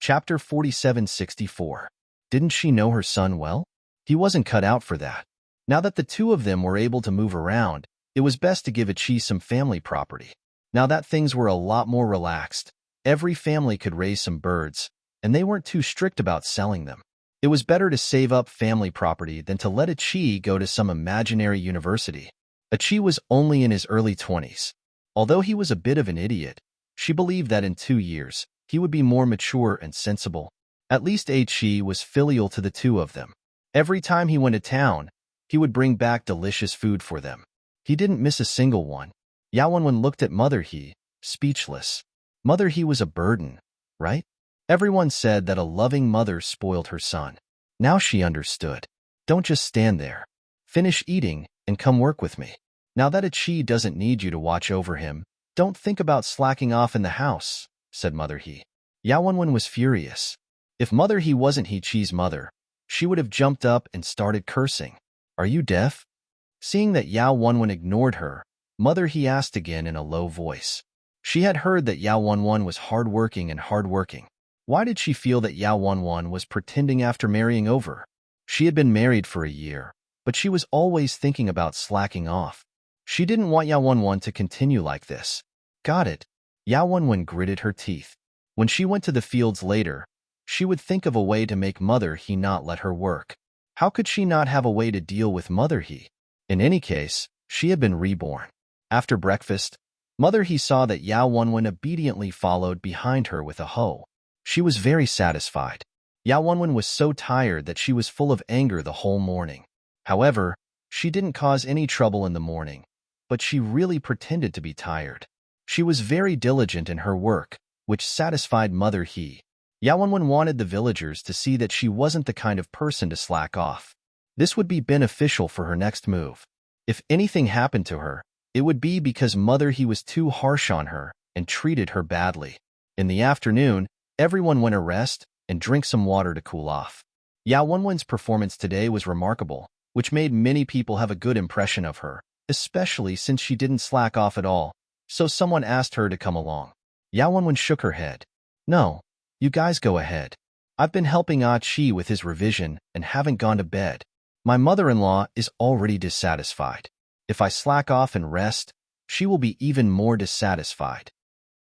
Chapter 4764. Didn't she know her son well? He wasn't cut out for that. Now that the two of them were able to move around, it was best to give Ichi some family property. Now that things were a lot more relaxed, every family could raise some birds, and they weren't too strict about selling them. It was better to save up family property than to let Ichi go to some imaginary university. Ichi was only in his early 20s. Although he was a bit of an idiot, she believed that in 2 years, he would be more mature and sensible. At least Ichi was filial to the two of them. Every time he went to town, he would bring back delicious food for them. He didn't miss a single one. Yao Wenwen looked at Mother He, speechless. Mother He was a burden, right? Everyone said that a loving mother spoiled her son. Now she understood. Don't just stand there. Finish eating and come work with me. Now that Ichi doesn't need you to watch over him, don't think about slacking off in the house, said Mother He. Yao Wenwen was furious. If Mother He wasn't Ichi's mother, she would have jumped up and started cursing. Are you deaf? Seeing that Yao Wenwen ignored her, Mother He asked again in a low voice. She had heard that Yao Wenwen was hardworking. Why did she feel that Yao Wenwen was pretending after marrying over? She had been married for a year, but she was always thinking about slacking off. She didn't want Yao Wenwen to continue like this. Got it. Yao Wenwen gritted her teeth. When she went to the fields later, she would think of a way to make Mother He not let her work. How could she not have a way to deal with Mother He? In any case, she had been reborn. After breakfast, Mother He saw that Yao Wenwen obediently followed behind her with a hoe. She was very satisfied. Yao Wenwen was so tired that she was full of anger the whole morning. However, she didn't cause any trouble in the morning, but she really pretended to be tired. She was very diligent in her work, which satisfied Mother He. Yao Wenwen wanted the villagers to see that she wasn't the kind of person to slack off. This would be beneficial for her next move. If anything happened to her, it would be because Mother He was too harsh on her and treated her badly. In the afternoon, everyone went to rest and drink some water to cool off. Yao Wenwen's performance today was remarkable, which made many people have a good impression of her, especially since she didn't slack off at all, so someone asked her to come along. Yao Wenwen shook her head. No, you guys go ahead. I've been helping Ichi with his revision and haven't gone to bed. My mother-in-law is already dissatisfied. If I slack off and rest, she will be even more dissatisfied.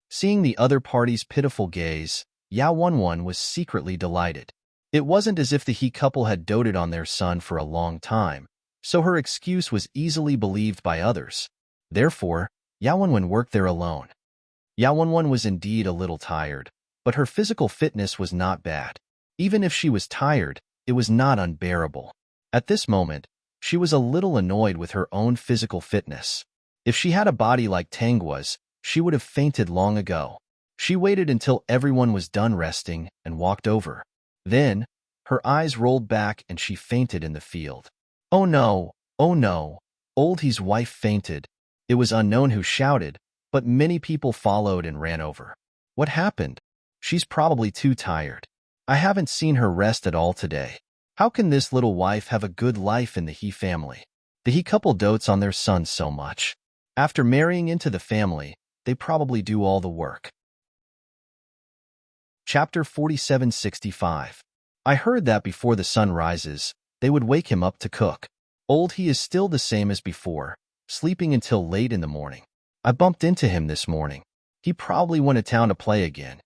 Seeing the other party's pitiful gaze, Yao Wenwen was secretly delighted. It wasn't as if the He couple had doted on their son for a long time, so her excuse was easily believed by others. Therefore, Yao Wenwen worked there alone. Yao Wenwen was indeed a little tired, but her physical fitness was not bad. Even if she was tired, it was not unbearable. At this moment, she was a little annoyed with her own physical fitness. If she had a body like Tangwa's, she would have fainted long ago. She waited until everyone was done resting and walked over. Then, her eyes rolled back and she fainted in the field. Oh no, old He's wife fainted. It was unknown who shouted, but many people followed and ran over. What happened? She's probably too tired. I haven't seen her rest at all today. How can this little wife have a good life in the He family? The He couple dotes on their son so much. After marrying into the family, they probably do all the work. Chapter 4765. I heard that before the sun rises, they would wake him up to cook. Old He is still the same as before, sleeping until late in the morning. I bumped into him this morning. He probably went to town to play again.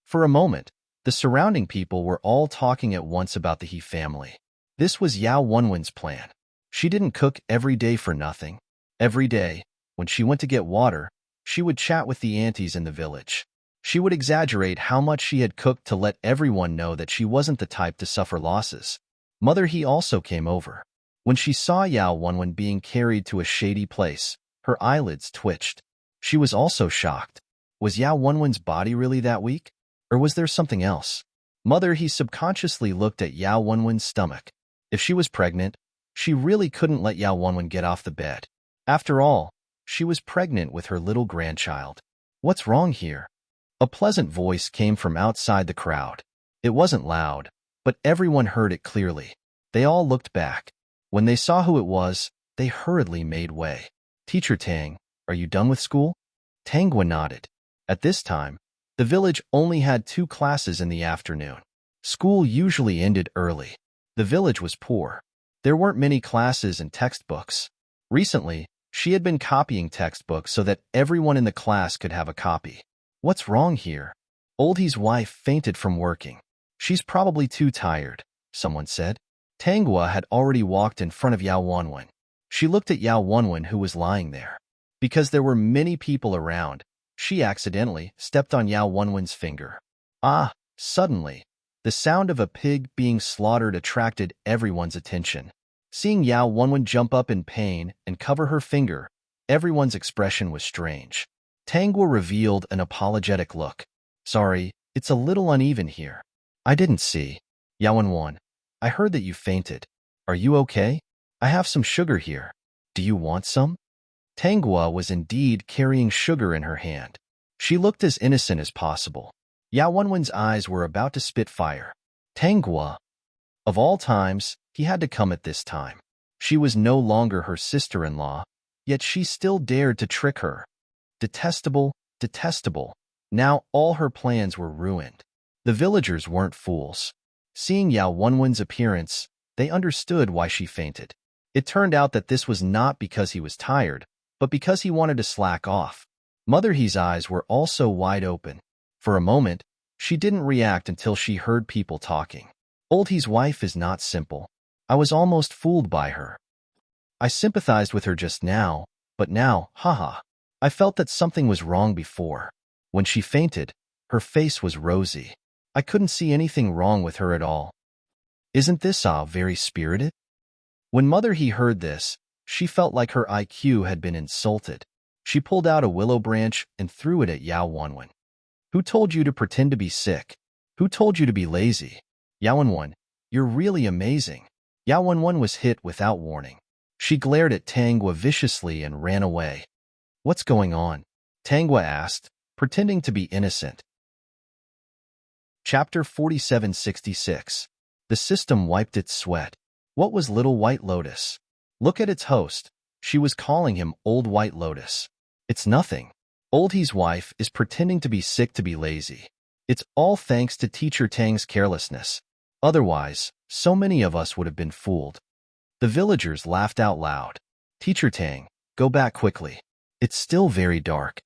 For a moment, the surrounding people were all talking at once about the He family. This was Yao Wenwen's plan. She didn't cook every day for nothing. Every day, when she went to get water, she would chat with the aunties in the village. She would exaggerate how much she had cooked to let everyone know that she wasn't the type to suffer losses. Mother He also came over. When she saw Yao Wenwen being carried to a shady place, her eyelids twitched. She was also shocked. Was Yao Wenwen's body really that weak? Or was there something else? Mother He subconsciously looked at Yao Wenwen's stomach. If she was pregnant, she really couldn't let Yao Wenwen get off the bed. After all, she was pregnant with her little grandchild. What's wrong here? A pleasant voice came from outside the crowd. It wasn't loud, but everyone heard it clearly. They all looked back. When they saw who it was, they hurriedly made way. Teacher Tang, are you done with school? Tangwa nodded. At this time, The village only had 2 classes in the afternoon. School usually ended early. The village was poor. There weren't many classes and textbooks. Recently, she had been copying textbooks so that everyone in the class could have a copy. What's wrong here? Oldie's wife fainted from working. She's probably too tired, someone said. Tangwa had already walked in front of Yao Wanwen. She looked at Yao Wanwen, who was lying there. Because there were many people around, she accidentally stepped on Yao Wanwen's finger. Suddenly, the sound of a pig being slaughtered attracted everyone's attention. Seeing Yao Wanwen jump up in pain and cover her finger, everyone's expression was strange. Tangwa revealed an apologetic look. Sorry, it's a little uneven here. I didn't see. Yao Wanwen, I heard that you fainted. Are you okay? I have some sugar here. Do you want some? Tangwa was indeed carrying sugar in her hand. She looked as innocent as possible. Yao Wanwen's eyes were about to spit fire. Tangwa. Of all times, he had to come at this time. She was no longer her sister-in-law, yet she still dared to trick her. Detestable, detestable. Now all her plans were ruined. The villagers weren't fools. Seeing Yao Wanwen's appearance, they understood why she fainted. It turned out that this was not because he was tired, but because he wanted to slack off. Mother He's eyes were also wide open. For a moment, she didn't react until she heard people talking. Old He's wife is not simple. I was almost fooled by her. I sympathized with her just now, but now, haha. I felt that something was wrong before. When she fainted, her face was rosy. I couldn't see anything wrong with her at all. Isn't this very spirited? When Mother He heard this, she felt like her IQ had been insulted. She pulled out a willow branch and threw it at Yao Wanwen. Who told you to pretend to be sick? Who told you to be lazy? Yao Wanwen, you're really amazing. Yao Wanwen was hit without warning. She glared at Tangwa viciously and ran away. What's going on? Tangwa asked, pretending to be innocent. Chapter 4766. The system wiped its sweat. What was Little White Lotus? Look at its host. She was calling him Old White Lotus. It's nothing. Old He's wife is pretending to be sick to be lazy. It's all thanks to Teacher Tang's carelessness. Otherwise, so many of us would have been fooled. The villagers laughed out loud. Teacher Tang, go back quickly. It's still very dark.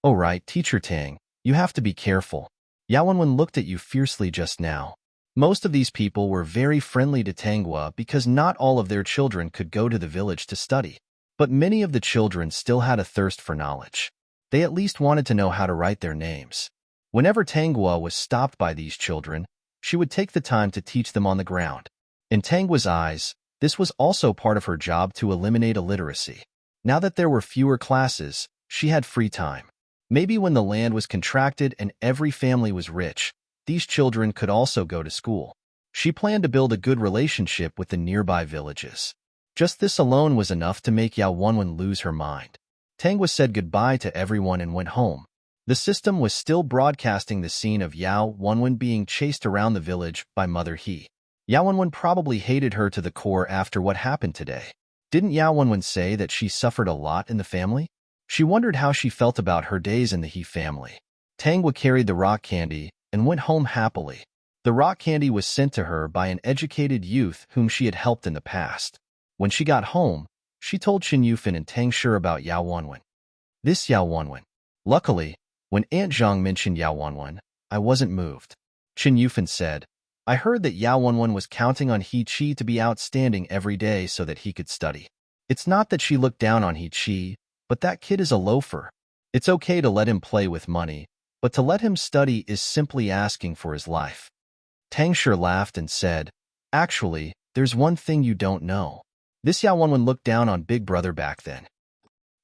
Oh right, Teacher Tang, you have to be careful. Yao Wanwen looked at you fiercely just now. Most of these people were very friendly to Tangwa because not all of their children could go to the village to study. But many of the children still had a thirst for knowledge. They at least wanted to know how to write their names. Whenever Tangwa was stopped by these children, she would take the time to teach them on the ground. In Tangwa's eyes, this was also part of her job to eliminate illiteracy. Now that there were fewer classes, she had free time. Maybe when the land was contracted and every family was rich, these children could also go to school. She planned to build a good relationship with the nearby villages. Just this alone was enough to make Yao Wanwen lose her mind. Tangwa said goodbye to everyone and went home. The system was still broadcasting the scene of Yao Wanwen being chased around the village by Mother He. Yao Wanwen probably hated her to the core after what happened today. Didn't Yao Wanwen say that she suffered a lot in the family? She wondered how she felt about her days in the He family. Tangwa carried the rock candy and went home happily. The rock candy was sent to her by an educated youth whom she had helped in the past. When she got home, she told Chen Yufan and Tang Shi about Yao Wanwen. This Yao Wanwen. Luckily, when Aunt Zhang mentioned Yao Wanwen, I wasn't moved. Chen Yufan said, I heard that Yao Wanwen was counting on He Chi to be outstanding every day so that he could study. It's not that she looked down on He Chi, but that kid is a loafer. It's okay to let him play with money, but to let him study is simply asking for his life. Tang Shi laughed and said, Actually, there's one thing you don't know. This Yao Wanwen looked down on Big Brother back then.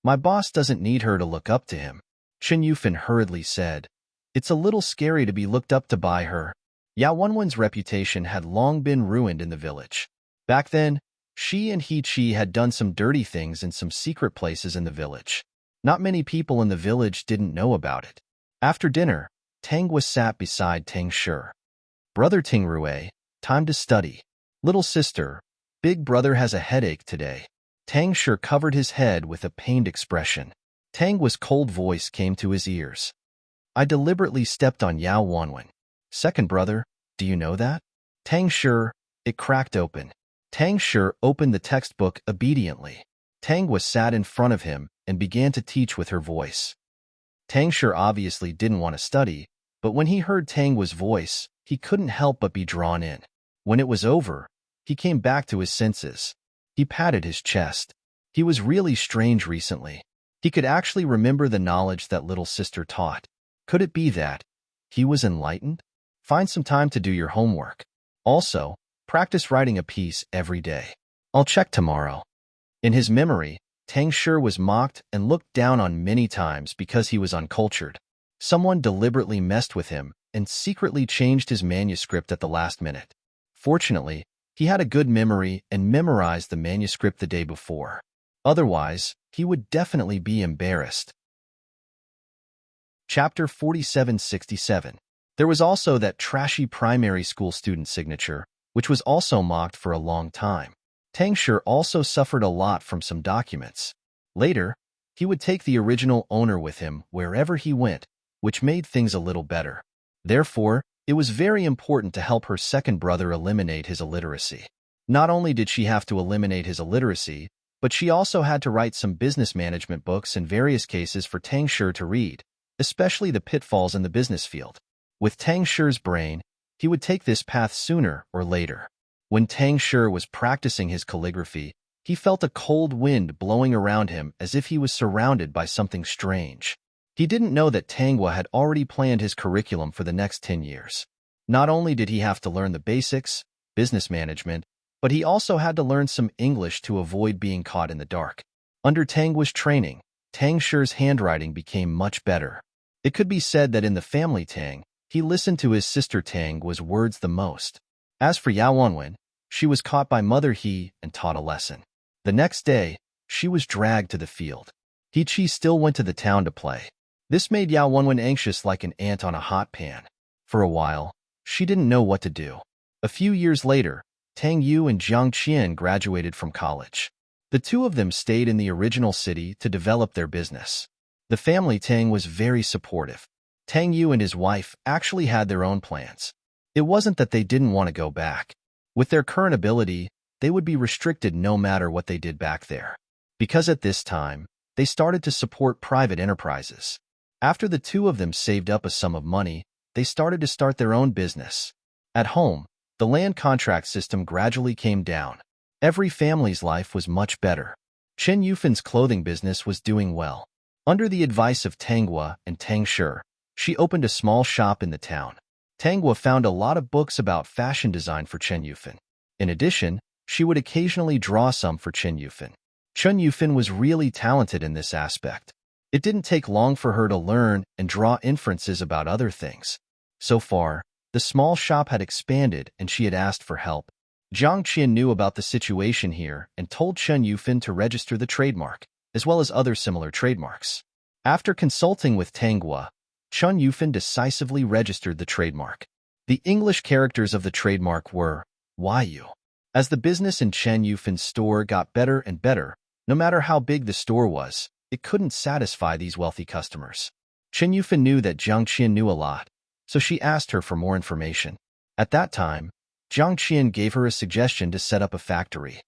My boss doesn't need her to look up to him. Chen Yufan hurriedly said, It's a little scary to be looked up to by her. Yao Wanwen's reputation had long been ruined in the village. Back then, she and He Chi had done some dirty things in some secret places in the village. Not many people in the village didn't know about it. After dinner, Tangwa sat beside Tang Shi. Brother Tingrue, time to study. Little sister, Big Brother has a headache today. Tang Shi covered his head with a pained expression. Tangwa's cold voice came to his ears. I deliberately stepped on Yao Wanwen. Second brother, do you know that? Tang Shi, it cracked open. Tang Shi opened the textbook obediently. Tang was sat in front of him and began to teach with her voice. Tang Shi obviously didn't want to study, but when he heard Tangwa's voice, he couldn't help but be drawn in. When it was over, he came back to his senses. He patted his chest. He was really strange recently. He could actually remember the knowledge that little sister taught. Could it be that he was enlightened? Find some time to do your homework. Also, practice writing a piece every day. I'll check tomorrow. In his memory, Tang Shi was mocked and looked down on many times because he was uncultured. Someone deliberately messed with him and secretly changed his manuscript at the last minute. Fortunately, he had a good memory and memorized the manuscript the day before. Otherwise, he would definitely be embarrassed. Chapter 4767. There was also that trashy primary school student signature, which was also mocked for a long time. Tang Shi also suffered a lot from some documents. Later, he would take the original owner with him wherever he went, which made things a little better. Therefore, it was very important to help her second brother eliminate his illiteracy. Not only did she have to eliminate his illiteracy, but she also had to write some business management books in various cases for Tang Shi to read, especially the pitfalls in the business field. With Tang Shi's brain, he would take this path sooner or later. When Tang Shi was practicing his calligraphy, he felt a cold wind blowing around him as if he was surrounded by something strange. He didn't know that Tangwa had already planned his curriculum for the next 10 years. Not only did he have to learn the basics, business management, but he also had to learn some English to avoid being caught in the dark. Under Tangwa's training, Tang Shi's handwriting became much better. It could be said that in the family Tang, he listened to his sister Tangwa's words the most. As for Yao Wanwen, she was caught by Mother He and taught a lesson. The next day, she was dragged to the field. He Chi still went to the town to play. This made Yao Wanwen anxious like an ant on a hot pan. For a while, she didn't know what to do. A few years later, Tang Yu and Jiang Qian graduated from college. The two of them stayed in the original city to develop their business. The family Tang was very supportive. Tang Yu and his wife actually had their own plans. It wasn't that they didn't want to go back. With their current ability, they would be restricted no matter what they did back there. Because at this time, they started to support private enterprises. After the two of them saved up a sum of money, they started to start their own business. At home, the land contract system gradually came down. Every family's life was much better. Chen Yufin's clothing business was doing well. Under the advice of Tangwa and Tang Shi, she opened a small shop in the town. Tangwa found a lot of books about fashion design for Chen Yufin. In addition, she would occasionally draw some for Chen Yufin. Chen Yufin was really talented in this aspect. It didn't take long for her to learn and draw inferences about other things. So far, the small shop had expanded and she had asked for help. Jiang Qian knew about the situation here and told Chen Yufin to register the trademark, as well as other similar trademarks. After consulting with Tangwa, Chen Yufin decisively registered the trademark. The English characters of the trademark were YU. As the business in Chen Yufin's store got better and better, no matter how big the store was, it couldn't satisfy these wealthy customers. Chen Yufin knew that Jiang Qian knew a lot, so she asked her for more information. At that time, Jiang Qian gave her a suggestion to set up a factory.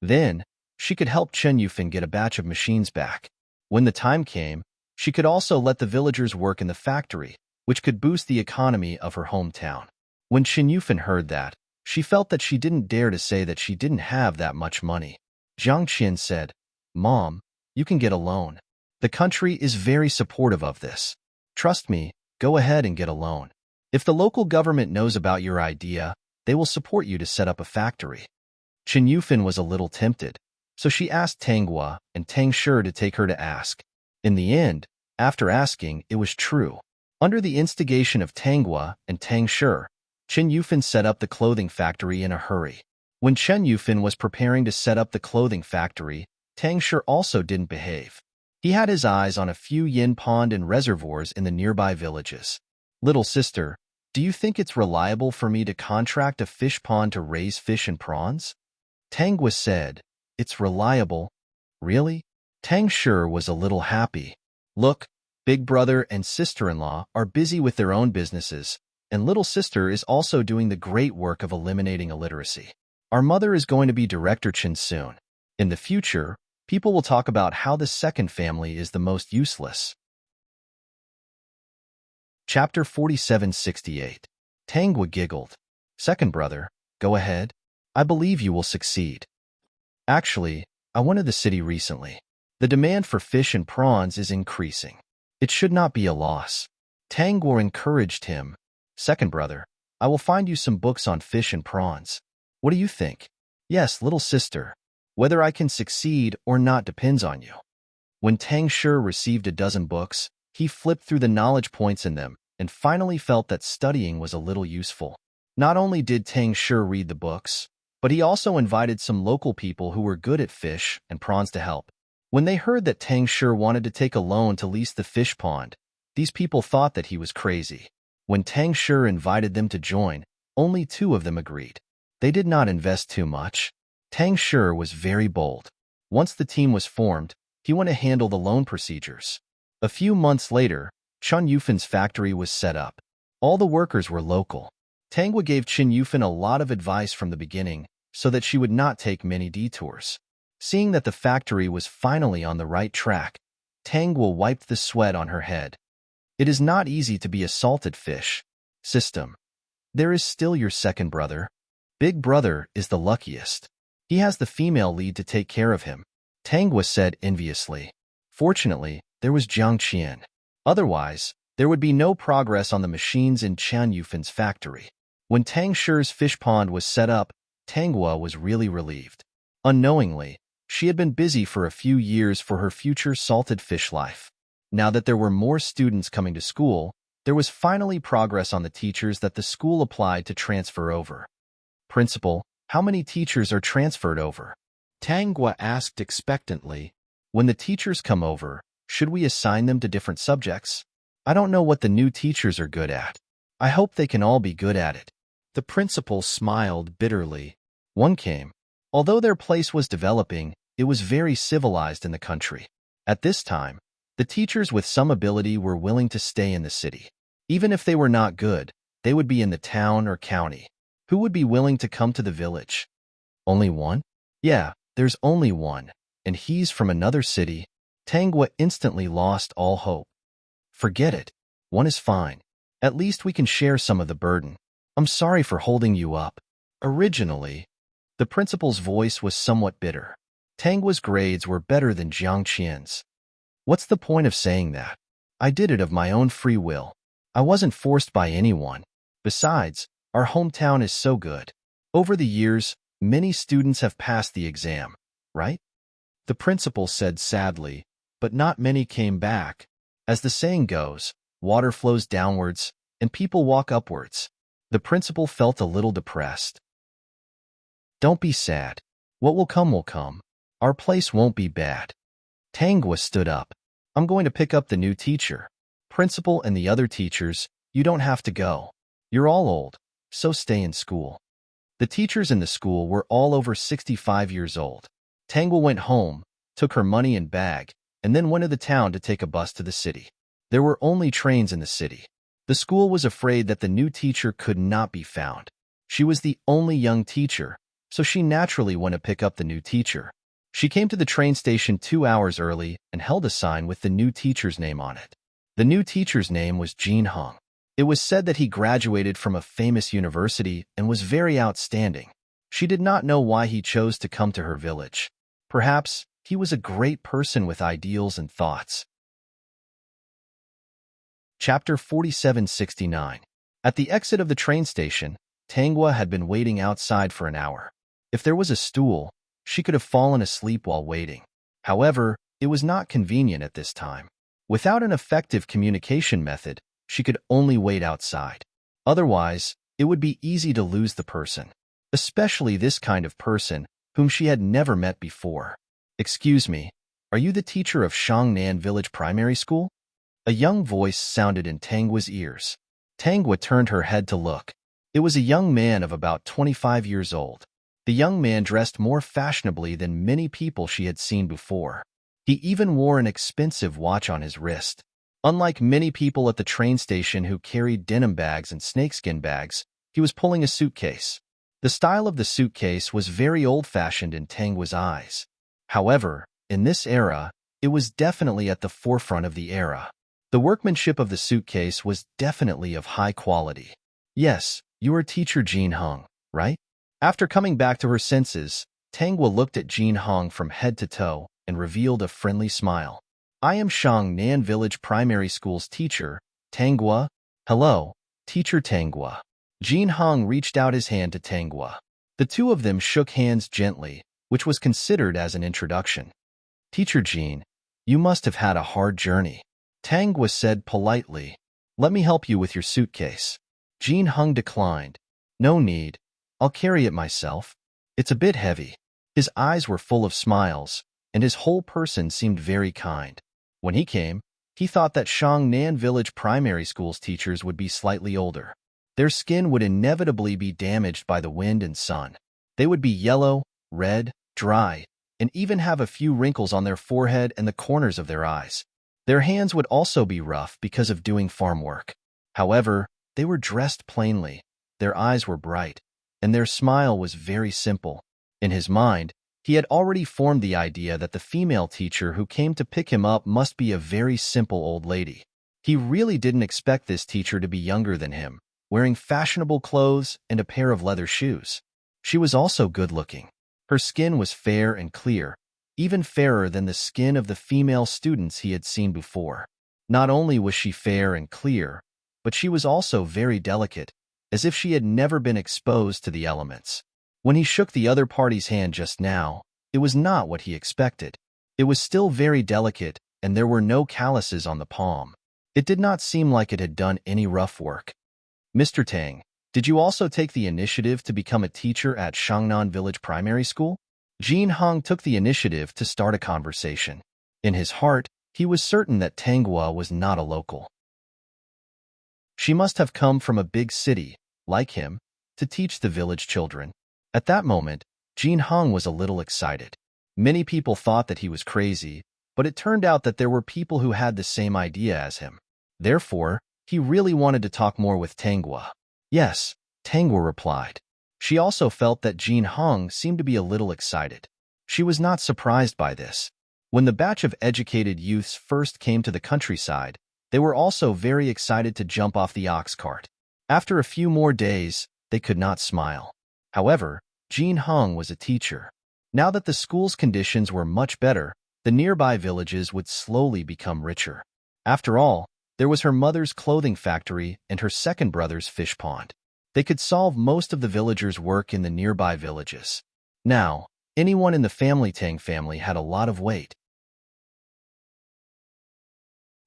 Then, she could help Chen Yufin get a batch of machines back. When the time came, she could also let the villagers work in the factory, which could boost the economy of her hometown. When Chen Yufin heard that, she felt that she didn't dare to say that she didn't have that much money. Jiang Qian said, "Mom, you can get a loan. The country is very supportive of this. Trust me, go ahead and get a loan. If the local government knows about your idea, they will support you to set up a factory." Chen Yufin was a little tempted, so she asked Tangwa and Tang Shi to take her to ask. In the end, after asking, it was true. Under the instigation of Tangwa and Tang Shi, Chen Yufin set up the clothing factory in a hurry. When Chen Yufin was preparing to set up the clothing factory, Tang Shi also didn't behave. He had his eyes on a few yin pond and reservoirs in the nearby villages. "Little sister, do you think it's reliable for me to contract a fish pond to raise fish and prawns?" Tangwa said, "It's reliable." "Really?" Tang Shi was a little happy. "Look, Big brother and sister-in-law are busy with their own businesses, and little sister is also doing the great work of eliminating illiteracy. Our mother is going to be Director Chin soon. In the future, people will talk about how the second family is the most useless. Chapter 4768. Tangwa giggled. Second brother, go ahead. I believe you will succeed. Actually, I went to the city recently. The demand for fish and prawns is increasing. It should not be a loss. Tangwa encouraged him. Second brother, I will find you some books on fish and prawns. What do you think? Yes, little sister. Whether I can succeed or not depends on you. When Tang Shi received a dozen books, he flipped through the knowledge points in them and finally felt that studying was a little useful. Not only did Tang Shi read the books, but he also invited some local people who were good at fish and prawns to help. When they heard that Tang Shi wanted to take a loan to lease the fish pond, these people thought that he was crazy. When Tang Shi invited them to join, only 2 of them agreed. They did not invest too much. Tang Shi was very bold. Once the team was formed, he went to handle the loan procedures. A few months later, Chun Yufan's factory was set up. All the workers were local. Tangwa gave Chin Yufan a lot of advice from the beginning so that she would not take many detours. Seeing that the factory was finally on the right track, Tangwa wiped the sweat on her head. It is not easy to be a salted fish. System. There is still your second brother. Big brother is the luckiest. He has the female lead to take care of him, Tangwa said enviously. Fortunately, there was Jiang Qian. Otherwise, there would be no progress on the machines in Chan Yufan's factory. When Tang Shi's fish pond was set up, Tangwa was really relieved. Unknowingly, she had been busy for a few years for her future salted fish life. Now that there were more students coming to school, there was finally progress on the teachers that the school applied to transfer over. Principal, how many teachers are transferred over? Tangwa asked expectantly. When the teachers come over, should we assign them to different subjects? I don't know what the new teachers are good at. I hope they can all be good at it. The principal smiled bitterly. One came. Although their place was developing, it was very civilized in the country. At this time, the teachers with some ability were willing to stay in the city. Even if they were not good, they would be in the town or county. Who would be willing to come to the village? Only one? Yeah, there's only one, and he's from another city. Tangwa instantly lost all hope. Forget it. One is fine. At least we can share some of the burden. I'm sorry for holding you up. Originally, the principal's voice was somewhat bitter. Tangwa's grades were better than Jiang Qian's. What's the point of saying that? I did it of my own free will. I wasn't forced by anyone. Besides, our hometown is so good. Over the years, many students have passed the exam, right? The principal said sadly, but not many came back. As the saying goes, water flows downwards, and people walk upwards. The principal felt a little depressed. Don't be sad. What will come will come. Our place won't be bad. Tangwa stood up. I'm going to pick up the new teacher. Principal and the other teachers, you don't have to go. You're all old, so stay in school. The teachers in the school were all over 65 years old. Tangwa went home, took her money and bag, and then went to the town to take a bus to the city. There were only trains in the city. The school was afraid that the new teacher could not be found. She was the only young teacher, so she naturally went to pick up the new teacher. She came to the train station 2 hours early and held a sign with the new teacher's name on it. The new teacher's name was Jin Hung. It was said that he graduated from a famous university and was very outstanding. She did not know why he chose to come to her village. Perhaps he was a great person with ideals and thoughts. Chapter 4769. At the exit of the train station, Tangwa had been waiting outside for an hour. If there was a stool, she could have fallen asleep while waiting. However, it was not convenient at this time. Without an effective communication method, she could only wait outside. Otherwise, it would be easy to lose the person, especially this kind of person whom she had never met before. Excuse me, are you the teacher of Shangnan Village Primary School? A young voice sounded in Tangwa's ears. Tangwa turned her head to look. It was a young man of about 25 years old. The young man dressed more fashionably than many people she had seen before. He even wore an expensive watch on his wrist. Unlike many people at the train station who carried denim bags and snakeskin bags, he was pulling a suitcase. The style of the suitcase was very old-fashioned in Tangwa's eyes. However, in this era, it was definitely at the forefront of the era. The workmanship of the suitcase was definitely of high quality. Yes, you are teacher Jin Hong, right? After coming back to her senses, Tangwa looked at Jin Hong from head to toe and revealed a friendly smile. I am Shangnan Village Primary School's teacher, Tangwa. Hello, teacher Tangwa. Jin Hong reached out his hand to Tangwa. The two of them shook hands gently, which was considered as an introduction. Teacher Jin, you must have had a hard journey. Tangwa said politely. Let me help you with your suitcase. Jin Hong declined. No need. I'll carry it myself. It's a bit heavy. His eyes were full of smiles, and his whole person seemed very kind. When he came, he thought that Shangnan Village Primary School's teachers would be slightly older. Their skin would inevitably be damaged by the wind and sun. They would be yellow, red, dry, and even have a few wrinkles on their forehead and the corners of their eyes. Their hands would also be rough because of doing farm work. However, they were dressed plainly, their eyes were bright, and their smile was very simple. In his mind, he had already formed the idea that the female teacher who came to pick him up must be a very simple old lady. He really didn't expect this teacher to be younger than him, wearing fashionable clothes and a pair of leather shoes. She was also good-looking. Her skin was fair and clear, even fairer than the skin of the female students he had seen before. Not only was she fair and clear, but she was also very delicate, as if she had never been exposed to the elements. When he shook the other party's hand just now, it was not what he expected. It was still very delicate, and there were no calluses on the palm. It did not seem like it had done any rough work. Mr. Tang, did you also take the initiative to become a teacher at Shangnan Village Primary School? Jin Hong took the initiative to start a conversation. In his heart, he was certain that Tangwa was not a local. She must have come from a big city, like him, to teach the village children. At that moment, Jin Hong was a little excited. Many people thought that he was crazy, but it turned out that there were people who had the same idea as him. Therefore, he really wanted to talk more with Tangwa. Yes, Tangwa replied. She also felt that Jin Hong seemed to be a little excited. She was not surprised by this. When the batch of educated youths first came to the countryside, they were also very excited to jump off the ox cart. After a few more days, they could not smile. However, Jin Hong was a teacher. Now that the school's conditions were much better, the nearby villages would slowly become richer. After all, there was her mother's clothing factory and her second brother's fish pond. They could solve most of the villagers' work in the nearby villages. Now, anyone in the Tang family had a lot of weight.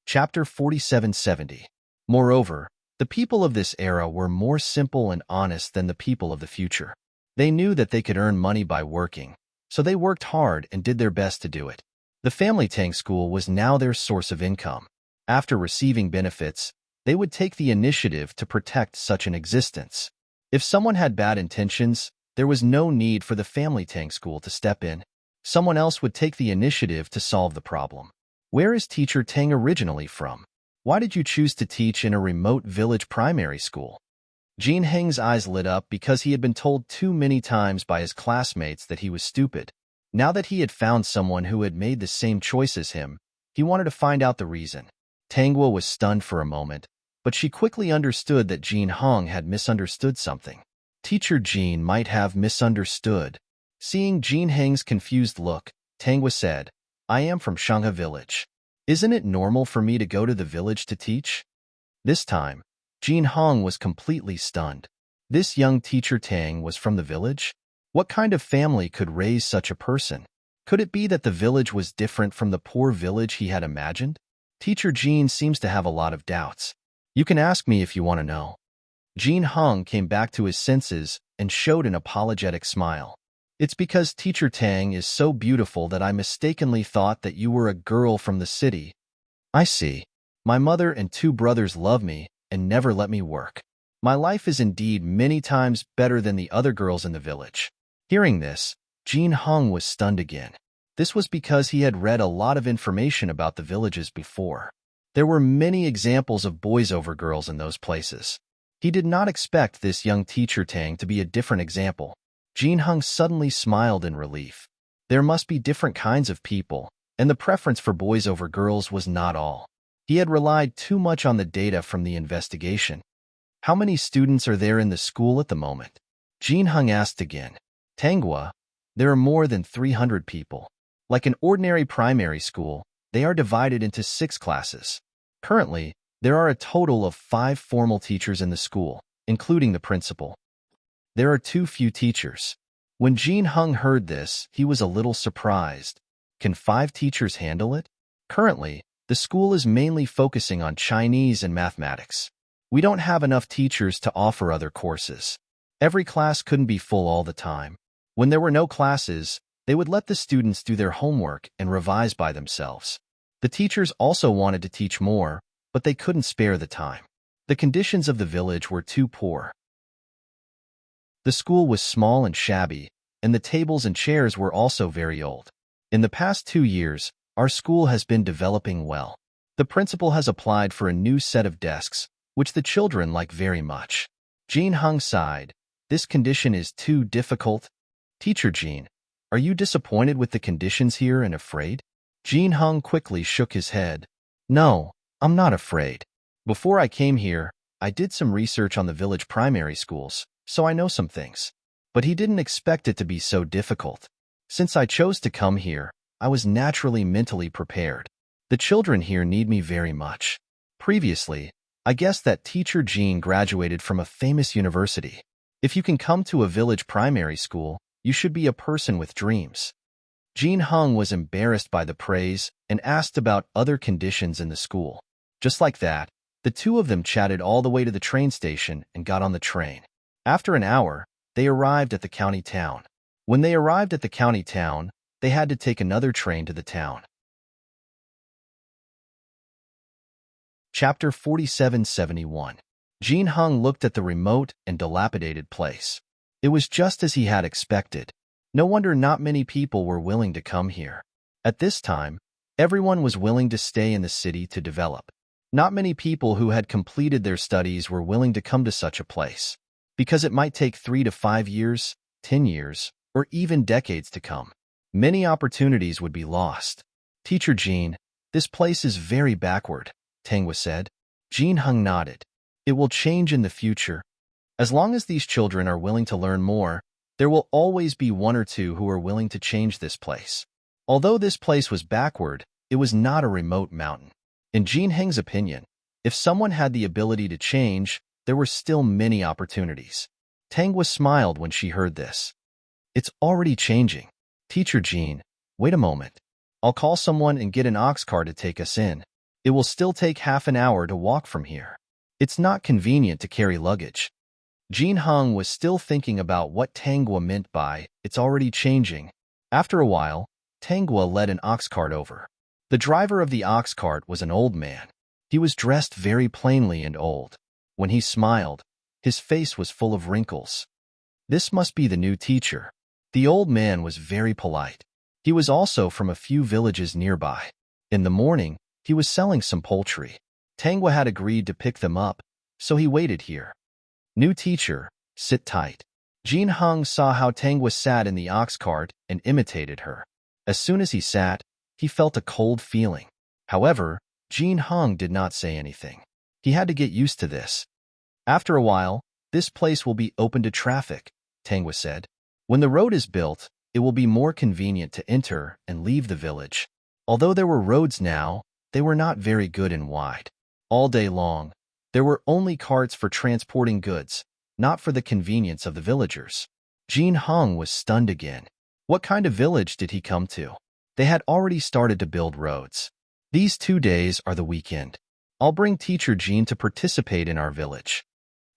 Chapter 4770. Moreover, the people of this era were more simple and honest than the people of the future. They knew that they could earn money by working, so they worked hard and did their best to do it. The Tang school was now their source of income. After receiving benefits, they would take the initiative to protect such an existence. If someone had bad intentions, there was no need for the Tang school to step in. Someone else would take the initiative to solve the problem. Where is teacher Tang originally from? Why did you choose to teach in a remote village primary school? Jin Heng's eyes lit up because he had been told too many times by his classmates that he was stupid. Now that he had found someone who had made the same choice as him, he wanted to find out the reason. Tangwa was stunned for a moment, but she quickly understood that Jin Hong had misunderstood something. Teacher Jin might have misunderstood. Seeing Jin Heng's confused look, Tangwa said, I am from Shangha village. Isn't it normal for me to go to the village to teach? This time, Jin Hong was completely stunned. This young teacher Tang was from the village? What kind of family could raise such a person? Could it be that the village was different from the poor village he had imagined? Teacher Jin seems to have a lot of doubts. You can ask me if you want to know. Jin Hong came back to his senses and showed an apologetic smile. It's because teacher Tang is so beautiful that I mistakenly thought that you were a girl from the city. I see. My mother and two brothers love me and never let me work. My life is indeed many times better than the other girls in the village. Hearing this, Jin Hong was stunned again. This was because he had read a lot of information about the villages before. There were many examples of boys over girls in those places. He did not expect this young teacher Tang to be a different example. Jin Hung suddenly smiled in relief. There must be different kinds of people, and the preference for boys over girls was not all. He had relied too much on the data from the investigation. How many students are there in the school at the moment? Jin Hung asked again. Tanghua, there are more than 300 people. Like an ordinary primary school, they are divided into 6 classes. Currently, there are a total of 5 formal teachers in the school, including the principal. There are too few teachers. When Jin Hung heard this, he was a little surprised. Can 5 teachers handle it? Currently, the school is mainly focusing on Chinese and mathematics. We don't have enough teachers to offer other courses. Every class couldn't be full all the time. When there were no classes, they would let the students do their homework and revise by themselves. The teachers also wanted to teach more, but they couldn't spare the time. The conditions of the village were too poor. The school was small and shabby, and the tables and chairs were also very old. In the past 2 years, our school has been developing well. The principal has applied for a new set of desks, which the children like very much. Jin Hung sighed. This condition is too difficult. Teacher Jin, are you disappointed with the conditions here and afraid? Jin Hung quickly shook his head. No, I'm not afraid. Before I came here, I did some research on the village primary schools, so I know some things. But he didn't expect it to be so difficult. Since I chose to come here, I was naturally mentally prepared. The children here need me very much. Previously, I guessed that teacher Jean graduated from a famous university. If you can come to a village primary school, you should be a person with dreams. Jin Hung was embarrassed by the praise and asked about other conditions in the school. Just like that, the two of them chatted all the way to the train station and got on the train. After an hour, they arrived at the county town. When they arrived at the county town, they had to take another train to the town. Chapter 4771. Jin Hung looked at the remote and dilapidated place. It was just as he had expected. No wonder not many people were willing to come here. At this time, everyone was willing to stay in the city to develop. Not many people who had completed their studies were willing to come to such a place, because it might take 3 to 5 years, 10 years, or even decades to come. Many opportunities would be lost. Teacher Jean, this place is very backward, Tanghua said. Jin Hung nodded. It will change in the future. As long as these children are willing to learn more, there will always be 1 or 2 who are willing to change this place. Although this place was backward, it was not a remote mountain. In Jin Heng's opinion, if someone had the ability to change, there were still many opportunities. Tanghua smiled when she heard this. It's already changing. Teacher Jean, wait a moment. I'll call someone and get an ox car to take us in. It will still take half an hour to walk from here. It's not convenient to carry luggage. Jin Hung was still thinking about what Tanghua meant by, it's already changing. After a while, Tanghua led an ox cart over. The driver of the ox cart was an old man. He was dressed very plainly and old. When he smiled, his face was full of wrinkles. This must be the new teacher. The old man was very polite. He was also from a few villages nearby. In the morning, he was selling some poultry. Tanghua had agreed to pick them up, so he waited here. New teacher, sit tight. Jin Hung saw how Tanghua sat in the ox cart and imitated her. As soon as he sat, he felt a cold feeling. However, Jin Hung did not say anything. He had to get used to this. After a while, this place will be open to traffic, Tanghua said. When the road is built, it will be more convenient to enter and leave the village. Although there were roads now, they were not very good and wide. All day long, there were only carts for transporting goods, not for the convenience of the villagers. Jin Hung was stunned again. What kind of village did he come to? They had already started to build roads. These 2 days are the weekend. I'll bring teacher Jean to participate in our village.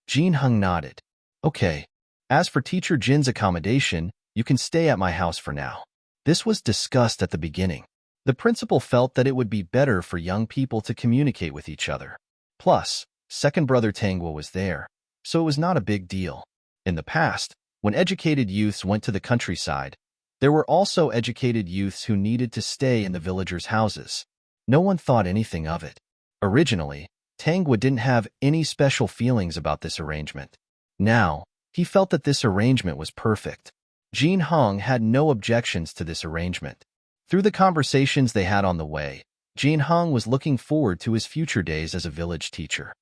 Jin Hung nodded. Okay. As for teacher Jin's accommodation, you can stay at my house for now. This was discussed at the beginning. The principal felt that it would be better for young people to communicate with each other. Plus, second brother Tanghua was there, so it was not a big deal. In the past, when educated youths went to the countryside, there were also educated youths who needed to stay in the villagers' houses. No one thought anything of it. Originally, Tangwa didn't have any special feelings about this arrangement. Now, he felt that this arrangement was perfect. Jin Hong had no objections to this arrangement. Through the conversations they had on the way, Jin Hong was looking forward to his future days as a village teacher.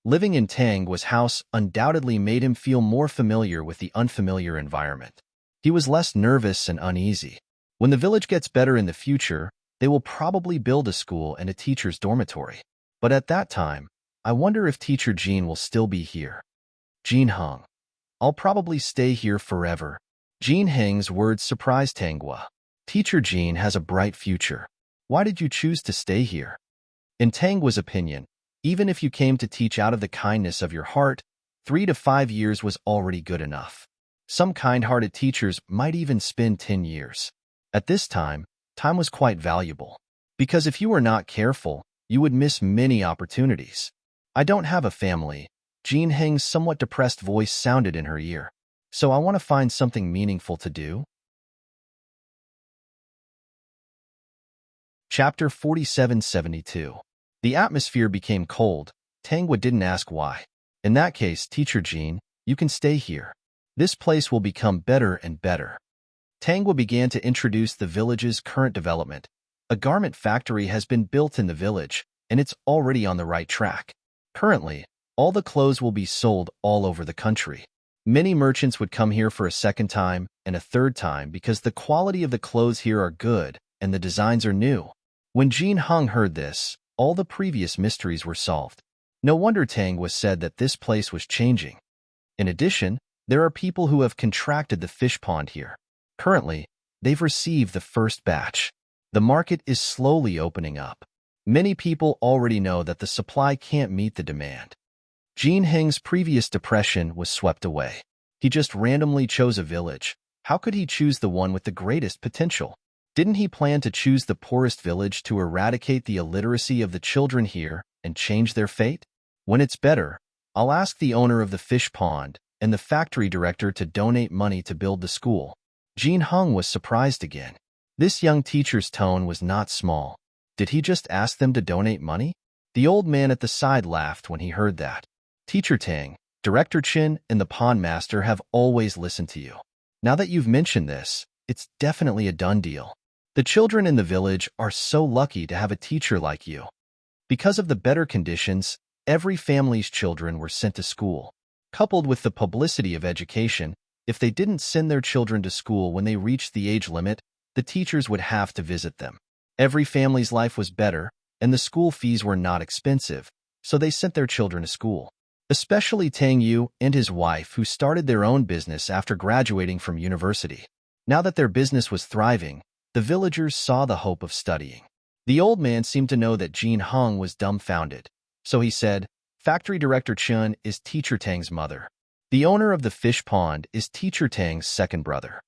Living in Tangwa's house undoubtedly made him feel more familiar with the unfamiliar environment. He was less nervous and uneasy. When the village gets better in the future, they will probably build a school and a teacher's dormitory. But at that time, I wonder if Teacher Jean will still be here. Jin Hong. I'll probably stay here forever. Jin Heng's words surprised Tangwa. Teacher Jean has a bright future. Why did you choose to stay here? In Tangwa's opinion, even if you came to teach out of the kindness of your heart, 3 to 5 years was already good enough. Some kind-hearted teachers might even spend 10 years. At this time was quite valuable. Because if you were not careful, you would miss many opportunities. I don't have a family. Jin Heng's somewhat depressed voice sounded in her ear. So I want to find something meaningful to do. Chapter 4772. The atmosphere became cold. Tangwa didn't ask why. In that case, Teacher Jean, you can stay here. This place will become better and better. Tangwa began to introduce the village's current development. A garment factory has been built in the village, and it's already on the right track. Currently, all the clothes will be sold all over the country. Many merchants would come here for a second time and a third time because the quality of the clothes here are good and the designs are new. When Jin Hong heard this, all the previous mysteries were solved. No wonder Tangwa said that this place was changing. In addition, there are people who have contracted the fish pond here. Currently, they've received the first batch. The market is slowly opening up. Many people already know that the supply can't meet the demand. Jin Heng's previous depression was swept away. He just randomly chose a village. How could he choose the one with the greatest potential? Didn't he plan to choose the poorest village to eradicate the illiteracy of the children here and change their fate? When it's better, I'll ask the owner of the fish pond and the factory director to donate money to build the school. Jin Hong was surprised again. This young teacher's tone was not small. Did he just ask them to donate money? The old man at the side laughed when he heard that. Teacher Tang, Director Chin, and the pond master have always listened to you. Now that you've mentioned this, it's definitely a done deal. The children in the village are so lucky to have a teacher like you. Because of the better conditions, every family's children were sent to school. Coupled with the publicity of education, if they didn't send their children to school when they reached the age limit, the teachers would have to visit them. Every family's life was better, and the school fees were not expensive, so they sent their children to school. Especially Tang Yu and his wife, who started their own business after graduating from university. Now that their business was thriving, the villagers saw the hope of studying. The old man seemed to know that Jin Hong was dumbfounded, so he said, Factory Director Chun is Teacher Tang's mother. The owner of the fish pond is Teacher Tang's second brother.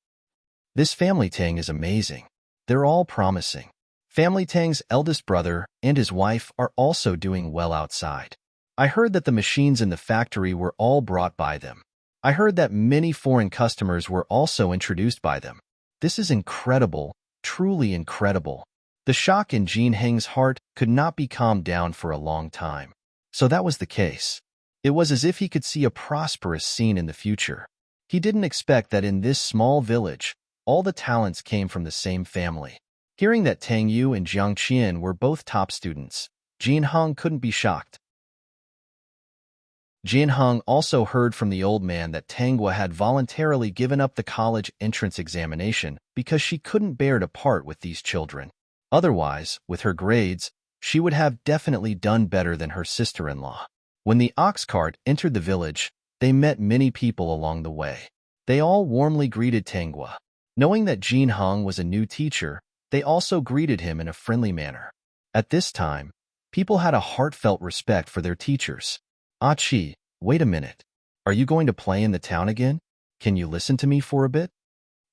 This family Tang is amazing. They're all promising. Family Tang's eldest brother and his wife are also doing well outside. I heard that the machines in the factory were all brought by them. I heard that many foreign customers were also introduced by them. This is incredible, truly incredible. The shock in Jin Heng's heart could not be calmed down for a long time. So that was the case. It was as if he could see a prosperous scene in the future. He didn't expect that in this small village, all the talents came from the same family. Hearing that Tang Yu and Jiang Qian were both top students, Jin Hong couldn't be shocked. Jin Hong also heard from the old man that Tangwa had voluntarily given up the college entrance examination because she couldn't bear to part with these children. Otherwise, with her grades, she would have definitely done better than her sister-in-law. When the ox cart entered the village, they met many people along the way. They all warmly greeted Tangwa. Knowing that Jin Hong was a new teacher, they also greeted him in a friendly manner. At this time, people had a heartfelt respect for their teachers. Ah Chi, wait a minute. Are you going to play in the town again? Can you listen to me for a bit?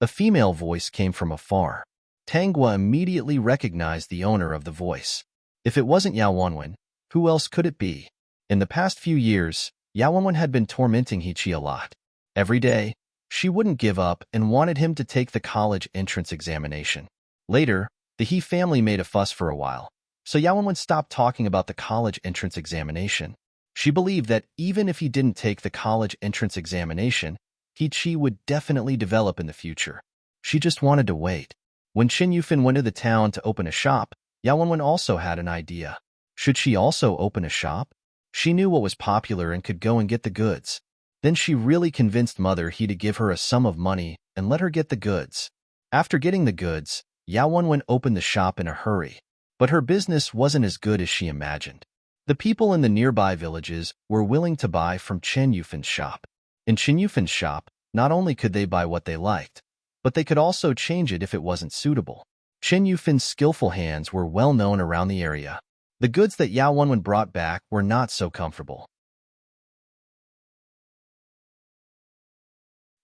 A female voice came from afar. Tangwa immediately recognized the owner of the voice. If it wasn't Yao Wenwen, who else could it be? In the past few years, Yao Wenwen had been tormenting He-Chi a lot. Every day, she wouldn't give up and wanted him to take the college entrance examination. Later, the He family made a fuss for a while, So Yao Wenwen stopped talking about the college entrance examination. She believed that even if he didn't take the college entrance examination, He would definitely develop in the future. She just wanted to wait. When Qin Yufin went to the town to open a shop, Yao Wenwen also had an idea. Should she also open a shop? She knew what was popular and could go and get the goods. Then she really convinced Mother He to give her a sum of money and let her get the goods. After getting the goods, Yao Wenwen opened the shop in a hurry. But her business wasn't as good as she imagined. The people in the nearby villages were willing to buy from Chen Yufin's shop. In Chen Yufin's shop, not only could they buy what they liked, but they could also change it if it wasn't suitable. Chen Yufin's skillful hands were well known around the area. The goods that Yao Wenwen brought back were not so comfortable.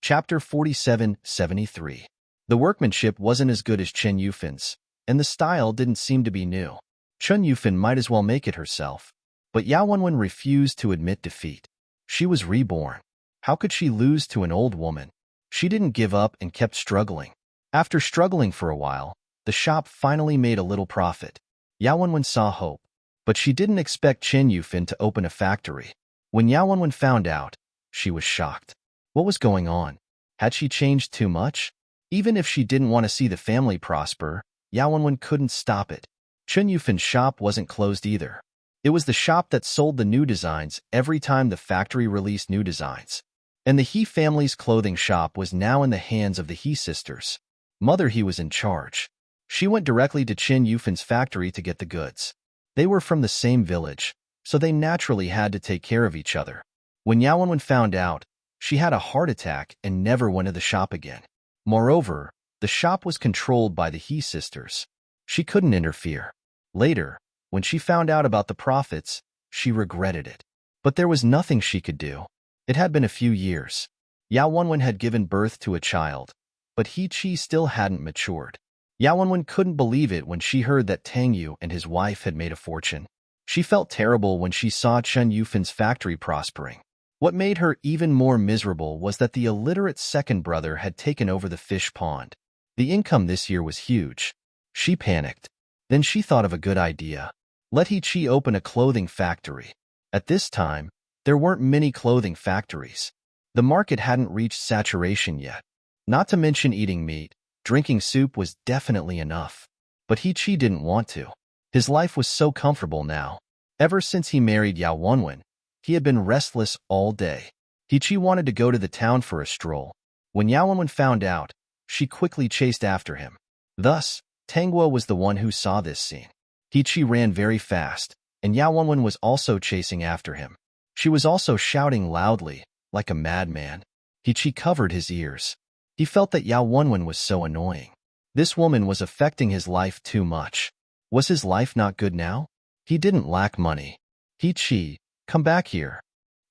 Chapter 47-73. The workmanship wasn't as good as Chen Yufin's, and the style didn't seem to be new. Chen Yufin might as well make it herself. But Yao Wenwen refused to admit defeat. She was reborn. How could she lose to an old woman? She didn't give up and kept struggling. After struggling for a while, the shop finally made a little profit. Yao Wenwen saw hope, but she didn't expect Chen Yufin to open a factory. When Yao Wenwen found out, she was shocked. What was going on? Had she changed too much? Even if she didn't want to see the family prosper, Yao Wenwen couldn't stop it. Chen Yufin's shop wasn't closed either. It was the shop that sold the new designs every time the factory released new designs. And the He family's clothing shop was now in the hands of the He sisters. Mother He was in charge. She went directly to Chen Yufin's factory to get the goods. They were from the same village, so they naturally had to take care of each other. When Yao Wenwen found out, she had a heart attack and never went to the shop again. Moreover, the shop was controlled by the He sisters. She couldn't interfere. Later, when she found out about the profits, she regretted it. But there was nothing she could do. It had been a few years. Yao Wenwen had given birth to a child, but He still hadn't matured. Yao Wenwen couldn't believe it when she heard that Tang Yu and his wife had made a fortune. She felt terrible when she saw Chen Yufin's factory prospering. What made her even more miserable was that the illiterate second brother had taken over the fish pond. The income this year was huge. She panicked. Then she thought of a good idea. Let He open a clothing factory. At this time, there weren't many clothing factories. The market hadn't reached saturation yet. Not to mention eating meat, drinking soup was definitely enough. But He didn't want to. His life was so comfortable now. Ever since he married Yao Wenwen, he had been restless all day. He wanted to go to the town for a stroll. When Yao Wenwen found out, she quickly chased after him. Thus, Tangguo was the one who saw this scene. He ran very fast, and Yao Wenwen was also chasing after him. She was also shouting loudly, like a madman. He covered his ears. He felt that Yao Wenwen was so annoying. This woman was affecting his life too much. Was his life not good now? He didn't lack money. Come back here.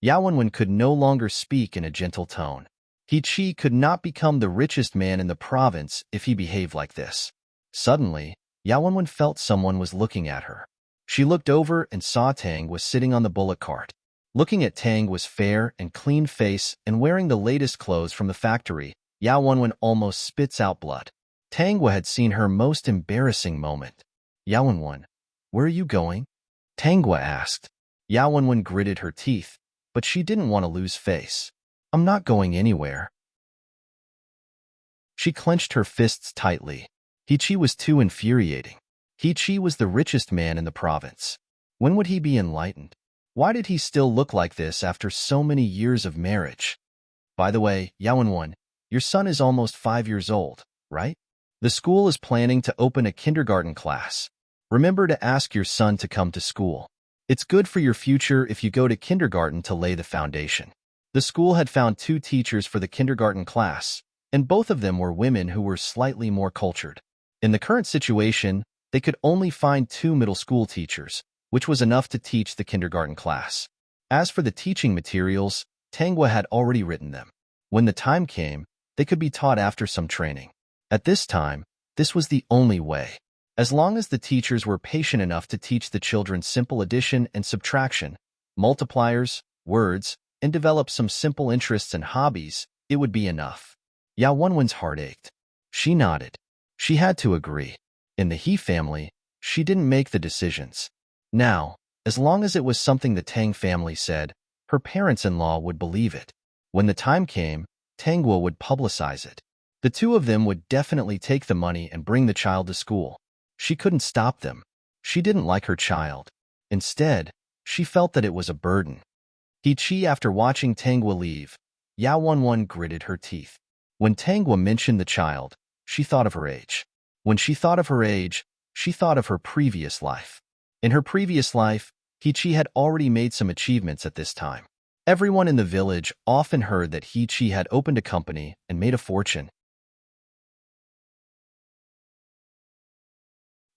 Yao Wenwen could no longer speak in a gentle tone. He could not become the richest man in the province if he behaved like this. Suddenly, Yao Wenwen felt someone was looking at her. She looked over and saw Tang was sitting on the bullock cart. Looking at Tang was fair and clean face and wearing the latest clothes from the factory, Yao Wenwen almost spits out blood. Tangwa had seen her most embarrassing moment. Yao Wenwen, where are you going? Tangwa asked. Yao Wenwen gritted her teeth, but she didn't want to lose face. I'm not going anywhere. She clenched her fists tightly. He was too infuriating. He was the richest man in the province. When would he be enlightened? Why did he still look like this after so many years of marriage? By the way, Yao Wenwen, your son is almost 5 years old, right? The school is planning to open a kindergarten class. Remember to ask your son to come to school. It's good for your future if you go to kindergarten to lay the foundation. The school had found 2 teachers for the kindergarten class, and both of them were women who were slightly more cultured. In the current situation, they could only find 2 middle school teachers, which was enough to teach the kindergarten class. As for the teaching materials, Tangwa had already written them. When the time came, they could be taught after some training. At this time, this was the only way. As long as the teachers were patient enough to teach the children simple addition and subtraction, multipliers, words, and develop some simple interests and hobbies, it would be enough. Yao Wenwen's heart ached. She nodded. She had to agree. In the He family, She didn't make the decisions. Now, as long as it was something the Tang family said, her parents-in-law would believe it. When the time came, Tangwa would publicize it. The two of them would definitely take the money and bring the child to school. She couldn't stop them. She didn't like her child. Instead, she felt that it was a burden. After watching Tangwa leave, Yao Wanwan gritted her teeth. When Tangwa mentioned the child, she thought of her age. When she thought of her age, she thought of her previous life. In her previous life, Chi had already made some achievements at this time. Everyone in the village often heard that Chi had opened a company and made a fortune.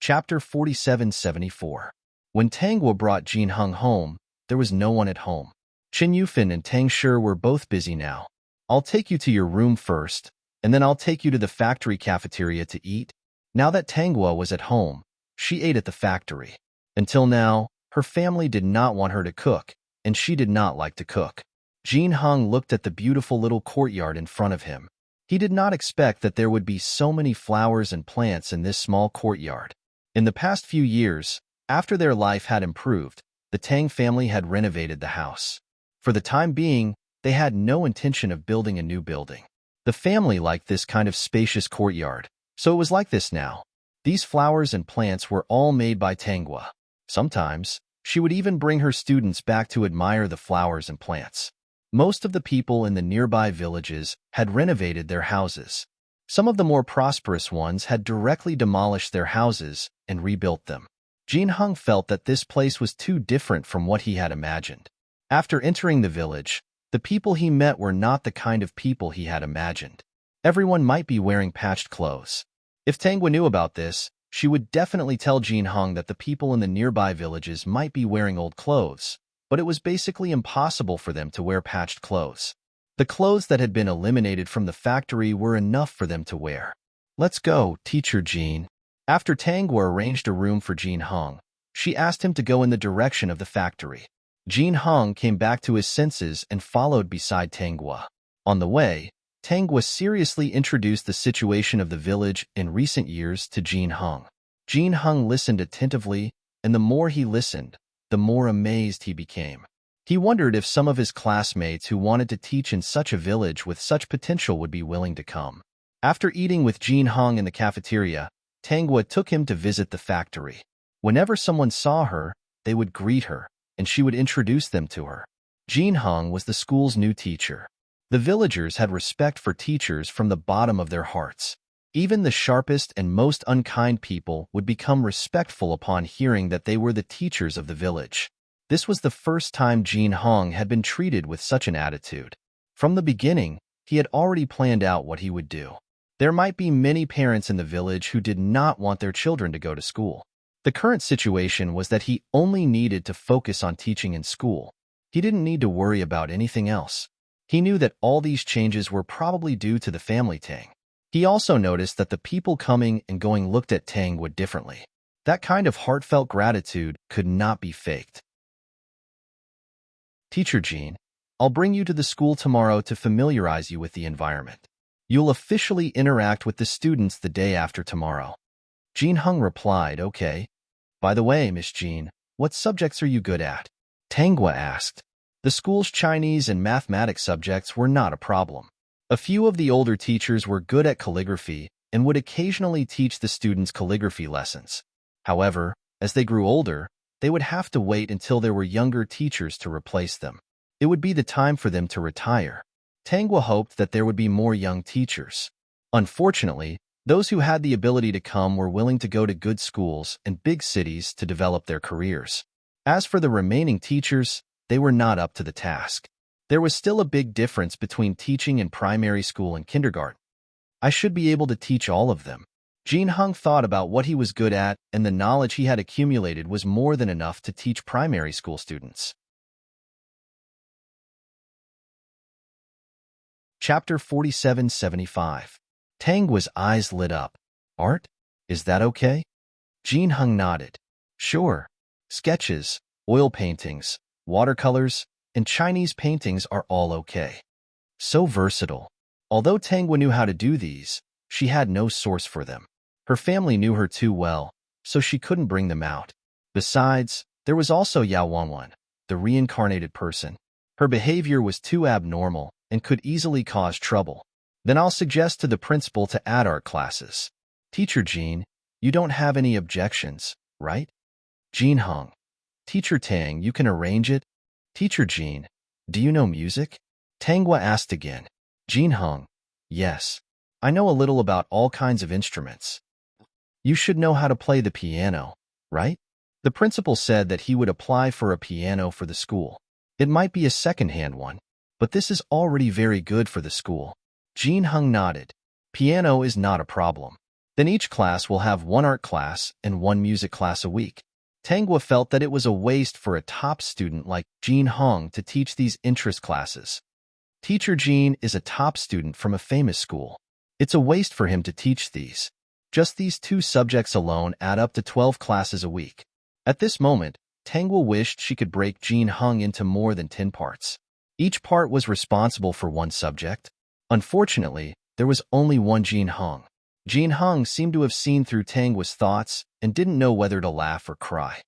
Chapter 4774. When Tangwa brought Jin Hung home, there was no one at home. Chen Yufan and Tang Shi were both busy now. I'll take you to your room first, and then I'll take you to the factory cafeteria to eat. Now that Tangwa was at home, she ate at the factory. Until now, her family did not want her to cook, and she did not like to cook. Jin Hung looked at the beautiful little courtyard in front of him. He did not expect that there would be so many flowers and plants in this small courtyard. In the past few years, after their life had improved, the Tang family had renovated the house. For the time being, they had no intention of building a new building. The family liked this kind of spacious courtyard, so it was like this now. These flowers and plants were all made by Tangwa. Sometimes, she would even bring her students back to admire the flowers and plants. Most of the people in the nearby villages had renovated their houses. Some of the more prosperous ones had directly demolished their houses and rebuilt them. Jin Hung felt that this place was too different from what he had imagined. After entering the village, the people he met were not the kind of people he had imagined. Everyone might be wearing patched clothes. If Tangwa knew about this, she would definitely tell Jin Hung that the people in the nearby villages might be wearing old clothes, but it was basically impossible for them to wear patched clothes. The clothes that had been eliminated from the factory were enough for them to wear. Let's go, Teacher Jin. After Tangwa arranged a room for Jin Hung, she asked him to go in the direction of the factory. Jin Hung came back to his senses and followed beside Tangwa. On the way, Tangwa seriously introduced the situation of the village in recent years to Jin Hung. Jin Hung listened attentively, and the more he listened, the more amazed he became. He wondered if some of his classmates who wanted to teach in such a village with such potential would be willing to come. After eating with Jin Hung in the cafeteria, Tangwa took him to visit the factory. Whenever someone saw her, they would greet her, and she would introduce them to her. Jin Hung was the school's new teacher. The villagers had respect for teachers from the bottom of their hearts. Even the sharpest and most unkind people would become respectful upon hearing that they were the teachers of the village. This was the first time Jin Hung had been treated with such an attitude. From the beginning, he had already planned out what he would do. There might be many parents in the village who did not want their children to go to school. The current situation was that he only needed to focus on teaching in school. He didn't need to worry about anything else. He knew that all these changes were probably due to the family Tang. He also noticed that the people coming and going looked at Tangwa differently. That kind of heartfelt gratitude could not be faked. Teacher Jin, I'll bring you to the school tomorrow to familiarize you with the environment. You'll officially interact with the students the day after tomorrow. Jin Hung replied, okay. By the way, Miss Jin, what subjects are you good at? Tangwa asked. The school's Chinese and mathematics subjects were not a problem. A few of the older teachers were good at calligraphy and would occasionally teach the students calligraphy lessons. However, as they grew older, they would have to wait until there were younger teachers to replace them. It would be the time for them to retire. Tangwa hoped that there would be more young teachers. Unfortunately, those who had the ability to come were willing to go to good schools and big cities to develop their careers. As for the remaining teachers, they were not up to the task. There was still a big difference between teaching in primary school and kindergarten. I should be able to teach all of them. Jin Hung thought about what he was good at, and the knowledge he had accumulated was more than enough to teach primary school students. Chapter 4775. Tangwa's eyes lit up. Art? Is that okay? Jin Hung nodded. Sure. Sketches, oil paintings, watercolors, and Chinese paintings are all okay. So versatile. Although Tangwa knew how to do these, she had no source for them. Her family knew her too well, so she couldn't bring them out. Besides, there was also Yao Wanwan, the reincarnated person. Her behavior was too abnormal and could easily cause trouble. Then I'll suggest to the principal to add art classes. Teacher Jean, you don't have any objections, right? Jean Hung. Teacher Tang, you can arrange it? Teacher Jean, do you know music? Tanghua asked again. Jean Hung. Yes. I know a little about all kinds of instruments. You should know how to play the piano, right? The principal said that he would apply for a piano for the school. It might be a second-hand one, but this is already very good for the school. Jean Hung nodded. Piano is not a problem. Then each class will have one art class and one music class a week. Tanghua felt that it was a waste for a top student like Jean Hung to teach these interest classes. Teacher Jean is a top student from a famous school. It's a waste for him to teach these. Just these two subjects alone add up to 12 classes a week. At this moment, Tanghua wished she could break Jean Hung into more than 10 parts. Each part was responsible for one subject. Unfortunately, there was only one Jean Hung. Jean Hung seemed to have seen through Tanghua's thoughts and didn't know whether to laugh or cry.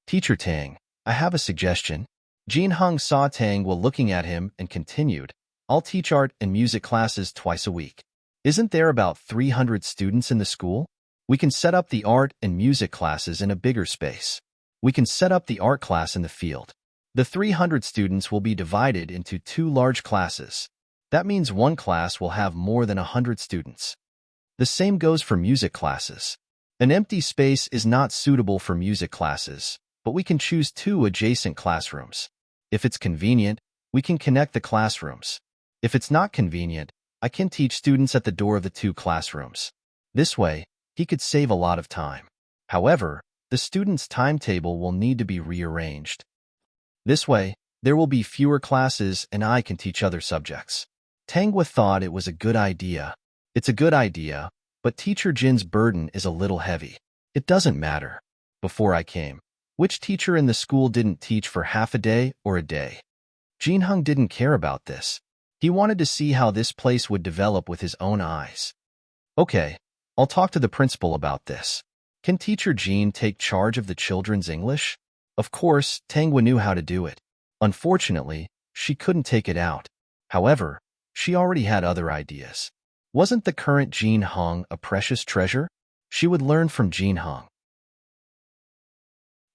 Teacher Tang, I have a suggestion. Jean Hung saw Tanghua looking at him and continued, I'll teach art and music classes twice a week. Isn't there about 300 students in the school? We can set up the art and music classes in a bigger space. We can set up the art class in the field. The 300 students will be divided into two large classes. That means one class will have more than 100 students. The same goes for music classes. An empty space is not suitable for music classes, but we can choose two adjacent classrooms. If it's convenient, we can connect the classrooms. If it's not convenient, I can teach students at the door of the two classrooms. This way, he could save a lot of time. However, the students' timetable will need to be rearranged. This way, there will be fewer classes and I can teach other subjects. Tanghua thought it was a good idea. It's a good idea, but Teacher Jin's burden is a little heavy. It doesn't matter. Before I came, which teacher in the school didn't teach for half a day or a day? Jean Hung didn't care about this. He wanted to see how this place would develop with his own eyes. Okay, I'll talk to the principal about this. Can Teacher Jean take charge of the children's English? Of course, Tanghua knew how to do it. Unfortunately, she couldn't take it out. However, she already had other ideas. Wasn't the current Jean Hung a precious treasure? She would learn from Jean Hung.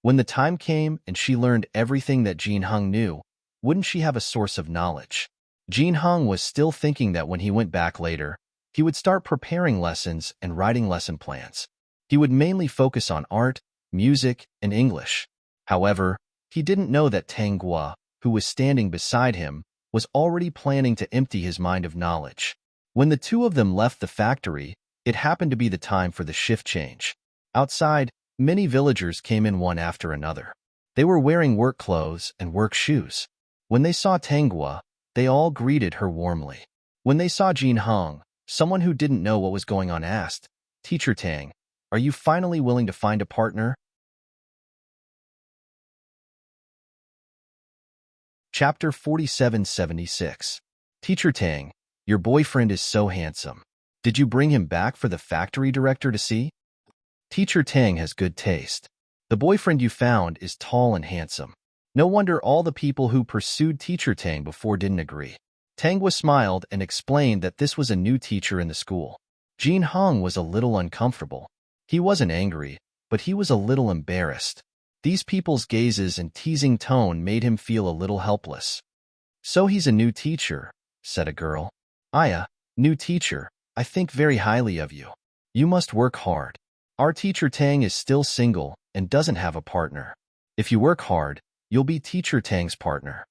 When the time came and she learned everything that Jean Hung knew, wouldn't she have a source of knowledge? Jean Hung was still thinking that when he went back later, he would start preparing lessons and writing lesson plans. He would mainly focus on art, music, and English. However, he didn't know that Tanghua, who was standing beside him, was already planning to empty his mind of knowledge. When the two of them left the factory, it happened to be the time for the shift change. Outside, many villagers came in one after another. They were wearing work clothes and work shoes. When they saw Tanghua, they all greeted her warmly. When they saw Jean Hung, someone who didn't know what was going on asked, Teacher Tang, are you finally willing to find a partner? Chapter 4776. Teacher Tang, your boyfriend is so handsome. Did you bring him back for the factory director to see? Teacher Tang has good taste. The boyfriend you found is tall and handsome. No wonder all the people who pursued Teacher Tang before didn't agree. Tanghua smiled and explained that this was a new teacher in the school. Jean Hung was a little uncomfortable. He wasn't angry, but he was a little embarrassed. These people's gazes and teasing tone made him feel a little helpless. So he's a new teacher, said a girl. Aya, new teacher, I think very highly of you. You must work hard. Our Teacher Tang is still single and doesn't have a partner. If you work hard, you'll be Teacher Tang's partner.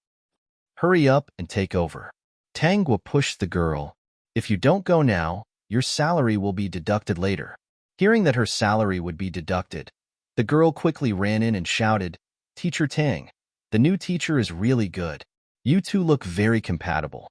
Hurry up and take over. Tanghua pushed the girl. If you don't go now, your salary will be deducted later. Hearing that her salary would be deducted, the girl quickly ran in and shouted, Teacher Tang, the new teacher is really good. You two look very compatible.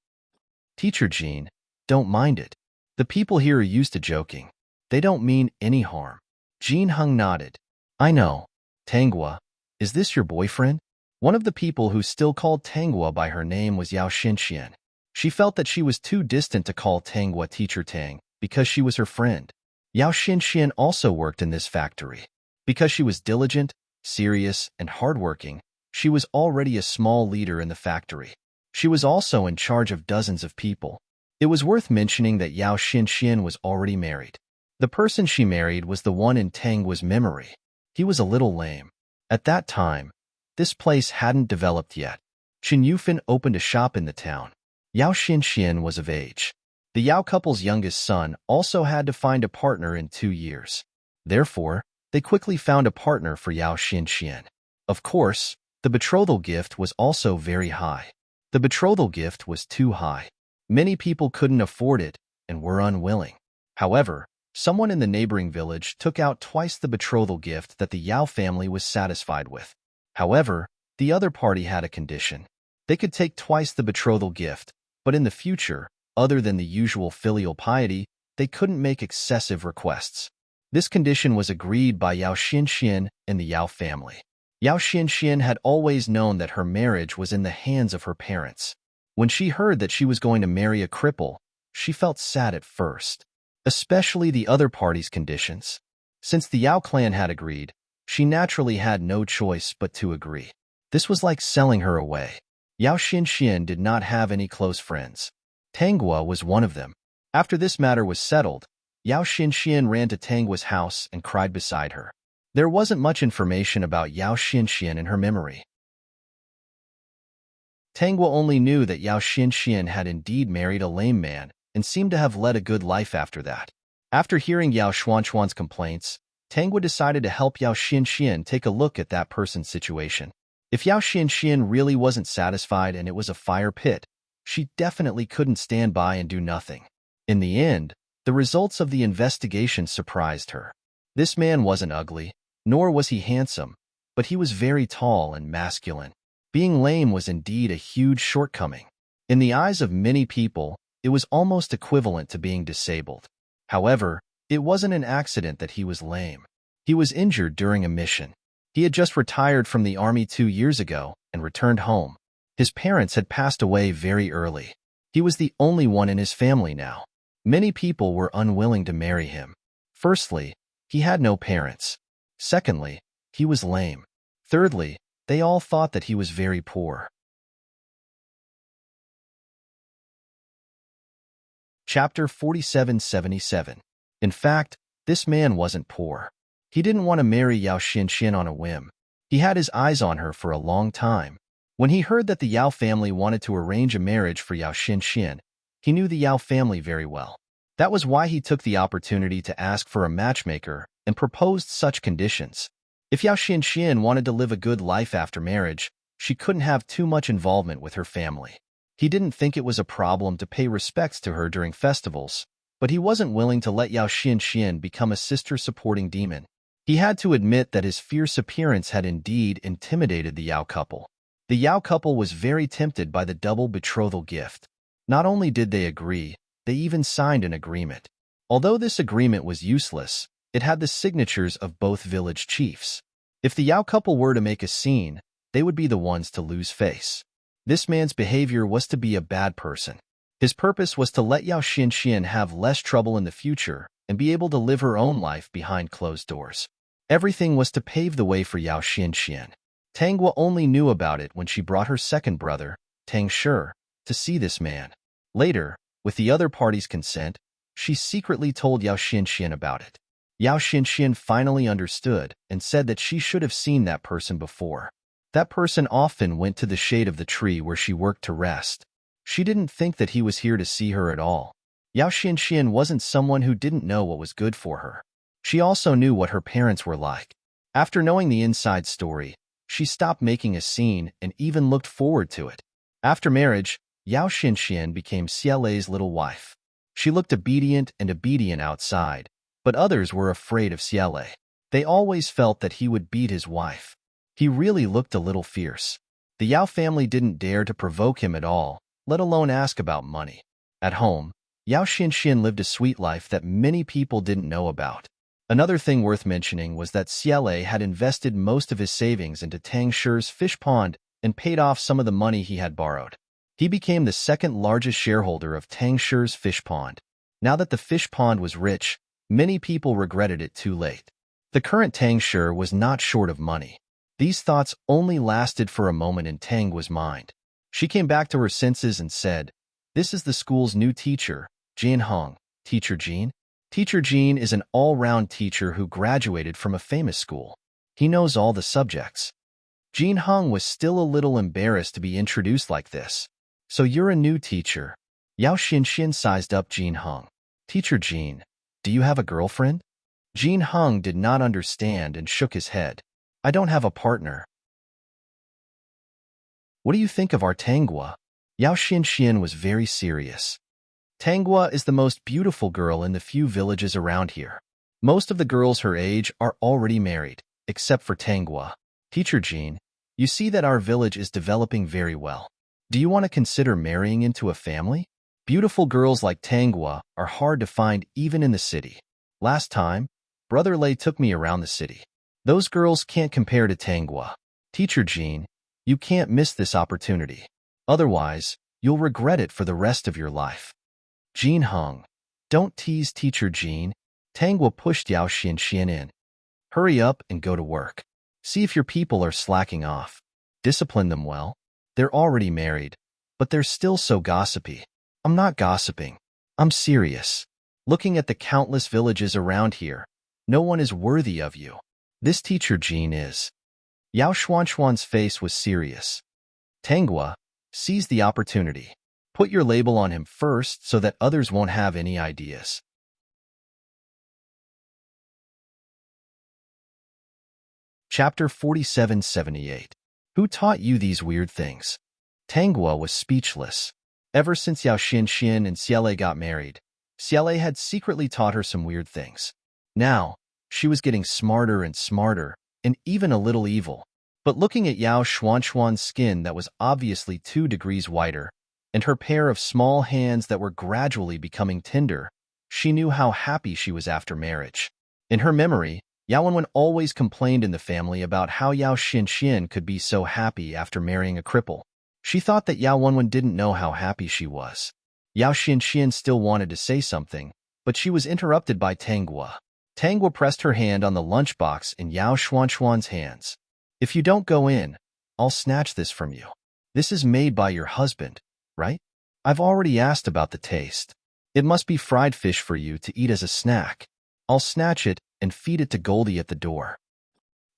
Teacher Jean, don't mind it. The people here are used to joking. They don't mean any harm. Jean Hung nodded. I know. Tanghua, is this your boyfriend? One of the people who still called Tanghua by her name was Yao Xinxian. She felt that she was too distant to call Tanghua Teacher Tang because she was her friend. Yao Xinxian also worked in this factory. Because she was diligent, serious, and hardworking, she was already a small leader in the factory. She was also in charge of dozens of people. It was worth mentioning that Yao Xinxian was already married. The person she married was the one in Tanggua's memory. He was a little lame. At that time, this place hadn't developed yet. Qin Yufan opened a shop in the town. Yao Xinxian was of age. The Yao couple's youngest son also had to find a partner in 2 years. Therefore, they quickly found a partner for Yao Xinxian. Of course, the betrothal gift was also very high. The betrothal gift was too high. Many people couldn't afford it and were unwilling. However, someone in the neighboring village took out twice the betrothal gift that the Yao family was satisfied with. However, the other party had a condition. They could take twice the betrothal gift, but in the future, other than the usual filial piety, they couldn't make excessive requests. This condition was agreed by Yao Xinxian and the Yao family. Yao Xinxian had always known that her marriage was in the hands of her parents. When she heard that she was going to marry a cripple, she felt sad at first, especially the other party's conditions. Since the Yao clan had agreed, she naturally had no choice but to agree. This was like selling her away. Yao Xinxian did not have any close friends. Tanggua was one of them. After this matter was settled, Yao Xinxian ran to Tanggua's house and cried beside her. There wasn't much information about Yao Xinxian in her memory. Tanggua only knew that Yao Xinxian had indeed married a lame man and seemed to have led a good life after that. After hearing Yao Xuanchuan's complaints, Tanggua decided to help Yao Xinxian take a look at that person's situation. If Yao Xinxian really wasn't satisfied and it was a fire pit, she definitely couldn't stand by and do nothing. In the end, the results of the investigation surprised her. This man wasn't ugly, nor was he handsome, but he was very tall and masculine. Being lame was indeed a huge shortcoming. In the eyes of many people, it was almost equivalent to being disabled. However, it wasn't an accident that he was lame. He was injured during a mission. He had just retired from the army 2 years ago and returned home. His parents had passed away very early. He was the only one in his family now. Many people were unwilling to marry him. Firstly, he had no parents. Secondly, he was lame. Thirdly, they all thought that he was very poor. Chapter 4777. In fact, this man wasn't poor. He didn't want to marry Yao Xinxian on a whim. He had his eyes on her for a long time. When he heard that the Yao family wanted to arrange a marriage for Yao Xinxian, he knew the Yao family very well. That was why he took the opportunity to ask for a matchmaker and proposed such conditions. If Yao Xinxian wanted to live a good life after marriage, she couldn't have too much involvement with her family. He didn't think it was a problem to pay respects to her during festivals, but he wasn't willing to let Yao Xinxian become a sister-supporting demon. He had to admit that his fierce appearance had indeed intimidated the Yao couple. The Yao couple was very tempted by the double betrothal gift. Not only did they agree, they even signed an agreement. Although this agreement was useless, it had the signatures of both village chiefs. If the Yao couple were to make a scene, they would be the ones to lose face. This man's behavior was to be a bad person. His purpose was to let Yao Xinxian have less trouble in the future and be able to live her own life behind closed doors. Everything was to pave the way for Yao Xinxian. Tanggua only knew about it when she brought her second brother, Tang Shi, to see this man. Later, with the other party's consent, she secretly told Yao Xinxian about it. Yao Xinxian finally understood and said that she should have seen that person before. That person often went to the shade of the tree where she worked to rest. She didn't think that he was here to see her at all. Yao Xinxian wasn't someone who didn't know what was good for her. She also knew what her parents were like. After knowing the inside story, she stopped making a scene and even looked forward to it. After marriage, Yao Xinxian became Xiaolei's little wife. She looked obedient outside, but others were afraid of Xiaolei. They always felt that he would beat his wife. He really looked a little fierce. The Yao family didn't dare to provoke him at all, let alone ask about money. At home, Yao Xinxian lived a sweet life that many people didn't know about. Another thing worth mentioning was that Xiaolei had invested most of his savings into Tang Shi's fish pond and paid off some of the money he had borrowed. He became the second largest shareholder of Tang Shi's fish pond. Now that the fish pond was rich, many people regretted it too late. The current Tang was not short of money. These thoughts only lasted for a moment in Tangwa's mind. She came back to her senses and said, "This is the school's new teacher, Jin Hong." Teacher Jin? Teacher Jin is an all-round teacher who graduated from a famous school. He knows all the subjects. Jin Hong was still a little embarrassed to be introduced like this. "So you're a new teacher?" Yao Xianxian sized up Jin Hong. "Teacher Jin, do you have a girlfriend?" Jin Hong did not understand and shook his head. "I don't have a partner." "What do you think of our Tangwa?" Yao Xianxian was very serious. Tangwa is the most beautiful girl in the few villages around here. Most of the girls her age are already married, except for Tangwa. "Teacher Jin, you see that our village is developing very well. Do you want to consider marrying into a family? Beautiful girls like Tangwa are hard to find even in the city. Last time, Brother Lei took me around the city. Those girls can't compare to Tangwa. Teacher Jin, you can't miss this opportunity. Otherwise, you'll regret it for the rest of your life." Jin Hong, don't tease Teacher Jin. Tangwa pushed Yao Xianxian in. "Hurry up and go to work. See if your people are slacking off. Discipline them well. They're already married, but they're still so gossipy." "I'm not gossiping. I'm serious. Looking at the countless villages around here, no one is worthy of you. This Teacher Jin is." Yao Xuanxuan's face was serious. "Tangwa, seize the opportunity. Put your label on him first so that others won't have any ideas." Chapter 4778. Who taught you these weird things? Tangwa was speechless. Ever since Yao Xianxian and Xiale got married, Xiale had secretly taught her some weird things. Now, she was getting smarter and smarter, and even a little evil. But looking at Yao Xuanxuan's skin that was obviously 2 degrees whiter, and her pair of small hands that were gradually becoming tender, she knew how happy she was after marriage. In her memory, Yao Wenwen always complained in the family about how Yao Xianxian could be so happy after marrying a cripple. She thought that Yao Wenwen didn't know how happy she was. Yao Xianxian still wanted to say something, but she was interrupted by Tangwa. Tangwa pressed her hand on the lunchbox in Yao Xuanxuan's hands. "If you don't go in, I'll snatch this from you. This is made by your husband, right? I've already asked about the taste. It must be fried fish for you to eat as a snack. I'll snatch it and feed it to Goldie at the door."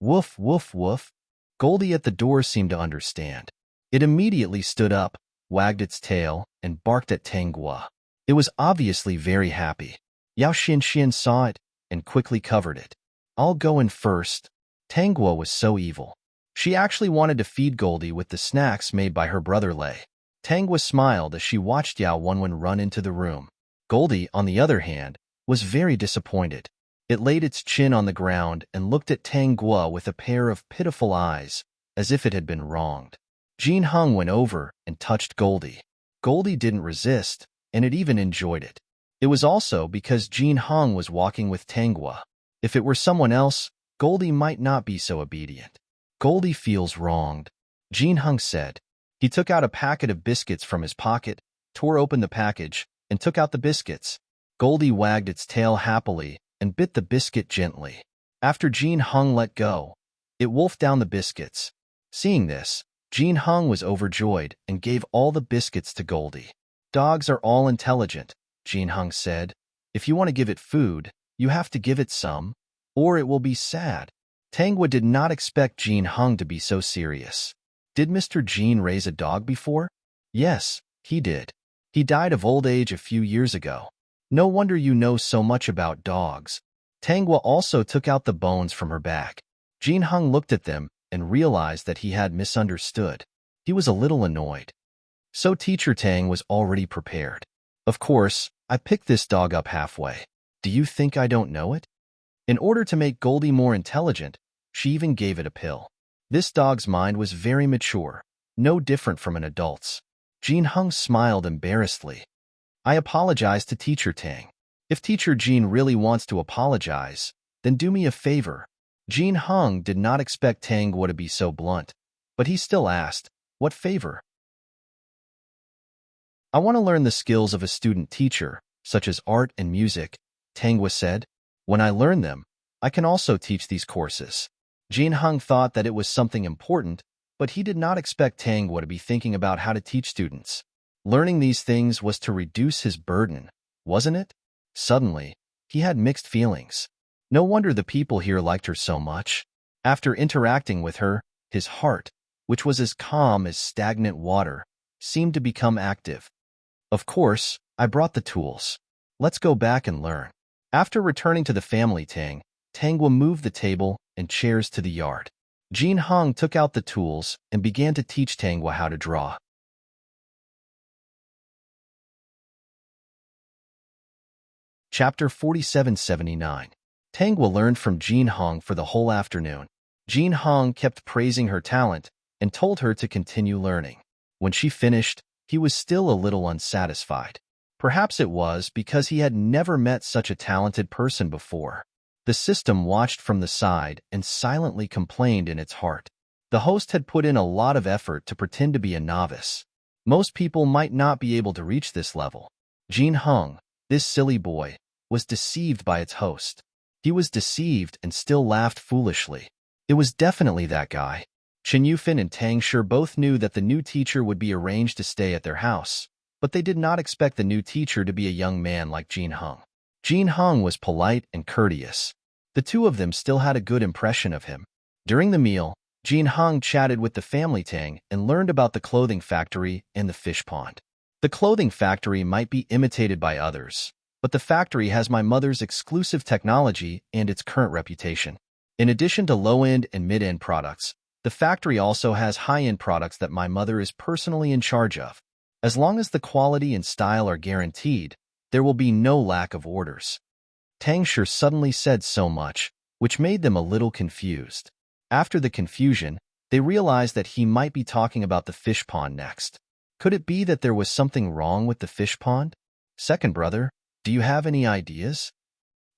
Woof, woof, woof. Goldie at the door seemed to understand. It immediately stood up, wagged its tail, and barked at Tangwa. It was obviously very happy. Yao Xianxian saw it and quickly covered it. "I'll go in first." Tangwa was so evil. She actually wanted to feed Goldie with the snacks made by her brother Lei. Tangwa smiled as she watched Yao Wenwen run into the room. Goldie, on the other hand, was very disappointed. It laid its chin on the ground and looked at Tangwa with a pair of pitiful eyes, as if it had been wronged. Jin Hong went over and touched Goldie. Goldie didn't resist, and it even enjoyed it. It was also because Jin Hong was walking with Tangwa. If it were someone else, Goldie might not be so obedient. "Goldie feels wronged," Jin Hong said. He took out a packet of biscuits from his pocket, tore open the package, and took out the biscuits. Goldie wagged its tail happily and bit the biscuit gently. After Jin Hong let go, it wolfed down the biscuits. Seeing this, Jin Hong was overjoyed and gave all the biscuits to Goldie. "Dogs are all intelligent," Jin Hong said. "If you want to give it food, you have to give it some, or it will be sad." Tangwa did not expect Jin Hong to be so serious. "Did Mr. Jin raise a dog before?" "Yes, he did. He died of old age a few years ago." "No wonder you know so much about dogs." Tangwa also took out the bones from her bag. Jin Hong looked at them and realized that he had misunderstood. He was a little annoyed. So Teacher Tang was already prepared. "Of course, I picked this dog up halfway. Do you think I don't know it?" In order to make Goldie more intelligent, she even gave it a pill. This dog's mind was very mature, no different from an adult's. Jin Hong smiled embarrassedly. "I apologize to Teacher Tang. If Teacher Jin really wants to apologize, then do me a favor." Jin Hong did not expect Tangwa to be so blunt, but he still asked, "What favor?" "I want to learn the skills of a student teacher, such as art and music," Tangwa said. "When I learn them, I can also teach these courses. Jin Hung thought that it was something important, but he did not expect Tangwa to be thinking about how to teach students. Learning these things was to reduce his burden, wasn't it? Suddenly, he had mixed feelings. No wonder the people here liked her so much. After interacting with her, his heart, which was as calm as stagnant water, seemed to become active. Of course, I brought the tools. Let's go back and learn. After returning to the family Tangwa moved the table and chairs to the yard. Jin Hong took out the tools and began to teach Tangwa how to draw. Chapter 4779. Tangwa learned from Jin Hong for the whole afternoon. Jin Hong kept praising her talent and told her to continue learning. When she finished, he was still a little unsatisfied. Perhaps it was because he had never met such a talented person before. The system watched from the side and silently complained in its heart. The host had put in a lot of effort to pretend to be a novice. Most people might not be able to reach this level. Jin Hong, this silly boy, was deceived by its host. He was deceived and still laughed foolishly. It was definitely that guy. Chen Yufin and Tang Shi both knew that the new teacher would be arranged to stay at their house, but they did not expect the new teacher to be a young man like Jin Hong. Jin Hong was polite and courteous. The two of them still had a good impression of him. During the meal, Jin Hong chatted with the family Tang and learned about the clothing factory and the fish pond. The clothing factory might be imitated by others, but the factory has my mother's exclusive technology and its current reputation. In addition to low-end and mid-end products, the factory also has high-end products that my mother is personally in charge of. As long as the quality and style are guaranteed, there will be no lack of orders. Tang Shi suddenly said so much, which made them a little confused. After the confusion, they realized that he might be talking about the fish pond next. Could it be that there was something wrong with the fish pond? Second brother, do you have any ideas?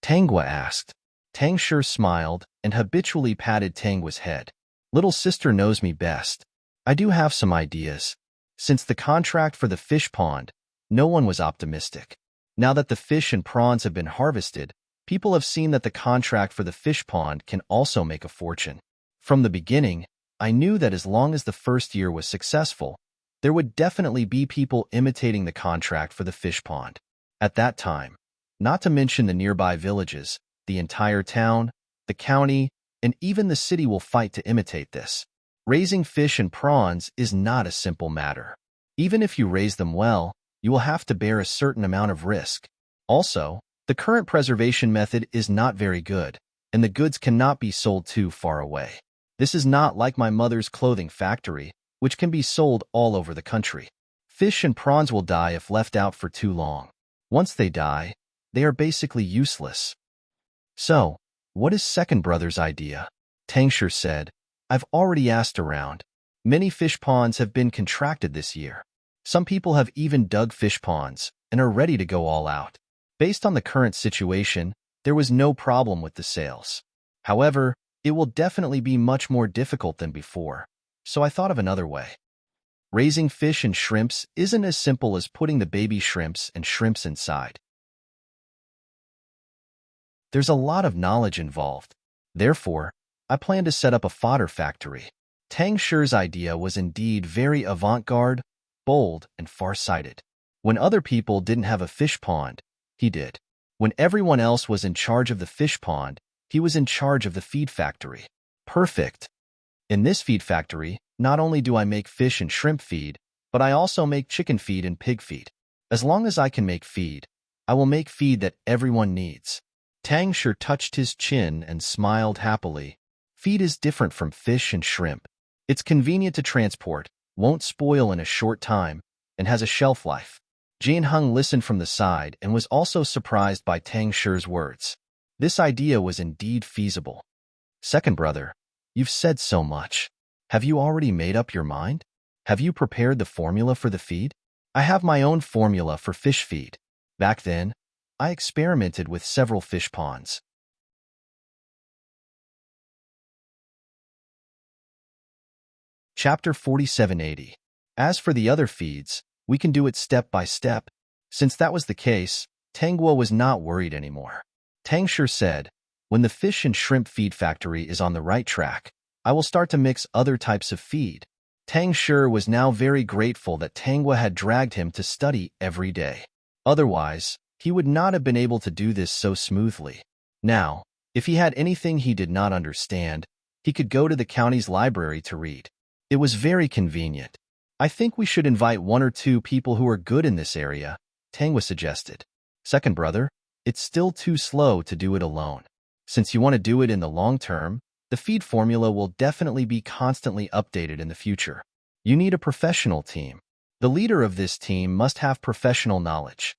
Tangwa asked. Tang Shi smiled and habitually patted Tangwa's head. Little sister knows me best. I do have some ideas. Since the contract for the fish pond, no one was optimistic. Now that the fish and prawns have been harvested, people have seen that the contract for the fish pond can also make a fortune. From the beginning, I knew that as long as the first year was successful, there would definitely be people imitating the contract for the fish pond. At that time, not to mention the nearby villages, the entire town, the county, and even the city will fight to imitate this. Raising fish and prawns is not a simple matter. Even if you raise them well, you will have to bear a certain amount of risk. Also, the current preservation method is not very good, and the goods cannot be sold too far away. This is not like my mother's clothing factory, which can be sold all over the country. Fish and prawns will die if left out for too long. Once they die, they are basically useless. So, what is second brother's idea? Tang Shi said, I've already asked around. Many fish ponds have been contracted this year. Some people have even dug fish ponds and are ready to go all out. Based on the current situation, there was no problem with the sales. However, it will definitely be much more difficult than before, so I thought of another way. Raising fish and shrimps isn't as simple as putting the baby shrimps and shrimps inside. There's a lot of knowledge involved. Therefore, I plan to set up a fodder factory. Tang Shi's idea was indeed very avant-garde, bold, and far-sighted. When other people didn't have a fish pond, he did. When everyone else was in charge of the fish pond, he was in charge of the feed factory. Perfect. In this feed factory, not only do I make fish and shrimp feed, but I also make chicken feed and pig feed. As long as I can make feed, I will make feed that everyone needs. Tang Shi touched his chin and smiled happily. Feed is different from fish and shrimp. It's convenient to transport, won't spoil in a short time, and has a shelf life. Jin Hung listened from the side and was also surprised by Tang Shi's words. This idea was indeed feasible. Second brother, you've said so much. Have you already made up your mind? Have you prepared the formula for the feed? I have my own formula for fish feed. Back then, I experimented with several fish ponds. Chapter 4780. As for the other feeds, we can do it step by step. Since that was the case, Tangwa was not worried anymore. Tang Shi said, When the fish and shrimp feed factory is on the right track, I will start to mix other types of feed. Tang Shi was now very grateful that Tanghua had dragged him to study every day. Otherwise, he would not have been able to do this so smoothly. Now, if he had anything he did not understand, he could go to the county's library to read. It was very convenient. I think we should invite 1 or 2 people who are good in this area, Tanghua suggested. Second brother, it's still too slow to do it alone. Since you want to do it in the long term, the feed formula will definitely be constantly updated in the future. You need a professional team. The leader of this team must have professional knowledge.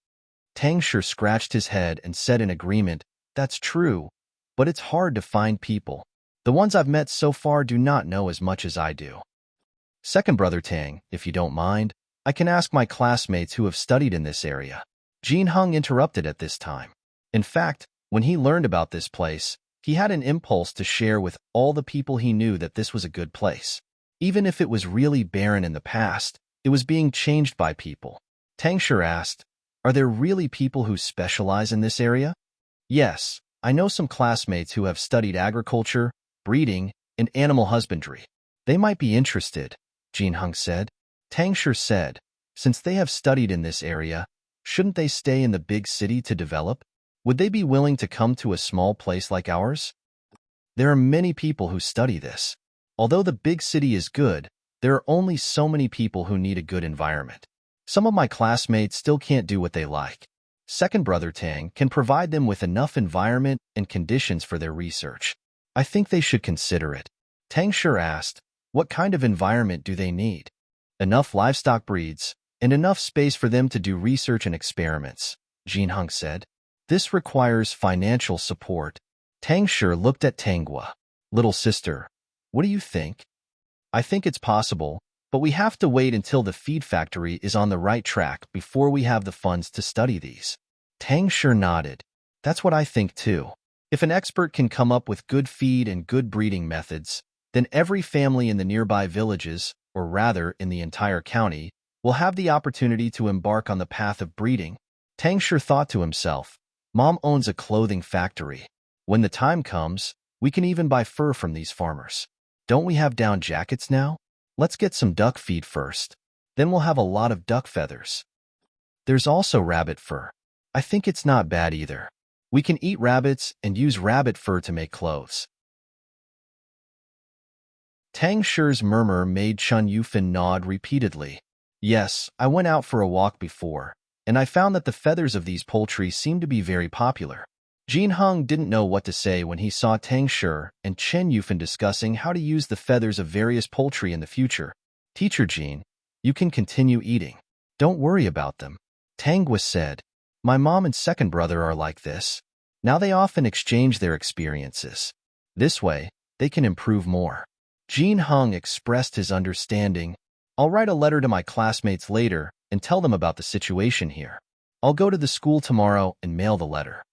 Tang Shi scratched his head and said in agreement, "That's true, but it's hard to find people. The ones I've met so far do not know as much as I do." Second brother Tang, if you don't mind, I can ask my classmates who have studied in this area. Jin Hung interrupted at this time. In fact, when he learned about this place, he had an impulse to share with all the people he knew that this was a good place. Even if it was really barren in the past, it was being changed by people. Tang Shi asked, "Are there really people who specialize in this area?" "Yes, I know some classmates who have studied agriculture, breeding, and animal husbandry. They might be interested," Jin Hung said. Tang Shi said, "Since they have studied in this area, shouldn't they stay in the big city to develop? Would they be willing to come to a small place like ours?" There are many people who study this. Although the big city is good, there are only so many people who need a good environment. Some of my classmates still can't do what they like. Second brother Tang can provide them with enough environment and conditions for their research. I think they should consider it. Tang Shi asked, "What kind of environment do they need?" "Enough livestock breeds, and enough space for them to do research and experiments," Jin Hung said. "This requires financial support." Tang Shi looked at Tanghua. "Little sister, what do you think?" "I think it's possible, but we have to wait until the feed factory is on the right track before we have the funds to study these." Tang Shi nodded. "That's what I think too. If an expert can come up with good feed and good breeding methods, then every family in the nearby villages, or rather in the entire county, will have the opportunity to embark on the path of breeding." Tang Shi thought to himself, "Mom owns a clothing factory. When the time comes, we can even buy fur from these farmers. Don't we have down jackets now? Let's get some duck feed first. Then we'll have a lot of duck feathers. There's also rabbit fur. I think it's not bad either. We can eat rabbits and use rabbit fur to make clothes." Tang Shi's murmur made Chun Yufan nod repeatedly. "Yes, I went out for a walk before, and I found that the feathers of these poultry seem to be very popular." Jin Hung didn't know what to say when he saw Tang Shi and Chen Yufan discussing how to use the feathers of various poultry in the future. "Teacher Jin, you can continue eating. Don't worry about them," Tanghua said. "My mom and second brother are like this. Now they often exchange their experiences. This way, they can improve more." Jin Hung expressed his understanding. "I'll write a letter to my classmates later and tell them about the situation here. I'll go to the school tomorrow and mail the letter."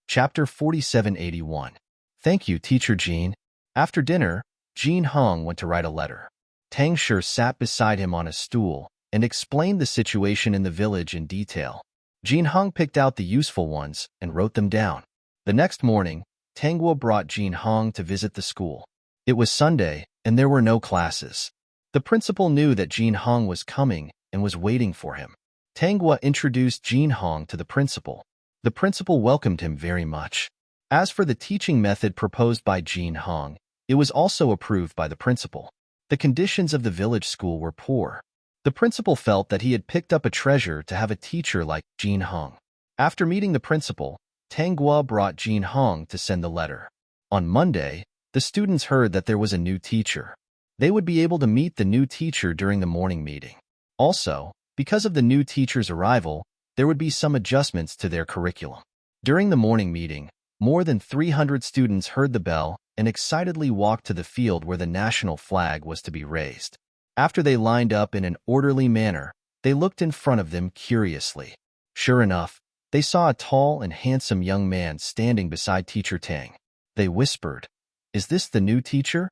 Chapter 4781. Thank you, Teacher Jean. After dinner, Jin Hung went to write a letter. Tang Shi sat beside him on a stool and explained the situation in the village in detail. Jin Hung picked out the useful ones and wrote them down. The next morning, Tanghua brought Jin Hung to visit the school. It was Sunday, and there were no classes. The principal knew that Jin Hung was coming and was waiting for him. Tanghua introduced Jin Hung to the principal. The principal welcomed him very much. As for the teaching method proposed by Jin Hung, it was also approved by the principal. The conditions of the village school were poor. The principal felt that he had picked up a treasure to have a teacher like Jin Hung. After meeting the principal, Tanghua brought Jin Hung to send the letter. On Monday, the students heard that there was a new teacher. They would be able to meet the new teacher during the morning meeting. Also, because of the new teacher's arrival, there would be some adjustments to their curriculum. During the morning meeting, more than 300 students heard the bell and excitedly walked to the field where the national flag was to be raised. After they lined up in an orderly manner, they looked in front of them curiously. Sure enough, they saw a tall and handsome young man standing beside Teacher Tang. They whispered, "Is this the new teacher?"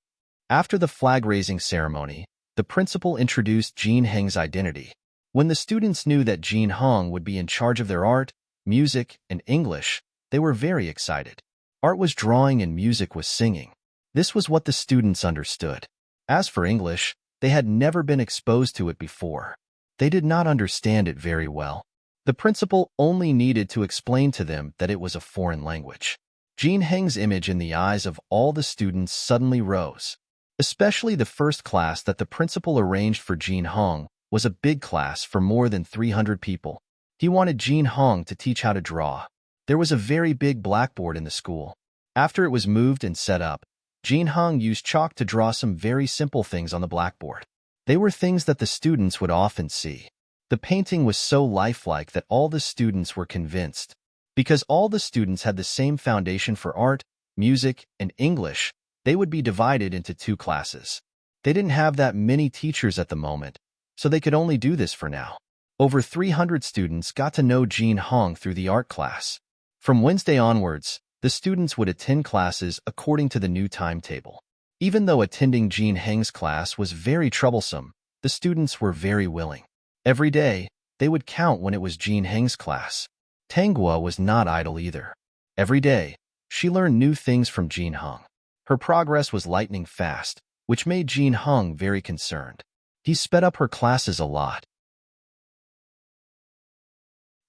After the flag-raising ceremony, the principal introduced Jin Heng's identity. When the students knew that Jin Hong would be in charge of their art, music, and English, they were very excited. Art was drawing and music was singing. This was what the students understood. As for English, they had never been exposed to it before. They did not understand it very well. The principal only needed to explain to them that it was a foreign language. Jin Heng's image in the eyes of all the students suddenly rose. Especially the first class that the principal arranged for Jin Hong was a big class for more than 300 people. He wanted Jin Hong to teach how to draw. There was a very big blackboard in the school. After it was moved and set up, Jin Hong used chalk to draw some very simple things on the blackboard. They were things that the students would often see. The painting was so lifelike that all the students were convinced. Because all the students had the same foundation for art, music, and English, they would be divided into 2 classes. They didn't have that many teachers at the moment, so they could only do this for now. Over 300 students got to know Jin Hong through the art class. From Wednesday onwards, the students would attend classes according to the new timetable. Even though attending Jin Heng's class was very troublesome, the students were very willing. Every day, they would count when it was Jin Heng's class. Tanghua was not idle either. Every day, she learned new things from Jin Hong. Her progress was lightning fast, which made Jin Hong very concerned. He sped up her classes a lot.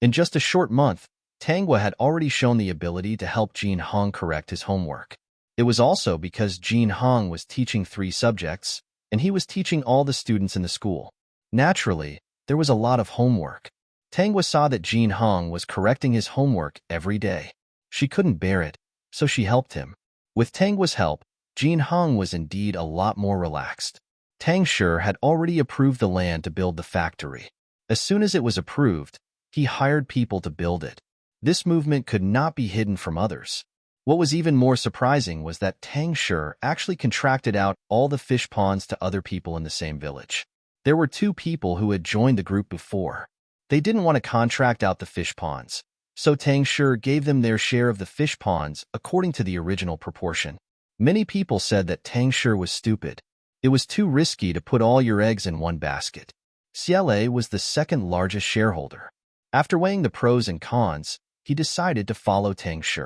In just a short month, Tanghua had already shown the ability to help Jin Hong correct his homework. It was also because Jin Hong was teaching 3 subjects, and he was teaching all the students in the school. Naturally, there was a lot of homework. Tanghua saw that Jin Hong was correcting his homework every day. She couldn't bear it, so she helped him. With Tanghua's help, Jin Hong was indeed a lot more relaxed. Tang Shi had already approved the land to build the factory. As soon as it was approved, he hired people to build it. This movement could not be hidden from others. What was even more surprising was that Tang Shi actually contracted out all the fish ponds to other people in the same village. There were 2 people who had joined the group before. They didn't want to contract out the fish ponds, so Tang Shi gave them their share of the fish ponds according to the original proportion. Many people said that Tang Shi was stupid. It was too risky to put all your eggs in one basket. CLA was the second largest shareholder. After weighing the pros and cons, he decided to follow Tang Shi.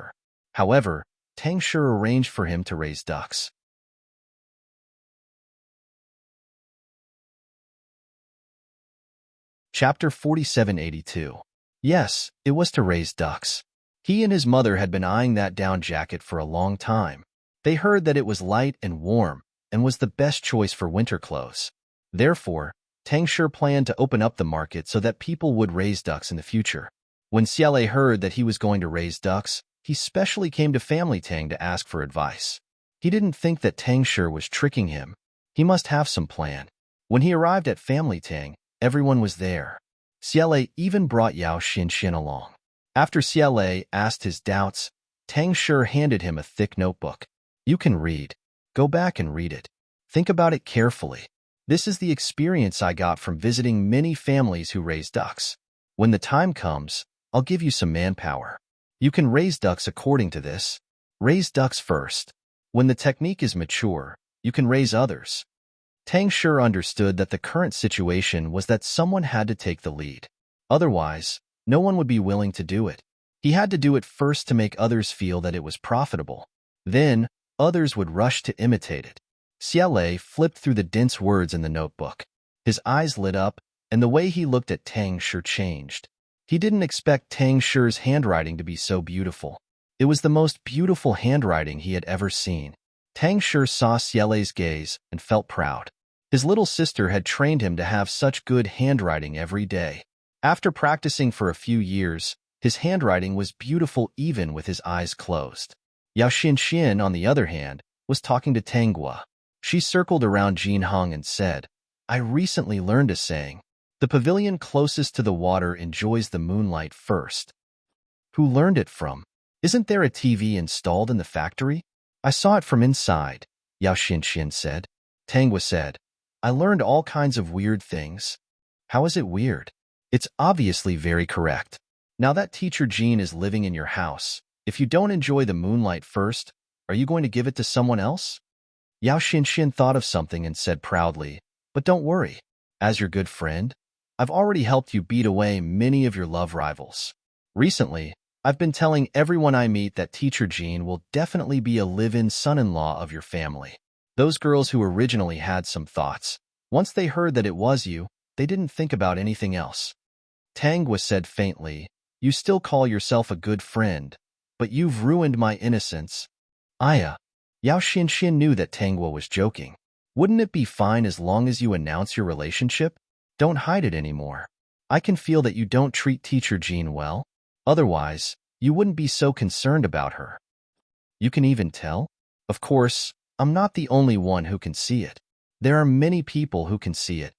However, Tang Shi arranged for him to raise ducks. Chapter 4782. Yes, it was to raise ducks. He and his mother had been eyeing that down jacket for a long time. They heard that it was light and warm and was the best choice for winter clothes. Therefore, Tang Shi planned to open up the market so that people would raise ducks in the future. When CLA heard that he was going to raise ducks, he specially came to Family Tang to ask for advice. He didn't think that Tang Shi was tricking him. He must have some plan. When he arrived at Family Tang, everyone was there. CLA even brought Yao Xinxian along. After CLA asked his doubts, Tang Shi handed him a thick notebook. You can read. Go back and read it. Think about it carefully. This is the experience I got from visiting many families who raise ducks. When the time comes, I'll give you some manpower. You can raise ducks according to this. Raise ducks first. When the technique is mature, you can raise others. Tang Shi understood that the current situation was that someone had to take the lead. Otherwise, no one would be willing to do it. He had to do it first to make others feel that it was profitable. Then, others would rush to imitate it. CLA flipped through the dense words in the notebook. His eyes lit up, and the way he looked at Tang Shi changed. He didn't expect Tang Shi's handwriting to be so beautiful. It was the most beautiful handwriting he had ever seen. Tang Shi saw CLA's gaze and felt proud. His little sister had trained him to have such good handwriting every day. After practicing for a few years, his handwriting was beautiful even with his eyes closed. Yao Xinxian, on the other hand, was talking to Tanghua. She circled around Jin Hong and said, I recently learned a saying. The pavilion closest to the water enjoys the moonlight first. Who learned it from? Isn't there a TV installed in the factory? I saw it from inside, Yao Xinxian said. Tanghua said, I learned all kinds of weird things. How is it weird? It's obviously very correct. Now that teacher Jean is living in your house, if you don't enjoy the moonlight first, are you going to give it to someone else? Yao Xinxian thought of something and said proudly, but don't worry. As your good friend, I've already helped you beat away many of your love rivals. Recently, I've been telling everyone I meet that Teacher Jean will definitely be a live-in son-in-law of your family. Those girls who originally had some thoughts, once they heard that it was you, they didn't think about anything else. Tangwa said faintly, "You still call yourself a good friend, but you've ruined my innocence." Aya. Yao Xianxian knew that Tangwa was joking. Wouldn't it be fine as long as you announce your relationship? Don't hide it anymore. I can feel that you don't treat Teacher Jean well. Otherwise, you wouldn't be so concerned about her. You can even tell? Of course, I'm not the only one who can see it. There are many people who can see it.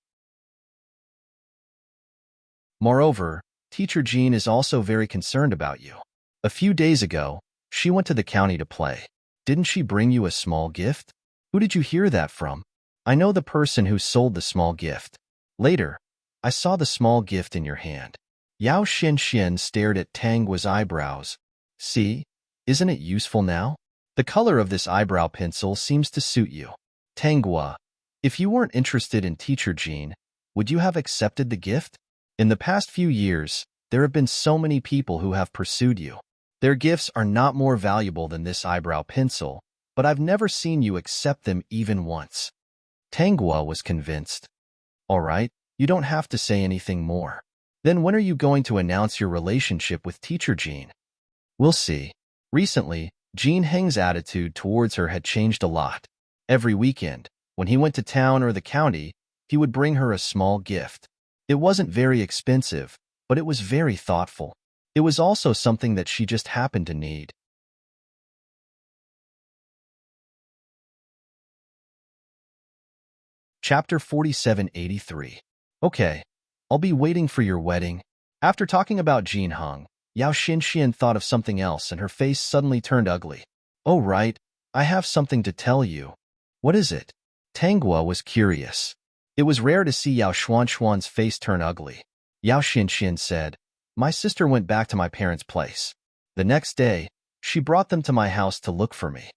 Moreover, Teacher Jean is also very concerned about you. A few days ago, she went to the county to play. Didn't she bring you a small gift? Who did you hear that from? I know the person who sold the small gift. Later, I saw the small gift in your hand. Yao Xianxian stared at Tangwa's eyebrows. See, isn't it useful now? The color of this eyebrow pencil seems to suit you. Tangwa, if you weren't interested in Teacher Jean, would you have accepted the gift? In the past few years, there have been so many people who have pursued you. Their gifts are not more valuable than this eyebrow pencil, but I've never seen you accept them even once. Tangwa was convinced. All right, you don't have to say anything more. Then when are you going to announce your relationship with Teacher Jean? We'll see. Recently, Jean Heng's attitude towards her had changed a lot. Every weekend, when he went to town or the county, he would bring her a small gift. It wasn't very expensive, but it was very thoughtful. It was also something that she just happened to need. Chapter 4783. Okay, I'll be waiting for your wedding. After talking about Jean Heng, Yao Xianxian thought of something else and her face suddenly turned ugly. Oh right, I have something to tell you. What is it? Tangwa was curious. It was rare to see Yao Xuanxuan's face turn ugly. Yao Xianxian said, "My sister went back to my parents' place. The next day, she brought them to my house to look for me.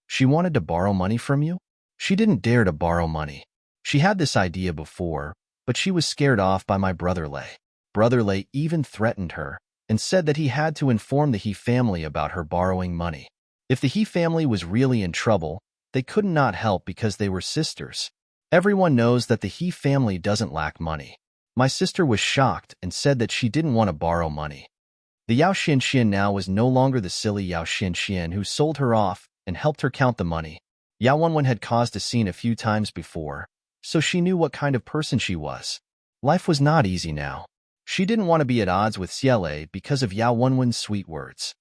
She wanted to borrow money from you? She didn't dare to borrow money. She had this idea before, but she was scared off by my brother Lei. Brother Lei even threatened her and said that he had to inform the He family about her borrowing money. If the He family was really in trouble, they could not help because they were sisters. Everyone knows that the He family doesn't lack money. My sister was shocked and said that she didn't want to borrow money. The Yao Xianxian now was no longer the silly Yao Xianxian who sold her off and helped her count the money. Yao Wenwen had caused a scene a few times before, so she knew what kind of person she was. Life was not easy now. She didn't want to be at odds with Xiele because of Yao Wenwen's sweet words.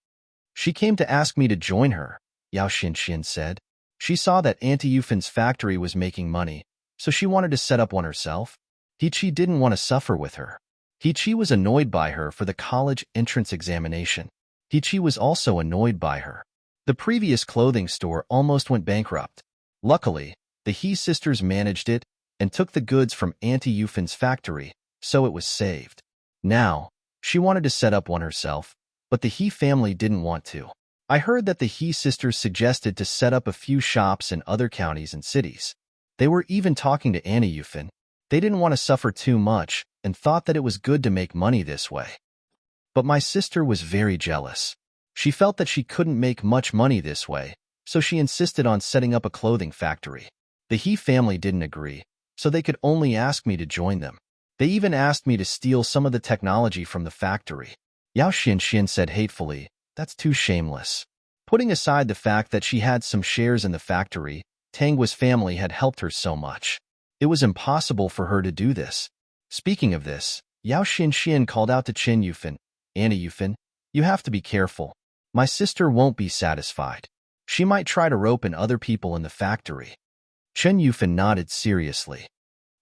She came to ask me to join her, Yao Xianxian said. She saw that Auntie Yufin's factory was making money, so she wanted to set up one herself. Hichi didn't want to suffer with her. Hichi was annoyed by her for the college entrance examination. Hichi was also annoyed by her. The previous clothing store almost went bankrupt. Luckily, the He sisters managed it and took the goods from Auntie Yufin's factory, so it was saved. Now, she wanted to set up one herself, but the He family didn't want to. I heard that the He sisters suggested to set up a few shops in other counties and cities. They were even talking to Auntie Yufin. They didn't want to suffer too much and thought that it was good to make money this way. But my sister was very jealous. She felt that she couldn't make much money this way, so she insisted on setting up a clothing factory. The He family didn't agree, so they could only ask me to join them. They even asked me to steal some of the technology from the factory. Yao Xianxian said hatefully, "That's too shameless." Putting aside the fact that she had some shares in the factory, Tangwa's family had helped her so much. It was impossible for her to do this. Speaking of this, Yao Xianxian called out to Chen Yufin, "Auntie Yufin, you have to be careful. My sister won't be satisfied. She might try to rope in other people in the factory." Chen Yufin nodded seriously.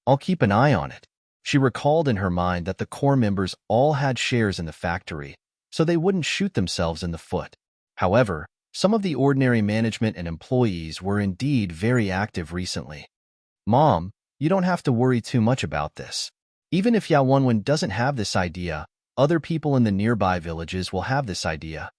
"I'll keep an eye on it." She recalled in her mind that the core members all had shares in the factory, so they wouldn't shoot themselves in the foot. However, some of the ordinary management and employees were indeed very active recently. "Mom, you don't have to worry too much about this. Even if Yao Wenwen doesn't have this idea, other people in the nearby villages will have this idea.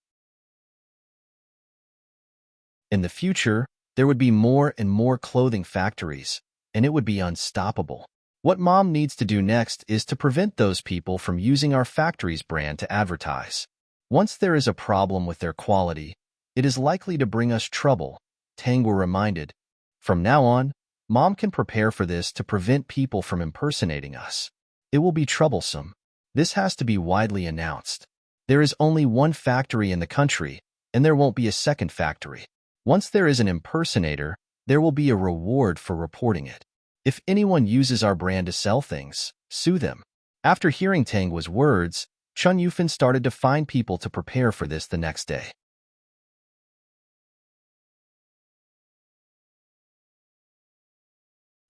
In the future, there would be more and more clothing factories, and it would be unstoppable. What Mom needs to do next is to prevent those people from using our factory's brand to advertise. Once there is a problem with their quality, it is likely to bring us trouble, Tang were reminded. From now on, Mom can prepare for this to prevent people from impersonating us. It will be troublesome. This has to be widely announced. There is only one factory in the country, and there won't be a second factory. Once there is an impersonator, there will be a reward for reporting it. If anyone uses our brand to sell things, sue them. After hearing Tangwa's words, Chun Yufan started to find people to prepare for this the next day.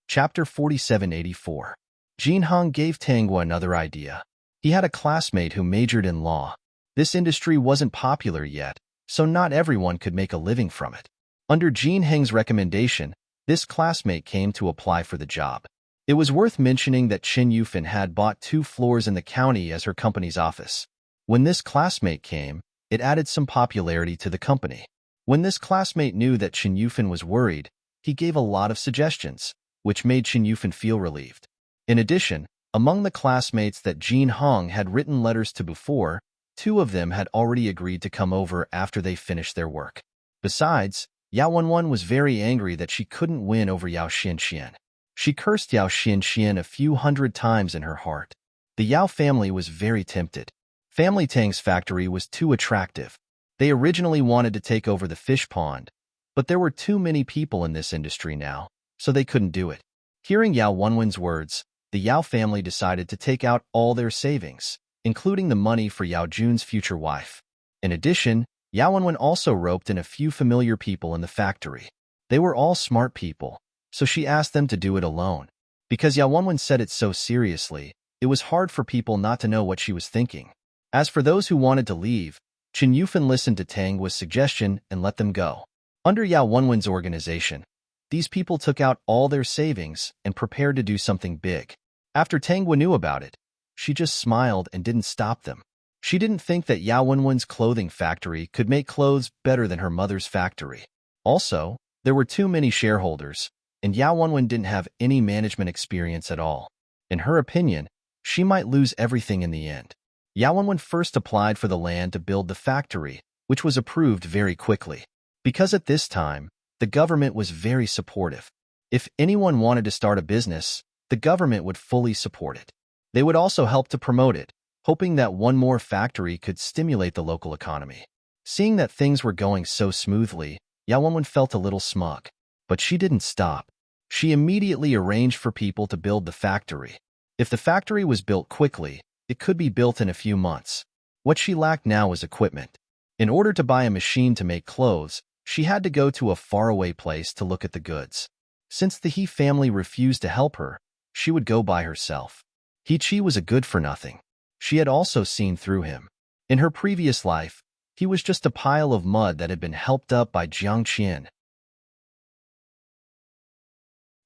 Chapter 4784. Jin Hong gave Tangwa another idea. He had a classmate who majored in law. This industry wasn't popular yet, so not everyone could make a living from it. Under Jin Heng's recommendation, this classmate came to apply for the job. It was worth mentioning that Qin Yufan had bought 2 floors in the county as her company's office. When this classmate came, it added some popularity to the company. When this classmate knew that Qin Yufan was worried, he gave a lot of suggestions, which made Qin Yufan feel relieved. In addition, among the classmates that Jin Hong had written letters to before, 2 of them had already agreed to come over after they finished their work. Besides, Yao Wenwen was very angry that she couldn't win over Yao Xianxian. She cursed Yao Xianxian a few hundred times in her heart. The Yao family was very tempted. Family Tang's factory was too attractive. They originally wanted to take over the fish pond, but there were too many people in this industry now, so they couldn't do it. Hearing Yao Wenwen's words, the Yao family decided to take out all their savings, including the money for Yao Jun's future wife. In addition, Yao Wenwen also roped in a few familiar people in the factory. They were all smart people, so she asked them to do it alone. Because Yao Wenwen said it so seriously, it was hard for people not to know what she was thinking. As for those who wanted to leave, Qin Yufan listened to Tangwa's suggestion and let them go. Under Yao Wenwen's organization, these people took out all their savings and prepared to do something big. After Tangwa knew about it, she just smiled and didn't stop them. She didn't think that Yao Wenwen's clothing factory could make clothes better than her mother's factory. Also, there were too many shareholders, and Yao Wenwen didn't have any management experience at all. In her opinion, she might lose everything in the end. Yao Wenwen first applied for the land to build the factory, which was approved very quickly. Because at this time, the government was very supportive. If anyone wanted to start a business, the government would fully support it. They would also help to promote it, hoping that one more factory could stimulate the local economy. Seeing that things were going so smoothly, Yao Wenwen felt a little smug. But she didn't stop. She immediately arranged for people to build the factory. If the factory was built quickly, it could be built in a few months. What she lacked now was equipment. In order to buy a machine to make clothes, she had to go to a faraway place to look at the goods. Since the He family refused to help her, she would go by herself. He Chi was a good-for-nothing. She had also seen through him. In her previous life, he was just a pile of mud that had been helped up by Jiang Qian.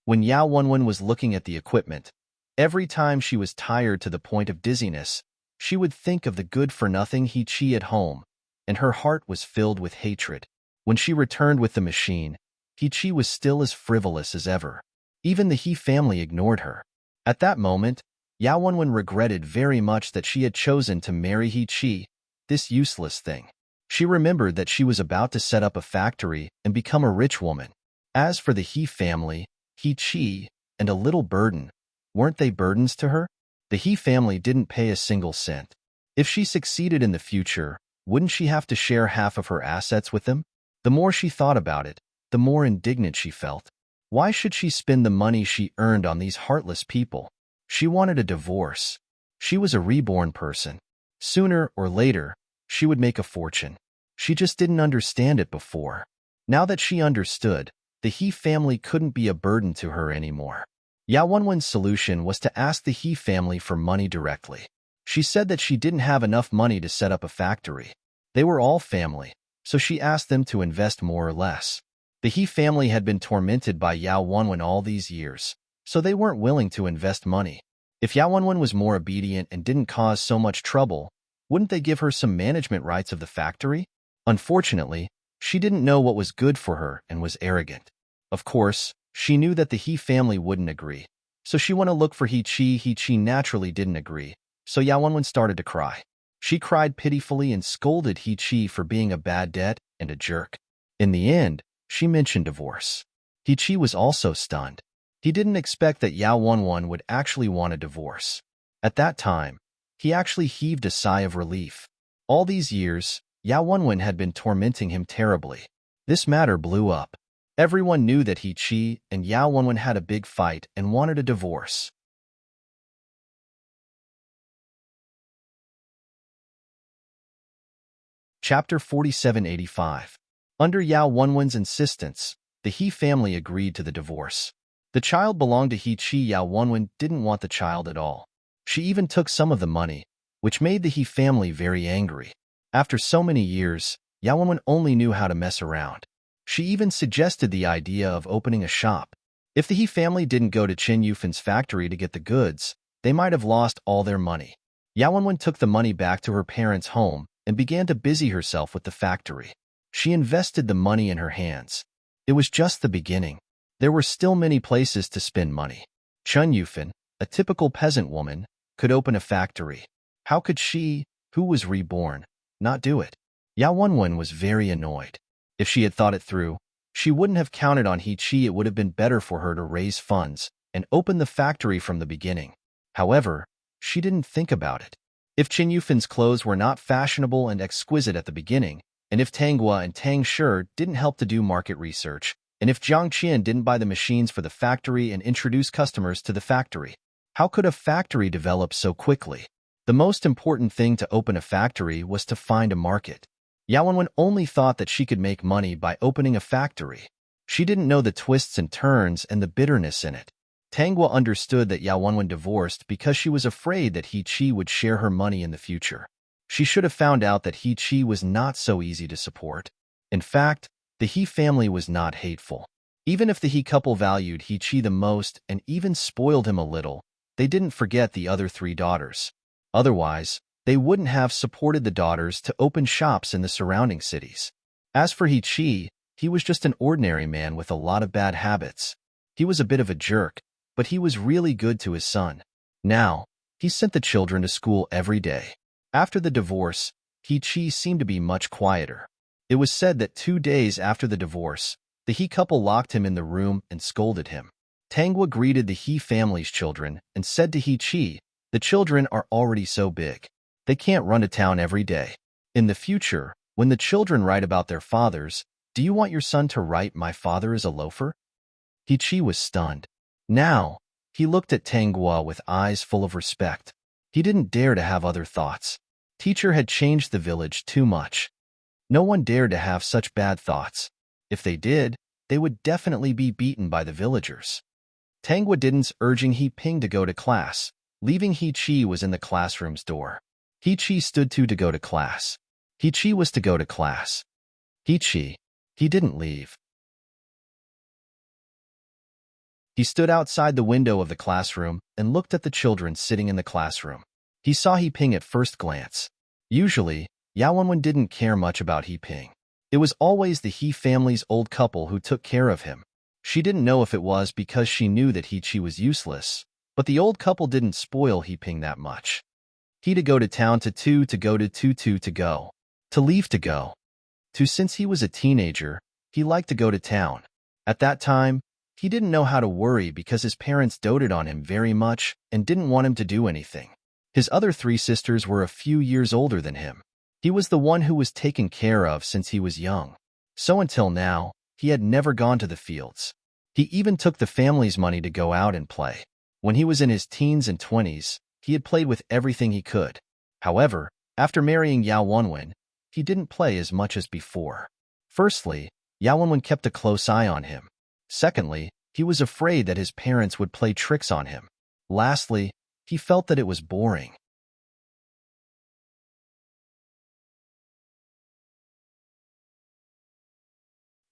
When Yao Wenwen was looking at the equipment, every time she was tired to the point of dizziness, she would think of the good-for-nothing He Chi at home, and her heart was filled with hatred. When she returned with the machine, He Chi was still as frivolous as ever. Even the He family ignored her. At that moment, Yao Wenwen regretted very much that she had chosen to marry He Chi, this useless thing. She remembered that she was about to set up a factory and become a rich woman. As for the He family, He Chi, and a little burden, weren't they burdens to her? The He family didn't pay a single cent. If she succeeded in the future, wouldn't she have to share half of her assets with them? The more she thought about it, the more indignant she felt. Why should she spend the money she earned on these heartless people? She wanted a divorce. She was a reborn person. Sooner or later, she would make a fortune. She just didn't understand it before. Now that she understood, the He family couldn't be a burden to her anymore. Yao Wenwen's solution was to ask the He family for money directly. She said that she didn't have enough money to set up a factory. They were all family, so she asked them to invest more or less. The He family had been tormented by Yao Wenwen all these years, so they weren't willing to invest money. If Yao Wenwen was more obedient and didn't cause so much trouble, wouldn't they give her some management rights of the factory? Unfortunately, she didn't know what was good for her and was arrogant. Of course, she knew that the He family wouldn't agree. So she went to look for He-Chi. He-Chi naturally didn't agree, so Yao Wenwen started to cry. She cried pitifully and scolded He-Chi for being a bad dad and a jerk. In the end, she mentioned divorce. He-Chi was also stunned. He didn't expect that Yao Wenwen would actually want a divorce. At that time, he actually heaved a sigh of relief. All these years, Yao Wenwen had been tormenting him terribly. This matter blew up. Everyone knew that He-Chi and Yao Wenwen had a big fight and wanted a divorce. Chapter 4785. Under Yao Wenwen's insistence, the He family agreed to the divorce. The child belonged to He-Chi. Yao Wenwen didn't want the child at all. She even took some of the money, which made the He family very angry. After so many years, Yao Wenwen only knew how to mess around. She even suggested the idea of opening a shop. If the He family didn't go to Chen Yufan's factory to get the goods, they might have lost all their money. Yao Wenwen took the money back to her parents' home and began to busy herself with the factory. She invested the money in her hands. It was just the beginning. There were still many places to spend money. Chen Yufan, a typical peasant woman, could open a factory. How could she, who was reborn, not do it? Yao Wenwen was very annoyed. If she had thought it through, she wouldn't have counted on He-Chi. It would have been better for her to raise funds and open the factory from the beginning. However, she didn't think about it. If Chen Yufan's clothes were not fashionable and exquisite at the beginning, and if Tanghua and Tang Shi didn't help to do market research, and if Jiang Qian didn't buy the machines for the factory and introduce customers to the factory, how could a factory develop so quickly? The most important thing to open a factory was to find a market. Yao Wenwen only thought that she could make money by opening a factory. She didn't know the twists and turns and the bitterness in it. Tanghua understood that Yao Wenwen divorced because she was afraid that He-Chi would share her money in the future. She should have found out that He-Chi was not so easy to support. In fact, the He family was not hateful. Even if the He couple valued He-Chi the most and even spoiled him a little, they didn't forget the other 3 daughters. Otherwise, they wouldn't have supported the daughters to open shops in the surrounding cities. As for He-Chi, he was just an ordinary man with a lot of bad habits. He was a bit of a jerk, but he was really good to his son. Now, he sent the children to school every day. After the divorce, He-Chi seemed to be much quieter. It was said that 2 days after the divorce, the He couple locked him in the room and scolded him. Tanghua greeted the He family's children and said to He-Chi, "The children are already so big. They can't run to town every day. In the future, when the children write about their fathers, do you want your son to write, 'My father is a loafer'?" He-Chi was stunned. Now, he looked at Tanghua with eyes full of respect. He didn't dare to have other thoughts. Teacher had changed the village too much. No one dared to have such bad thoughts. If they did, they would definitely be beaten by the villagers. Tanghua didn't urging He-Ping to go to class. Leaving He-Chi was in the classroom's door. He-Chi stood to go to class. He-Chi was to go to class. He didn't leave. He stood outside the window of the classroom and looked at the children sitting in the classroom. He saw He-Ping at first glance. Usually, Yao Wenwen didn't care much about He-Ping. It was always the He family's old couple who took care of him. She didn't know if it was because she knew that He-Chi was useless, but the old couple didn't spoil He-Ping that much. He to go to town to go to to go. To leave to go. To since he was a teenager, he liked to go to town. At that time, he didn't know how to worry because his parents doted on him very much and didn't want him to do anything. His other 3 sisters were a few years older than him. He was the one who was taken care of since he was young. So until now, he had never gone to the fields. He even took the family's money to go out and play. When he was in his teens and 20s, he had played with everything he could. However, after marrying Yao Wenwen, he didn't play as much as before. Firstly, Yao Wenwen kept a close eye on him. Secondly, he was afraid that his parents would play tricks on him. Lastly, he felt that it was boring.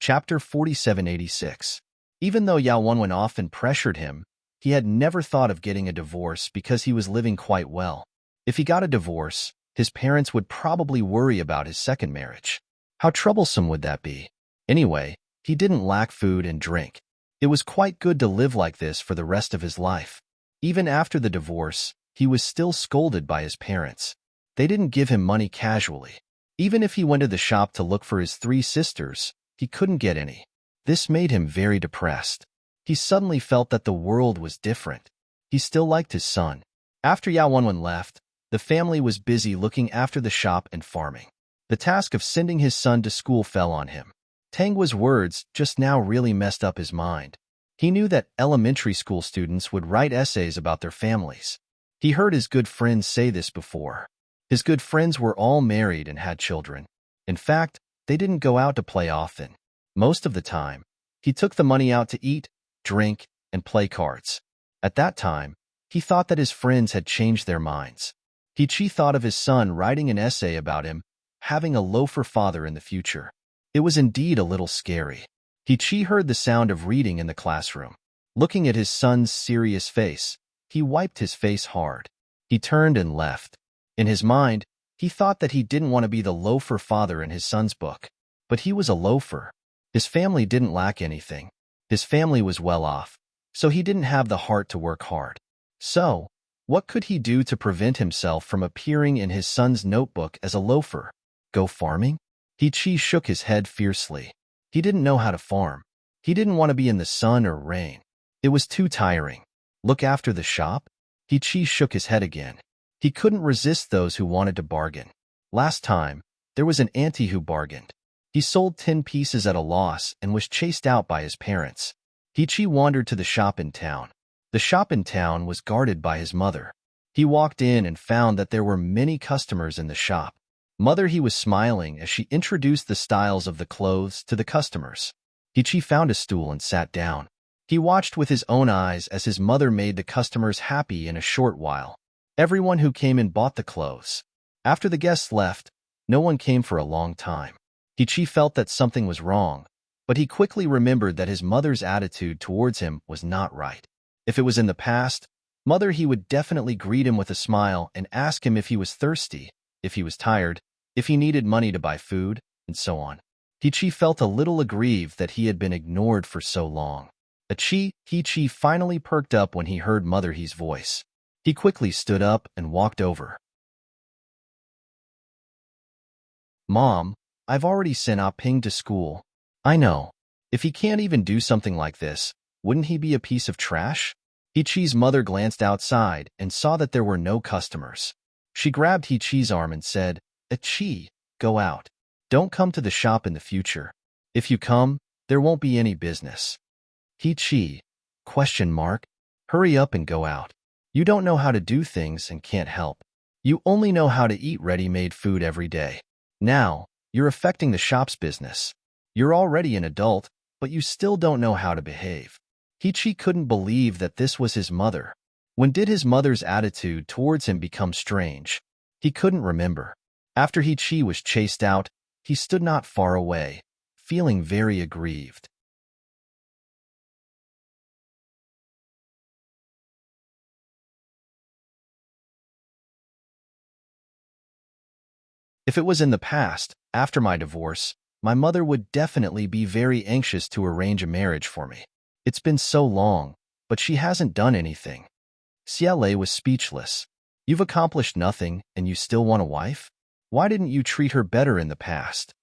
Chapter 4786. Even though Yao Wenwen often pressured him, he had never thought of getting a divorce because he was living quite well. If he got a divorce, his parents would probably worry about his second marriage. How troublesome would that be? Anyway, he didn't lack food and drink. It was quite good to live like this for the rest of his life. Even after the divorce, he was still scolded by his parents. They didn't give him money casually. Even if he went to the shop to look for his 3 sisters, he couldn't get any. This made him very depressed. He suddenly felt that the world was different. He still liked his son. After Yao Wenwen left, the family was busy looking after the shop and farming. The task of sending his son to school fell on him. Tangwa's words just now really messed up his mind. He knew that elementary school students would write essays about their families. He heard his good friends say this before. His good friends were all married and had children. In fact, they didn't go out to play often. Most of the time, he took the money out to eat, drink, and play cards. At that time, he thought that his friends had changed their minds. Chi thought of his son writing an essay about him having a loafer father in the future. It was indeed a little scary. Chi heard the sound of reading in the classroom. Looking at his son's serious face, he wiped his face hard. He turned and left. In his mind, he thought that he didn't want to be the loafer father in his son's book. But he was a loafer. His family didn't lack anything. His family was well off, so he didn't have the heart to work hard. So, what could he do to prevent himself from appearing in his son's notebook as a loafer? Go farming? Chi shook his head fiercely. He didn't know how to farm. He didn't want to be in the sun or rain. It was too tiring. Look after the shop? Chi shook his head again. He couldn't resist those who wanted to bargain. Last time, there was an auntie who bargained. He sold 10 pieces at a loss and was chased out by his parents. Chi wandered to the shop in town. The shop in town was guarded by his mother. He walked in and found that there were many customers in the shop. Mother, he was smiling as she introduced the styles of the clothes to the customers. Chi found a stool and sat down. He watched with his own eyes as his mother made the customers happy in a short while. Everyone who came in bought the clothes. After the guests left, no one came for a long time. Chi felt that something was wrong, but he quickly remembered that his mother's attitude towards him was not right. If it was in the past, Mother, he would definitely greet him with a smile and ask him if he was thirsty, if he was tired, if he needed money to buy food, and so on. Chi felt a little aggrieved that he had been ignored for so long. Chi finally perked up when he heard Mother He's voice. He quickly stood up and walked over. Mom, I've already sent Ah Ping to school. I know. If he can't even do something like this, wouldn't he be a piece of trash? Chi's mother glanced outside and saw that there were no customers. She grabbed Chi's arm and said, Chi, go out. Don't come to the shop in the future. If you come, there won't be any business. Chi, ? Hurry up and go out. You don't know how to do things and can't help. You only know how to eat ready-made food every day. Now, you're affecting the shop's business. You're already an adult, but you still don't know how to behave. Chi couldn't believe that this was his mother. When did his mother's attitude towards him become strange? He couldn't remember. After Chi was chased out, he stood not far away, feeling very aggrieved. If it was in the past, after my divorce, my mother would definitely be very anxious to arrange a marriage for me. It's been so long, but she hasn't done anything. Ciele was speechless. You've accomplished nothing, and you still want a wife? Why didn't you treat her better in the past?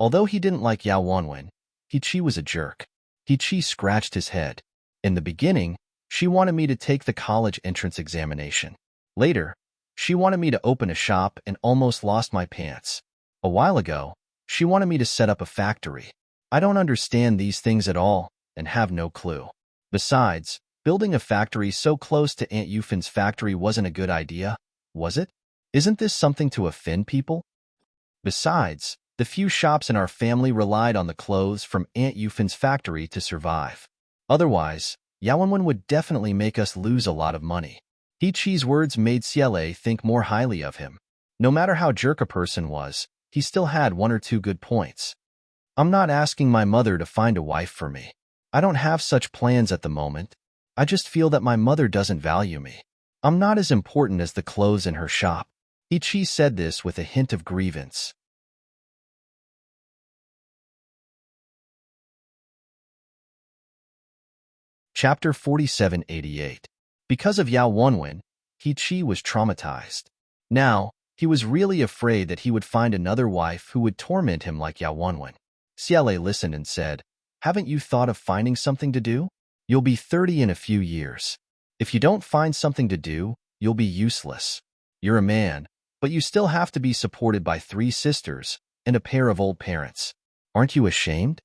Although he didn't like Yao Wenwen, Chi was a jerk. Chi scratched his head. In the beginning, she wanted me to take the college entrance examination. Later, she wanted me to open a shop and almost lost my pants. A while ago, she wanted me to set up a factory. I don't understand these things at all and have no clue. Besides, building a factory so close to Aunt Yufin's factory wasn't a good idea, was it? Isn't this something to offend people? Besides, the few shops in our family relied on the clothes from Aunt Yufin's factory to survive. Otherwise, Yao Wenwen would definitely make us lose a lot of money. Chi's words made Ciele think more highly of him. No matter how jerk a person was, he still had 1 or 2 good points. I'm not asking my mother to find a wife for me. I don't have such plans at the moment. I just feel that my mother doesn't value me. I'm not as important as the clothes in her shop. Chi said this with a hint of grievance. Chapter 4788. Because of Yao Wenwen, He-Chi was traumatized. Now, he was really afraid that he would find another wife who would torment him like Yao Wenwen. Xiaolei listened and said, "Haven't you thought of finding something to do? You'll be 30 in a few years. If you don't find something to do, you'll be useless. You're a man, but you still have to be supported by 3 sisters and a pair of old parents. Aren't you ashamed?"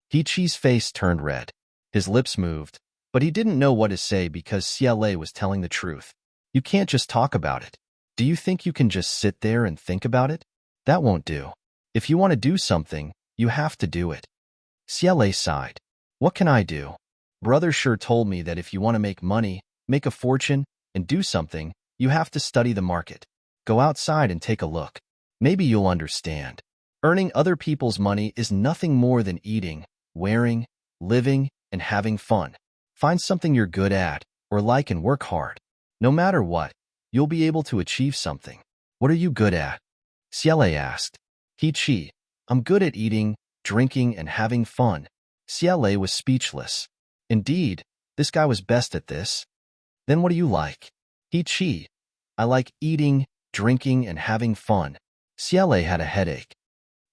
He-Chi's face turned red. His lips moved, but he didn't know what to say because Xiaolei was telling the truth. You can't just talk about it. Do you think you can just sit there and think about it? That won't do. If you want to do something, you have to do it. Xiaolei sighed. What can I do? Brother sure told me that if you want to make money, make a fortune, and do something, you have to study the market. Go outside and take a look. Maybe you'll understand. Earning other people's money is nothing more than eating, wearing, living, and having fun. Find something you're good at, or like, and work hard. No matter what, you'll be able to achieve something. What are you good at? Xiaolei asked. He-Chi, I'm good at eating, drinking, and having fun. Xiaolei was speechless. Indeed, this guy was best at this. Then what do you like? He-Chi, I like eating, drinking, and having fun. Xiaolei had a headache.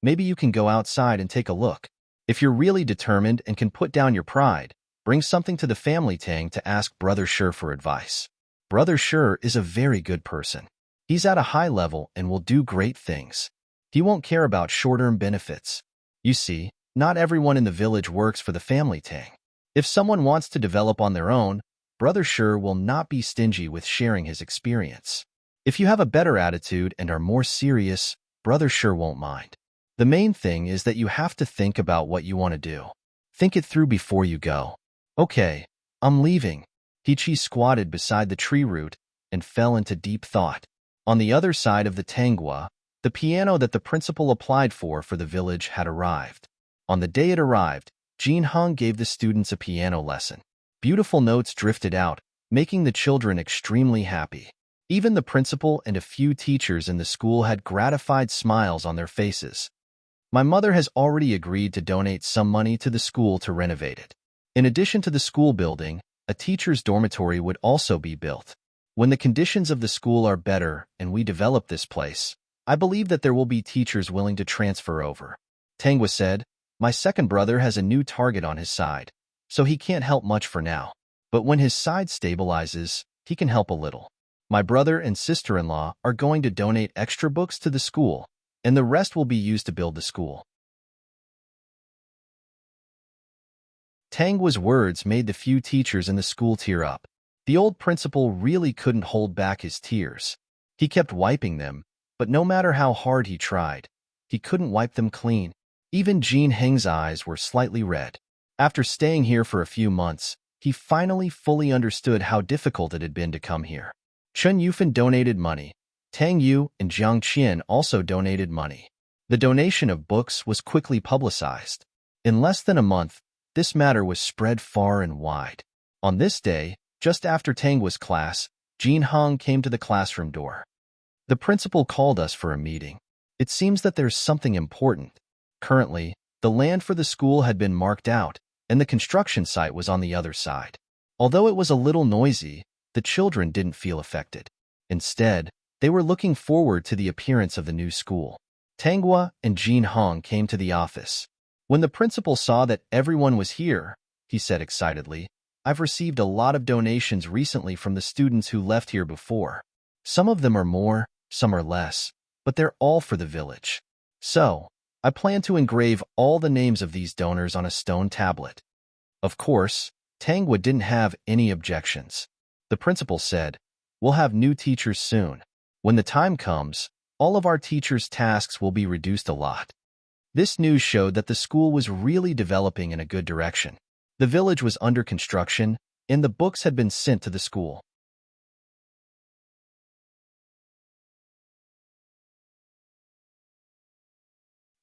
Maybe you can go outside and take a look. If you're really determined and can put down your pride, bring something to the family Tang to ask Brother Shi for advice. Brother Shi is a very good person. He's at a high level and will do great things. He won't care about short-term benefits. You see, not everyone in the village works for the family Tang. If someone wants to develop on their own, Brother Shi will not be stingy with sharing his experience. If you have a better attitude and are more serious, Brother Shi won't mind. The main thing is that you have to think about what you want to do. Think it through before you go. Okay, I'm leaving. He-Chi squatted beside the tree root and fell into deep thought. On the other side of the Tangua, the piano that the principal applied for the village had arrived. On the day it arrived, Jin Hong gave the students a piano lesson. Beautiful notes drifted out, making the children extremely happy. Even the principal and a few teachers in the school had gratified smiles on their faces. My mother has already agreed to donate some money to the school to renovate it. In addition to the school building, a teacher's dormitory would also be built. When the conditions of the school are better and we develop this place, I believe that there will be teachers willing to transfer over. Tangwa said, my second brother has a new target on his side, so he can't help much for now. But when his side stabilizes, he can help a little. My brother and sister-in-law are going to donate extra books to the school, and the rest will be used to build the school. Tangwa's words made the few teachers in the school tear up. The old principal really couldn't hold back his tears. He kept wiping them, but no matter how hard he tried, he couldn't wipe them clean. Even Jin Heng's eyes were slightly red. After staying here for a few months, he finally fully understood how difficult it had been to come here. Chen Yufan donated money. Tang Yu and Jiang Qian also donated money. The donation of books was quickly publicized. In less than a month, this matter was spread far and wide. On this day, just after Tangwa's class, Jin Hong came to the classroom door. The principal called us for a meeting. It seems that there's something important. Currently, the land for the school had been marked out, and the construction site was on the other side. Although it was a little noisy, the children didn't feel affected. Instead, they were looking forward to the appearance of the new school. Tangwa and Jin Hong came to the office. When the principal saw that everyone was here, he said excitedly, I've received a lot of donations recently from the students who left here before. Some of them are more, some are less, but they're all for the village. So, I plan to engrave all the names of these donors on a stone tablet. Of course, Tangwa didn't have any objections. The principal said, we'll have new teachers soon. When the time comes, all of our teachers' tasks will be reduced a lot. This news showed that the school was really developing in a good direction. The village was under construction, and the books had been sent to the school.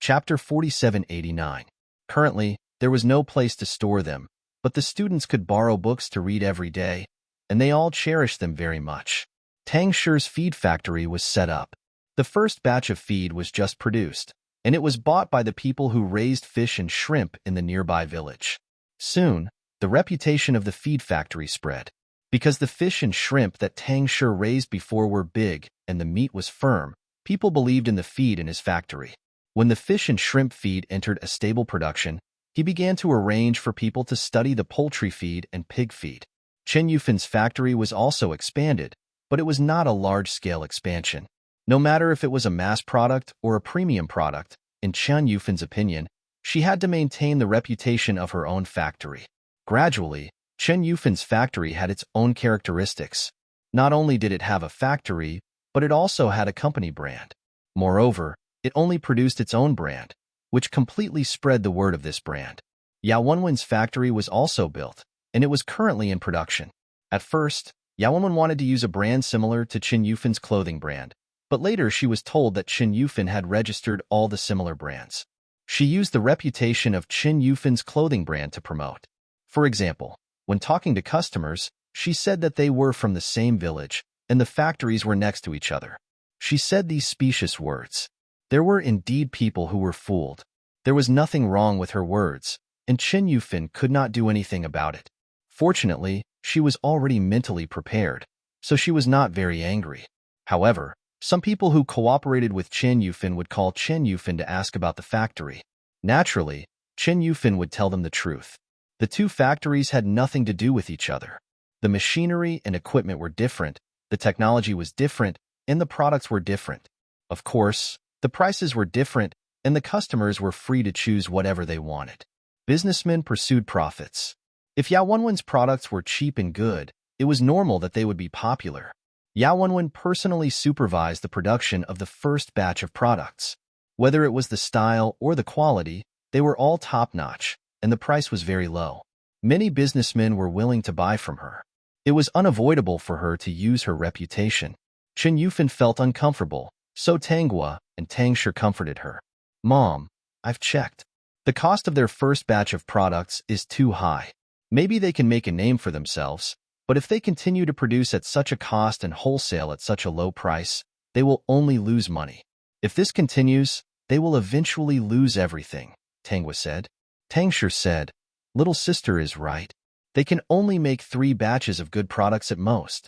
Chapter 4789. Currently, there was no place to store them, but the students could borrow books to read every day, and they all cherished them very much. Tang Shi's feed factory was set up. The first batch of feed was just produced, and it was bought by the people who raised fish and shrimp in the nearby village. Soon, The reputation of the feed factory spread. Because the fish and shrimp that Tang Shi raised before were big and the meat was firm, people believed in the feed in his factory. When the fish and shrimp feed entered a stable production, he began to arrange for people to study the poultry feed and pig feed. Chen Yufin's factory was also expanded, but it was not a large-scale expansion. No matter if it was a mass product or a premium product, in Chen Yufin's opinion, she had to maintain the reputation of her own factory. Gradually, Chen Yufin's factory had its own characteristics. Not only did it have a factory, but it also had a company brand. Moreover, it only produced its own brand, which completely spread the word of this brand. Yao Wenwen's factory was also built, and it was currently in production. At first, Yao Wenwen wanted to use a brand similar to Chen Yufin's clothing brand, but later she was told that Chen Yufin had registered all the similar brands. She used the reputation of Chen Yufin's clothing brand to promote. For example, when talking to customers, she said that they were from the same village, and the factories were next to each other. She said these specious words. There were indeed people who were fooled. There was nothing wrong with her words, and Chen Yufin could not do anything about it. Fortunately, she was already mentally prepared, so she was not very angry. However, some people who cooperated with Chen Yufin would call Chen Yufin to ask about the factory. Naturally, Chen Yufin would tell them the truth. The two factories had nothing to do with each other. The machinery and equipment were different, the technology was different, and the products were different. Of course, the prices were different, and the customers were free to choose whatever they wanted. Businessmen pursued profits. If Yao Wenwen's products were cheap and good, it was normal that they would be popular. Yao Wenwen personally supervised the production of the first batch of products. Whether it was the style or the quality, they were all top-notch, and the price was very low. Many businessmen were willing to buy from her. It was unavoidable for her to use her reputation. Chen Yufin felt uncomfortable, so Tanghua and Tang Shi comforted her. Mom, I've checked. The cost of their first batch of products is too high. Maybe they can make a name for themselves, but if they continue to produce at such a cost and wholesale at such a low price, they will only lose money. If this continues, they will eventually lose everything, Tanghua said. Tang Shi said, little sister is right. They can only make 3 batches of good products at most.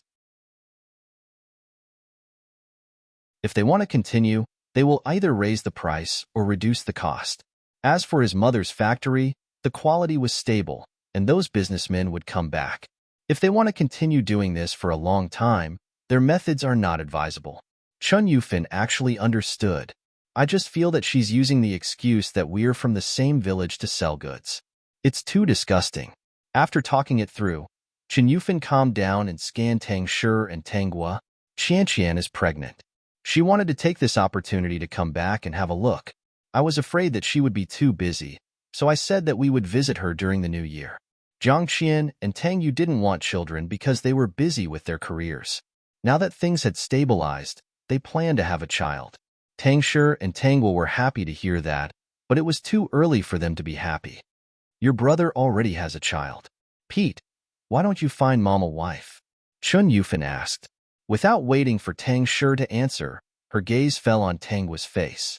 If they want to continue, they will either raise the price or reduce the cost. As for his mother's factory, the quality was stable, and those businessmen would come back. If they want to continue doing this for a long time, their methods are not advisable. Chen Yufin actually understood. I just feel that she's using the excuse that we're from the same village to sell goods. It's too disgusting. After talking it through, Chen Yufin calmed down and scanned Tang Shi and Tanghua. Qian is pregnant. She wanted to take this opportunity to come back and have a look. I was afraid that she would be too busy, so I said that we would visit her during the new year. Jiang Qian and Tang Yu didn't want children because they were busy with their careers. Now that things had stabilized, they planned to have a child. Tang Shi and Tanghua were happy to hear that, but it was too early for them to be happy. Your brother already has a child. Pete, why don't you find Mom a wife? Chen Yufin asked. Without waiting for Tang Shi to answer, her gaze fell on Tanghua's face.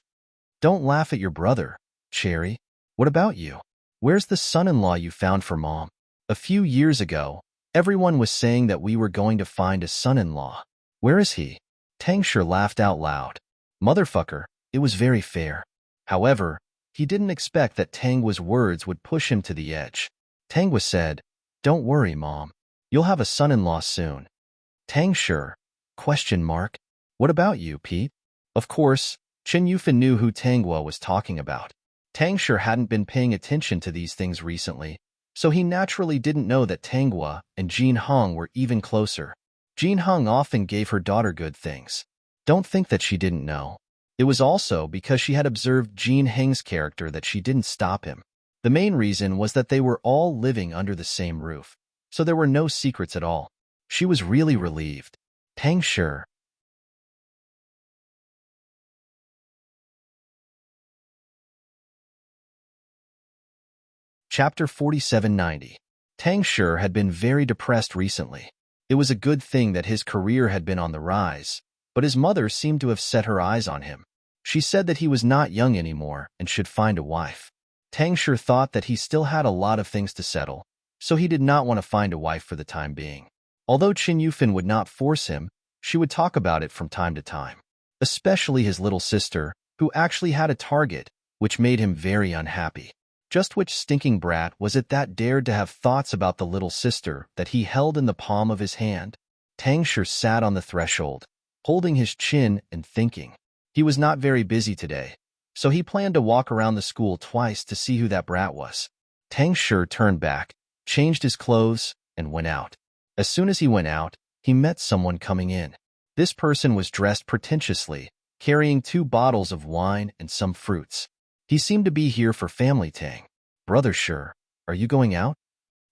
Don't laugh at your brother, Cherry. What about you? Where's the son-in-law you found for Mom? A few years ago, everyone was saying that we were going to find a son-in-law. Where is he? Tang Shi laughed out loud. Motherfucker, it was very fair. However, he didn't expect that Tanghua's words would push him to the edge. Tanghua said, Don't worry, Mom. You'll have a son-in-law soon. Tang Shi? Question mark. What about you, Pete? Of course, Chen Yufin knew who Tanghua was talking about. Tang Shi hadn't been paying attention to these things recently, so he naturally didn't know that Tanghua and Jin Hong were even closer. Jin Hong often gave her daughter good things. Don't think that she didn't know. It was also because she had observed Jin Heng's character that she didn't stop him. The main reason was that they were all living under the same roof, so there were no secrets at all. She was really relieved. Tang Shi. Chapter 4790. Tang Shi had been very depressed recently. It was a good thing that his career had been on the rise, but his mother seemed to have set her eyes on him. She said that he was not young anymore and should find a wife. Tang Shi thought that he still had a lot of things to settle, so he did not want to find a wife for the time being. Although Qin Yufin would not force him, she would talk about it from time to time, especially his little sister, who actually had a target, which made him very unhappy. Just which stinking brat was it that dared to have thoughts about the little sister that he held in the palm of his hand? Tang Shi sat on the threshold, holding his chin and thinking. He was not very busy today, so he planned to walk around the school twice to see who that brat was. Tang Shi turned back, changed his clothes, and went out. As soon as he went out, he met someone coming in. This person was dressed pretentiously, carrying 2 bottles of wine and some fruits. He seemed to be here for family Tang. Brother Shi, are you going out?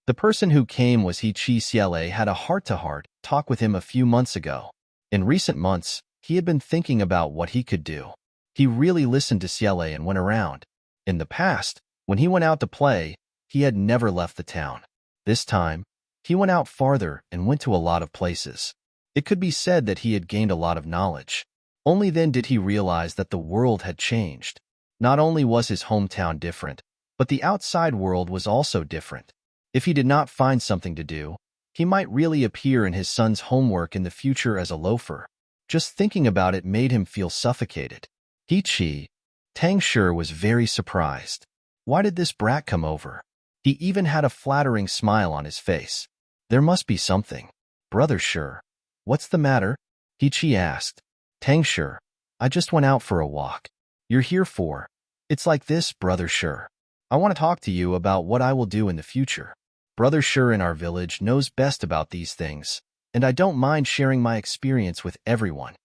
The person who came was He Chi Xiele had a heart-to-heart talk with him a few months ago. In recent months, he had been thinking about what he could do. He really listened to Xiele and went around. In the past, when he went out to play, he had never left the town. This time, he went out farther and went to a lot of places. It could be said that he had gained a lot of knowledge. Only then did he realize that the world had changed. Not only was his hometown different, but the outside world was also different. If he did not find something to do, he might really appear in his son's homework in the future as a loafer. Just thinking about it made him feel suffocated. Tang Shi was very surprised. Why did this brat come over? He even had a flattering smile on his face. There must be something. Brother Shi, what's the matter? He Chi asked. Tang Shi, I just went out for a walk. You're here for? It's like this, Brother Shi. I want to talk to you about what I will do in the future. Brother Shi in our village knows best about these things, and I don't mind sharing my experience with everyone.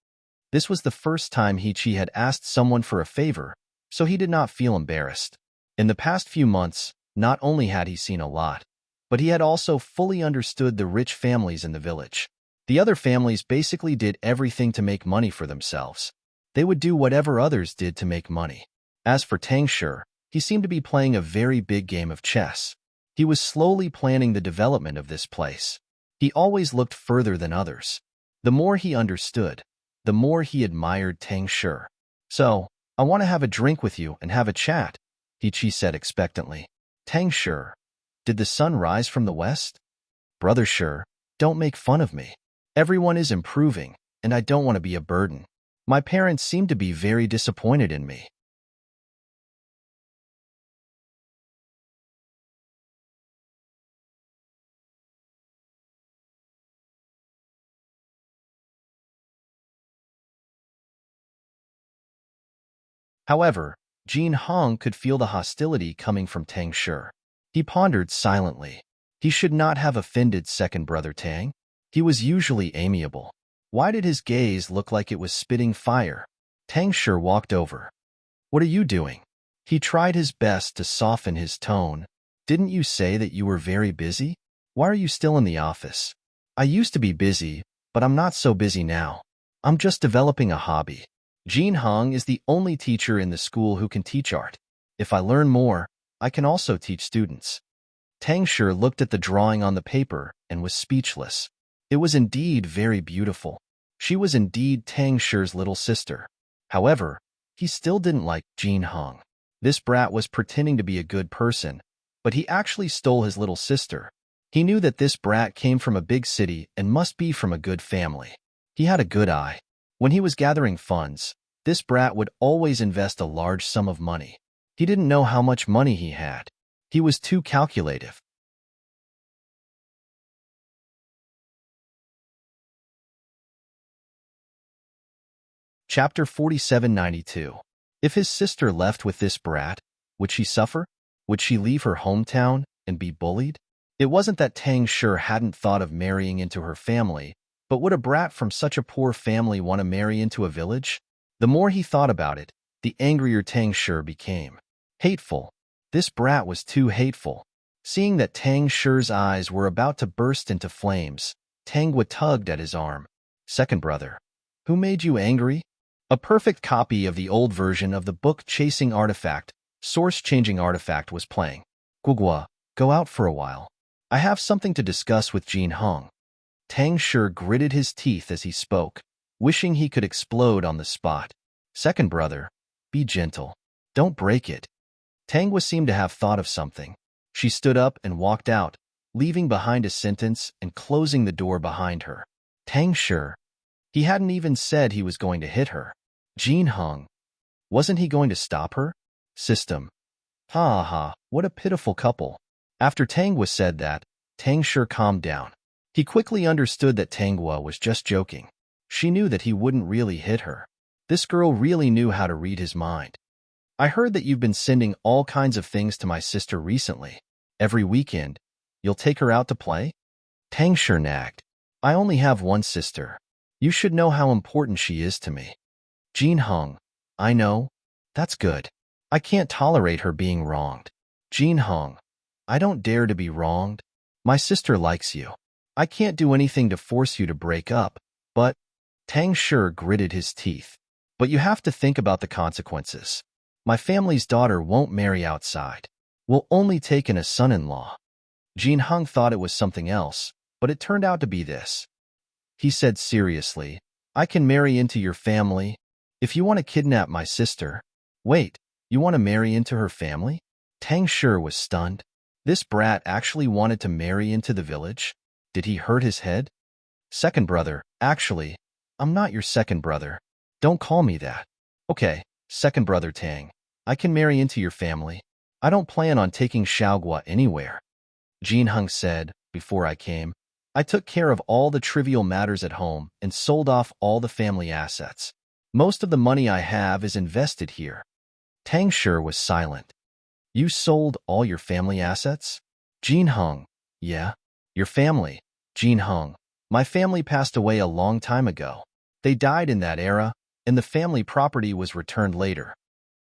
This was the first time He Chi had asked someone for a favor, so he did not feel embarrassed. In the past few months, not only had he seen a lot, but he had also fully understood the rich families in the village. The other families basically did everything to make money for themselves. They would do whatever others did to make money. As for Tang Shi, he seemed to be playing a very big game of chess. He was slowly planning the development of this place. He always looked further than others. The more he understood, the more he admired Tang Shi. So, I want to have a drink with you and have a chat, He Chi said expectantly. Tang Shi, did the sun rise from the west? Brother Shi, don't make fun of me. Everyone is improving, and I don't want to be a burden. My parents seem to be very disappointed in me. However, Jin Hong could feel the hostility coming from Tang Shi. He pondered silently. He should not have offended second brother Tang. He was usually amiable. Why did his gaze look like it was spitting fire? Tang Shi walked over. What are you doing? He tried his best to soften his tone. Didn't you say that you were very busy? Why are you still in the office? I used to be busy, but I'm not so busy now. I'm just developing a hobby. Jin Hong is the only teacher in the school who can teach art. If I learn more, I can also teach students. Tang Shi looked at the drawing on the paper and was speechless. It was indeed very beautiful. She was indeed Tang Shi's little sister. However, he still didn't like Jin Hong. This brat was pretending to be a good person, but he actually stole his little sister. He knew that this brat came from a big city and must be from a good family. He had a good eye. When he was gathering funds, this brat would always invest a large sum of money. He didn't know how much money he had. He was too calculative. Chapter 4792. If his sister left with this brat, would she suffer? Would she leave her hometown and be bullied? It wasn't that Tang Shi hadn't thought of marrying into her family, but would a brat from such a poor family want to marry into a village? The more he thought about it, the angrier Tang Shi became. Hateful. This brat was too hateful. Seeing that Tang Shi's eyes were about to burst into flames, Tangwa tugged at his arm. Second brother. Who made you angry? A perfect copy of the old version of the book Chasing Artifact, Source-Changing Artifact was playing. Gugua, go out for a while. I have something to discuss with Jin Hong. Tang Shi gritted his teeth as he spoke, wishing he could explode on the spot. Second brother, be gentle. Don't break it. Tangwa seemed to have thought of something. She stood up and walked out, leaving behind a sentence and closing the door behind her. Tang Shi. He hadn't even said he was going to hit her. Jin Hung. Wasn't he going to stop her? System. Ha ha, what a pitiful couple. After Tang Hua said that, Tang Shi calmed down. He quickly understood that Tang Hua was just joking. She knew that he wouldn't really hit her. This girl really knew how to read his mind. I heard that you've been sending all kinds of things to my sister recently. Every weekend, you'll take her out to play? Tang Shi nagged. I only have one sister. You should know how important she is to me. Jin Hung. I know. That's good. I can't tolerate her being wronged. Jin Hung. I don't dare to be wronged. My sister likes you. I can't do anything to force you to break up, but… Tang Shi gritted his teeth. But you have to think about the consequences. My family's daughter won't marry outside. We'll only take in a son-in-law. Jin Hung thought it was something else, but it turned out to be this. He said seriously, I can marry into your family. If you want to kidnap my sister… Wait, you want to marry into her family? Tang Shi was stunned. This brat actually wanted to marry into the village? Did he hurt his head? Second brother, actually, I'm not your second brother. Don't call me that. Okay, second brother Tang. I can marry into your family. I don't plan on taking Xiaogua anywhere. Jin Hung said, before I came, I took care of all the trivial matters at home and sold off all the family assets. Most of the money I have is invested here. Tang Shi was silent. You sold all your family assets? Jin Hung. Yeah. Your family. Jin Hung. My family passed away a long time ago. They died in that era, and the family property was returned later.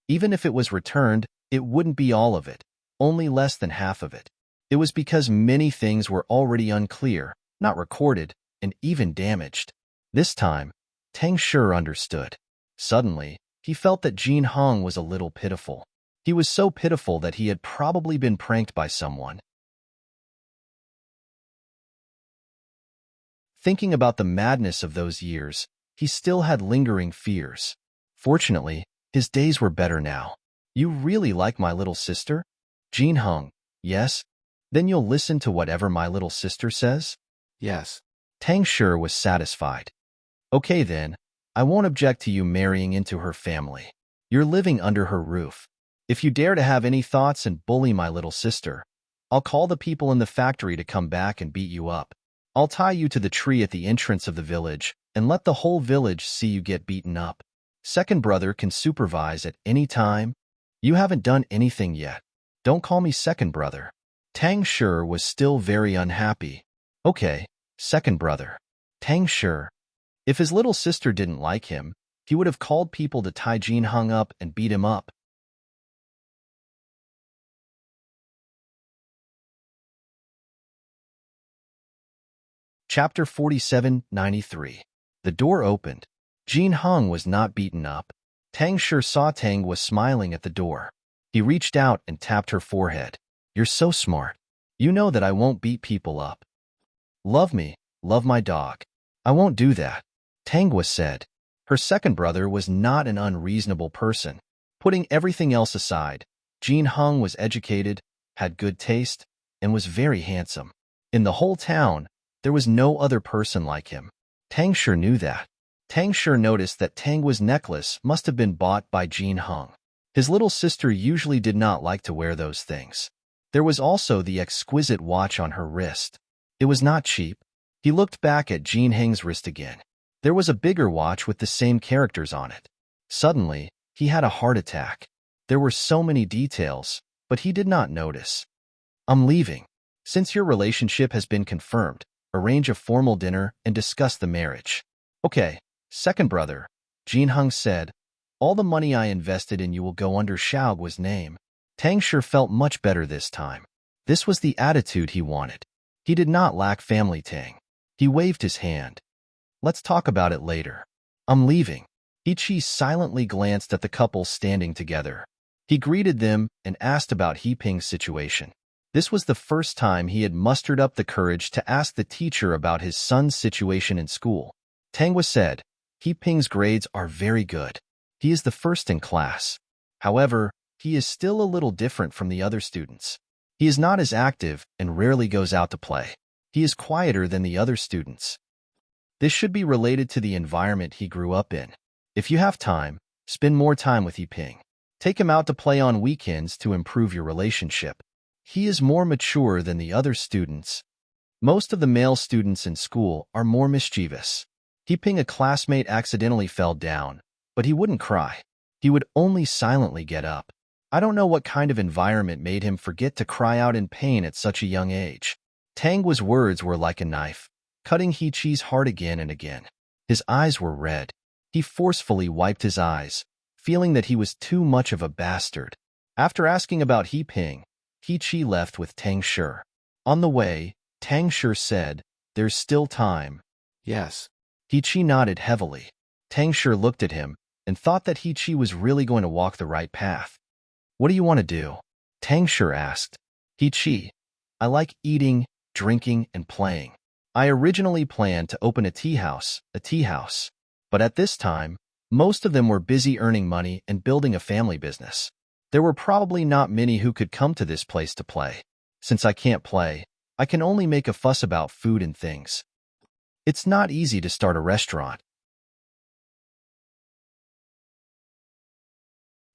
Even if it was returned, it wouldn't be all of it, only less than half of it. It was because many things were already unclear, not recorded, and even damaged. This time, Tang Shi understood. Suddenly, he felt that Jin Hung was a little pitiful. He was so pitiful that he had probably been pranked by someone. Thinking about the madness of those years, he still had lingering fears. Fortunately, his days were better now. You really like my little sister? Jin Hung. Yes? Then you'll listen to whatever my little sister says? Yes. Tang Shi was satisfied. Okay then, I won't object to you marrying into her family. You're living under her roof. If you dare to have any thoughts and bully my little sister, I'll call the people in the factory to come back and beat you up. I'll tie you to the tree at the entrance of the village and let the whole village see you get beaten up. Second brother can supervise at any time. You haven't done anything yet. Don't call me second brother. Tang Shi was still very unhappy. Okay, second brother. Tang Shi. If his little sister didn't like him, he would have called people to tie Jin Hung up and beat him up. Chapter 47-93. The door opened. Jin Hung was not beaten up. Tang Shi saw Tang was smiling at the door. He reached out and tapped her forehead. You're so smart. You know that I won't beat people up. Love me, love my dog. I won't do that. Tang Hua said. Her second brother was not an unreasonable person. Putting everything else aside, Jin Hung was educated, had good taste, and was very handsome. In the whole town, there was no other person like him. Tang Shi knew that. Tang Shi noticed that Tang Hua's necklace must have been bought by Jin Hung. His little sister usually did not like to wear those things. There was also the exquisite watch on her wrist. It was not cheap. He looked back at Jin Heng's wrist again. There was a bigger watch with the same characters on it. Suddenly, he had a heart attack. There were so many details, but he did not notice. I'm leaving. Since your relationship has been confirmed, arrange a formal dinner and discuss the marriage. Okay, second brother, Jin Hung said. All the money I invested in you will go under Xiaogua's name. Tang Shi felt much better this time. This was the attitude he wanted. He did not lack family Tang. He waved his hand. Let's talk about it later. I'm leaving. Ichi silently glanced at the couple standing together. He greeted them and asked about He Ping's situation. This was the first time he had mustered up the courage to ask the teacher about his son's situation in school. Tang Hua said, He Ping's grades are very good. He is the first in class. However, he is still a little different from the other students. He is not as active and rarely goes out to play. He is quieter than the other students. This should be related to the environment he grew up in. If you have time, spend more time with Yiping. Take him out to play on weekends to improve your relationship. He is more mature than the other students. Most of the male students in school are more mischievous. Yiping, a classmate, accidentally fell down, but he wouldn't cry. He would only silently get up. I don't know what kind of environment made him forget to cry out in pain at such a young age. Tangwa's words were like a knife, cutting He-Chi's heart again and again. His eyes were red. He forcefully wiped his eyes, feeling that he was too much of a bastard. After asking about Yiping, He-Chi left with Tang Shi. On the way, Tang Shi said, "There's still time." Yes. He-Chi nodded heavily. Tang Shi looked at him and thought that He-Chi was really going to walk the right path. "What do you want to do?" Tang Shi asked. "He-Chi, I like eating, drinking, and playing. I originally planned to open a tea house, but at this time, most of them were busy earning money and building a family business. There were probably not many who could come to this place to play. Since I can't play, I can only make a fuss about food and things. It's not easy to start a restaurant.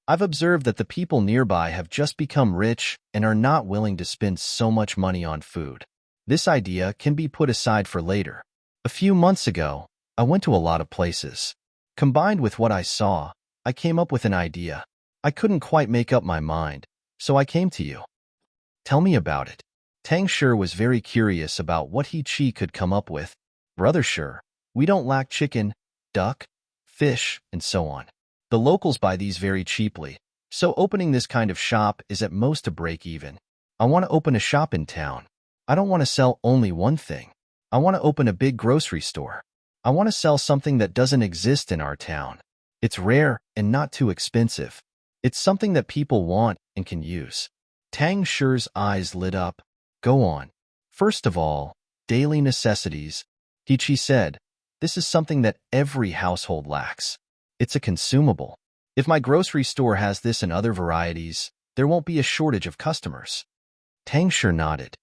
I've observed that the people nearby have just become rich and are not willing to spend so much money on food. This idea can be put aside for later. A few months ago, I went to a lot of places. Combined with what I saw, I came up with an idea. I couldn't quite make up my mind, so I came to you." "Tell me about it." Tang Shi was very curious about what He-Chi could come up with. "Brother Shi, we don't lack chicken, duck, fish, and so on. The locals buy these very cheaply, so opening this kind of shop is at most a break even. I want to open a shop in town. I don't want to sell only one thing. I want to open a big grocery store. I want to sell something that doesn't exist in our town. It's rare and not too expensive. It's something that people want and can use." Tang Shi's eyes lit up. "Go on." "First of all, daily necessities," He-Chi said. "This is something that every household lacks. It's a consumable. If my grocery store has this and other varieties, there won't be a shortage of customers." Tang Shi nodded.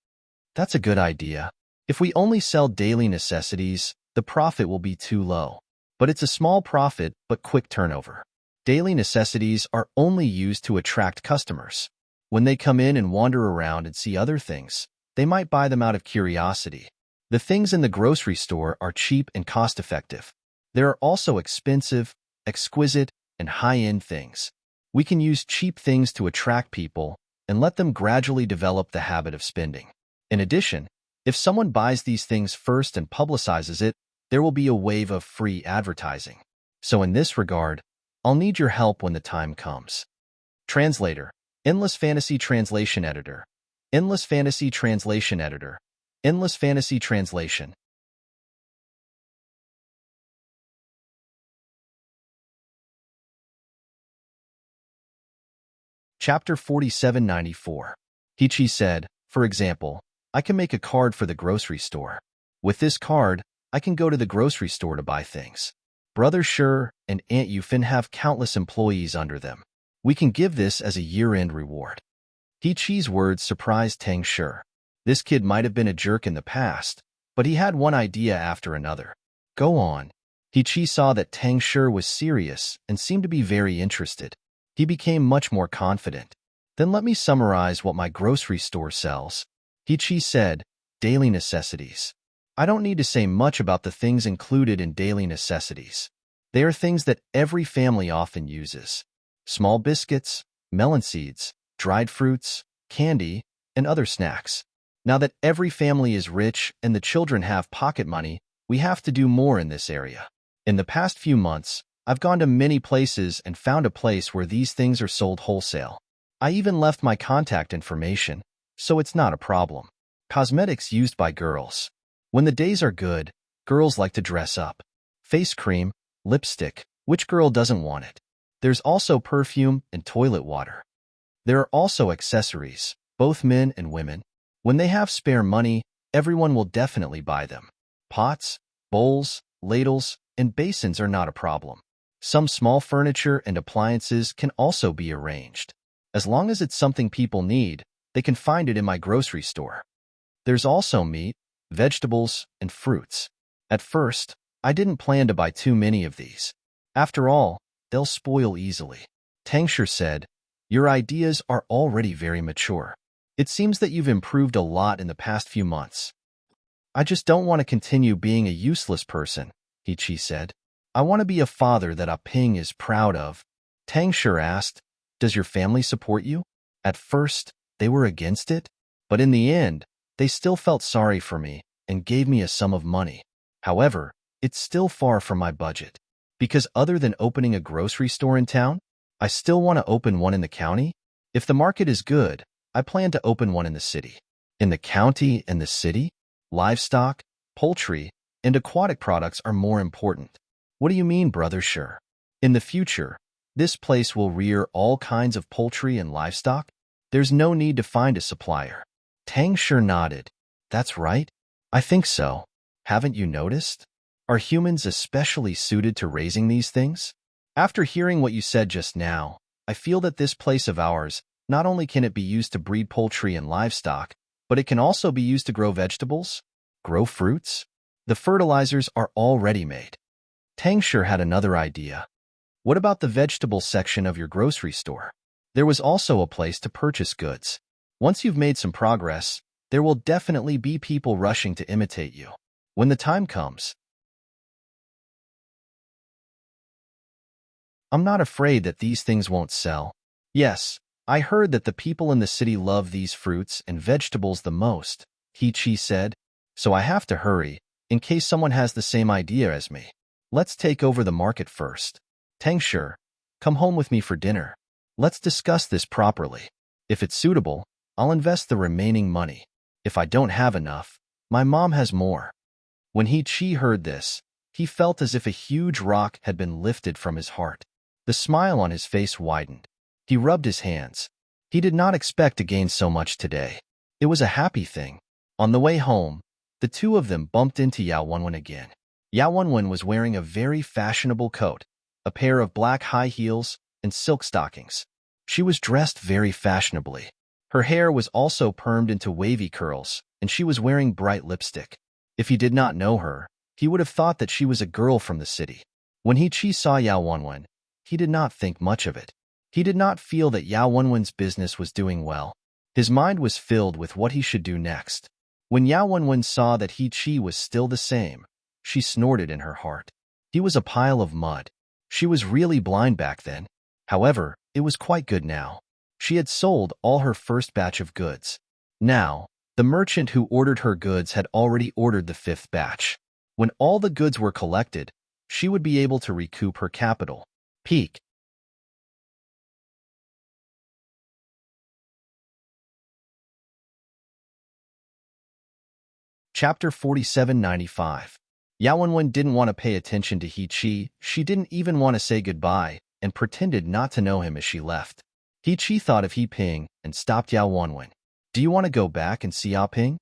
"That's a good idea. If we only sell daily necessities, the profit will be too low. But it's a small profit but quick turnover. Daily necessities are only used to attract customers. When they come in and wander around and see other things, they might buy them out of curiosity. The things in the grocery store are cheap and cost-effective. There are also expensive, exquisite, and high-end things. We can use cheap things to attract people and let them gradually develop the habit of spending. In addition, if someone buys these things first and publicizes it, there will be a wave of free advertising. So in this regard, I'll need your help when the time comes." Translator. Endless Fantasy Translation Editor. Endless Fantasy Translation Editor. Endless Fantasy Translation. Chapter 4794. He-Chi said, "For example, I can make a card for the grocery store. With this card, I can go to the grocery store to buy things. Brother Shi and Aunt Yufin have countless employees under them. We can give this as a year-end reward." He-Chi's words surprised Tang Shi. This kid might have been a jerk in the past, but he had one idea after another. "Go on." He-Chi saw that Tang Shi was serious and seemed to be very interested. He became much more confident. "Then let me summarize what my grocery store sells." He-Chi said, "Daily necessities. I don't need to say much about the things included in daily necessities. They are things that every family often uses. Small biscuits, melon seeds, dried fruits, candy, and other snacks. Now that every family is rich and the children have pocket money, we have to do more in this area. In the past few months, I've gone to many places and found a place where these things are sold wholesale. I even left my contact information, so it's not a problem. Cosmetics used by girls. When the days are good, girls like to dress up. Face cream, lipstick, which girl doesn't want it? There's also perfume and toilet water. There are also accessories, both men and women. When they have spare money, everyone will definitely buy them. Pots, bowls, ladles, and basins are not a problem. Some small furniture and appliances can also be arranged. As long as it's something people need, they can find it in my grocery store. There's also meat, vegetables, and fruits. At first, I didn't plan to buy too many of these. After all, they'll spoil easily. Tangshur said, "Your ideas are already very mature. It seems that you've improved a lot in the past few months." "I just don't want to continue being a useless person," He said. "I want to be a father that Ah Ping is proud of." Tangshur asked, "Does your family support you?" At first, they were against it, but in the end, they still felt sorry for me and gave me a sum of money. However, it's still far from my budget. Because other than opening a grocery store in town, I still want to open one in the county. If the market is good, I plan to open one in the city. In the county and the city, livestock, poultry, and aquatic products are more important. What do you mean, brother? Sure. In the future, this place will rear all kinds of poultry and livestock. There's no need to find a supplier. Tangshur nodded. That's right. I think so. Haven't you noticed? Are humans especially suited to raising these things? After hearing what you said just now, I feel that this place of ours, not only can it be used to breed poultry and livestock, but it can also be used to grow vegetables, grow fruits. The fertilizers are already made. Tangshur had another idea. What about the vegetable section of your grocery store? There was also a place to purchase goods. Once you've made some progress, there will definitely be people rushing to imitate you. When the time comes, I'm not afraid that these things won't sell. Yes, I heard that the people in the city love these fruits and vegetables the most, He said, so I have to hurry, in case someone has the same idea as me. Let's take over the market first. Tangshur, come home with me for dinner. Let's discuss this properly. If it's suitable, I'll invest the remaining money. If I don't have enough, my mom has more. When He heard this, he felt as if a huge rock had been lifted from his heart. The smile on his face widened. He rubbed his hands. He did not expect to gain so much today. It was a happy thing. On the way home, the two of them bumped into Yao Wenwen again. Yao Wenwen was wearing a very fashionable coat, a pair of black high heels, and silk stockings. She was dressed very fashionably. Her hair was also permed into wavy curls, and she was wearing bright lipstick. If he did not know her, he would have thought that she was a girl from the city. When He saw Yao Wenwen, he did not think much of it. He did not feel that Yao Wenwen's business was doing well. His mind was filled with what he should do next. When Yao Wenwen saw that He was still the same, she snorted in her heart. He was a pile of mud. She was really blind back then. However, it was quite good now. She had sold all her first batch of goods. Now, the merchant who ordered her goods had already ordered the fifth batch. When all the goods were collected, she would be able to recoup her capital. Peak. Chapter 4795. Yao Wenwen didn't want to pay attention to He. She didn't even want to say goodbye and pretended not to know him as she left. He thought of He Ping and stopped Yao Wenwen. "Do you want to go back and see Ah Ping?"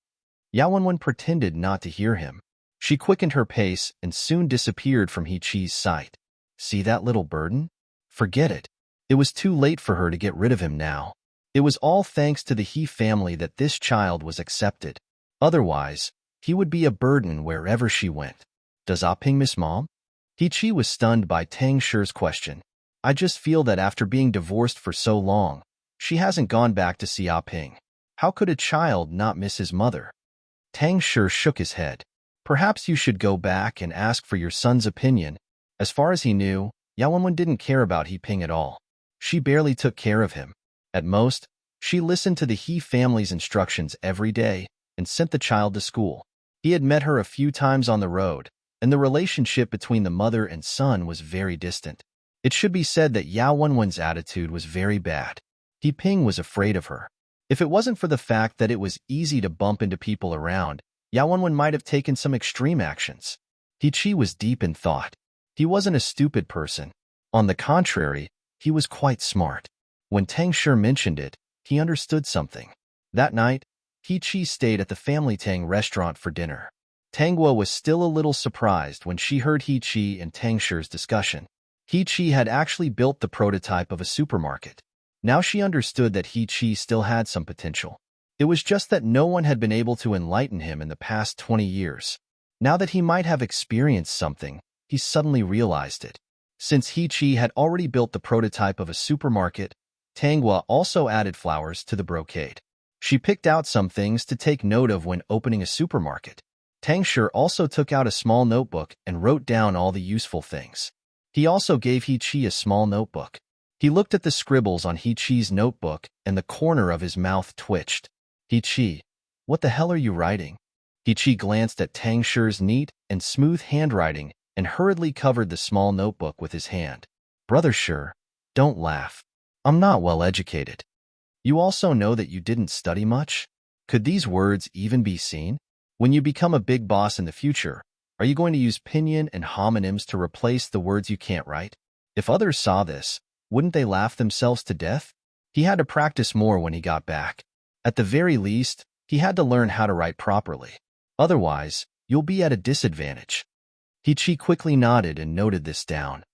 Yao Wenwen pretended not to hear him. She quickened her pace and soon disappeared from He's sight. See that little burden? Forget it. It was too late for her to get rid of him now. It was all thanks to the He family that this child was accepted. Otherwise, he would be a burden wherever she went. Does Ah Ping miss Mom? He was stunned by Tangshur's question. I just feel that after being divorced for so long, she hasn't gone back to see Ah Ping. How could a child not miss his mother? Tangshur shook his head. Perhaps you should go back and ask for your son's opinion. As far as he knew, Yao Wenwen didn't care about He Ping at all. She barely took care of him. At most, she listened to the He family's instructions every day and sent the child to school. He had met her a few times on the road, and the relationship between the mother and son was very distant. It should be said that Yao Wenwen's attitude was very bad. He Ping was afraid of her. If it wasn't for the fact that it was easy to bump into people around, Yao Wenwen might have taken some extreme actions. He was deep in thought. He wasn't a stupid person. On the contrary, he was quite smart. When Tangshur mentioned it, he understood something. That night, He stayed at the family Tang restaurant for dinner. Tangwa was still a little surprised when she heard He and Tangshur's discussion. He had actually built the prototype of a supermarket. Now she understood that He still had some potential. It was just that no one had been able to enlighten him in the past 20 years. Now that he might have experienced something, he suddenly realized it. Since He-Chi had already built the prototype of a supermarket, Tanghua also added flowers to the brocade. She picked out some things to take note of when opening a supermarket. Tangshi also took out a small notebook and wrote down all the useful things. He also gave He-Chi a small notebook. He looked at the scribbles on He-Chi's notebook and the corner of his mouth twitched. He-Chi, what the hell are you writing? He-Chi glanced at Tangshi's neat and smooth handwriting and hurriedly covered the small notebook with his hand. Brother Shi, don't laugh. I'm not well educated. You also know that you didn't study much? Could these words even be seen? When you become a big boss in the future, are you going to use pinyin and homonyms to replace the words you can't write? If others saw this, wouldn't they laugh themselves to death? He had to practice more when he got back. At the very least, he had to learn how to write properly. Otherwise, you'll be at a disadvantage. He-Chi quickly nodded and noted this down.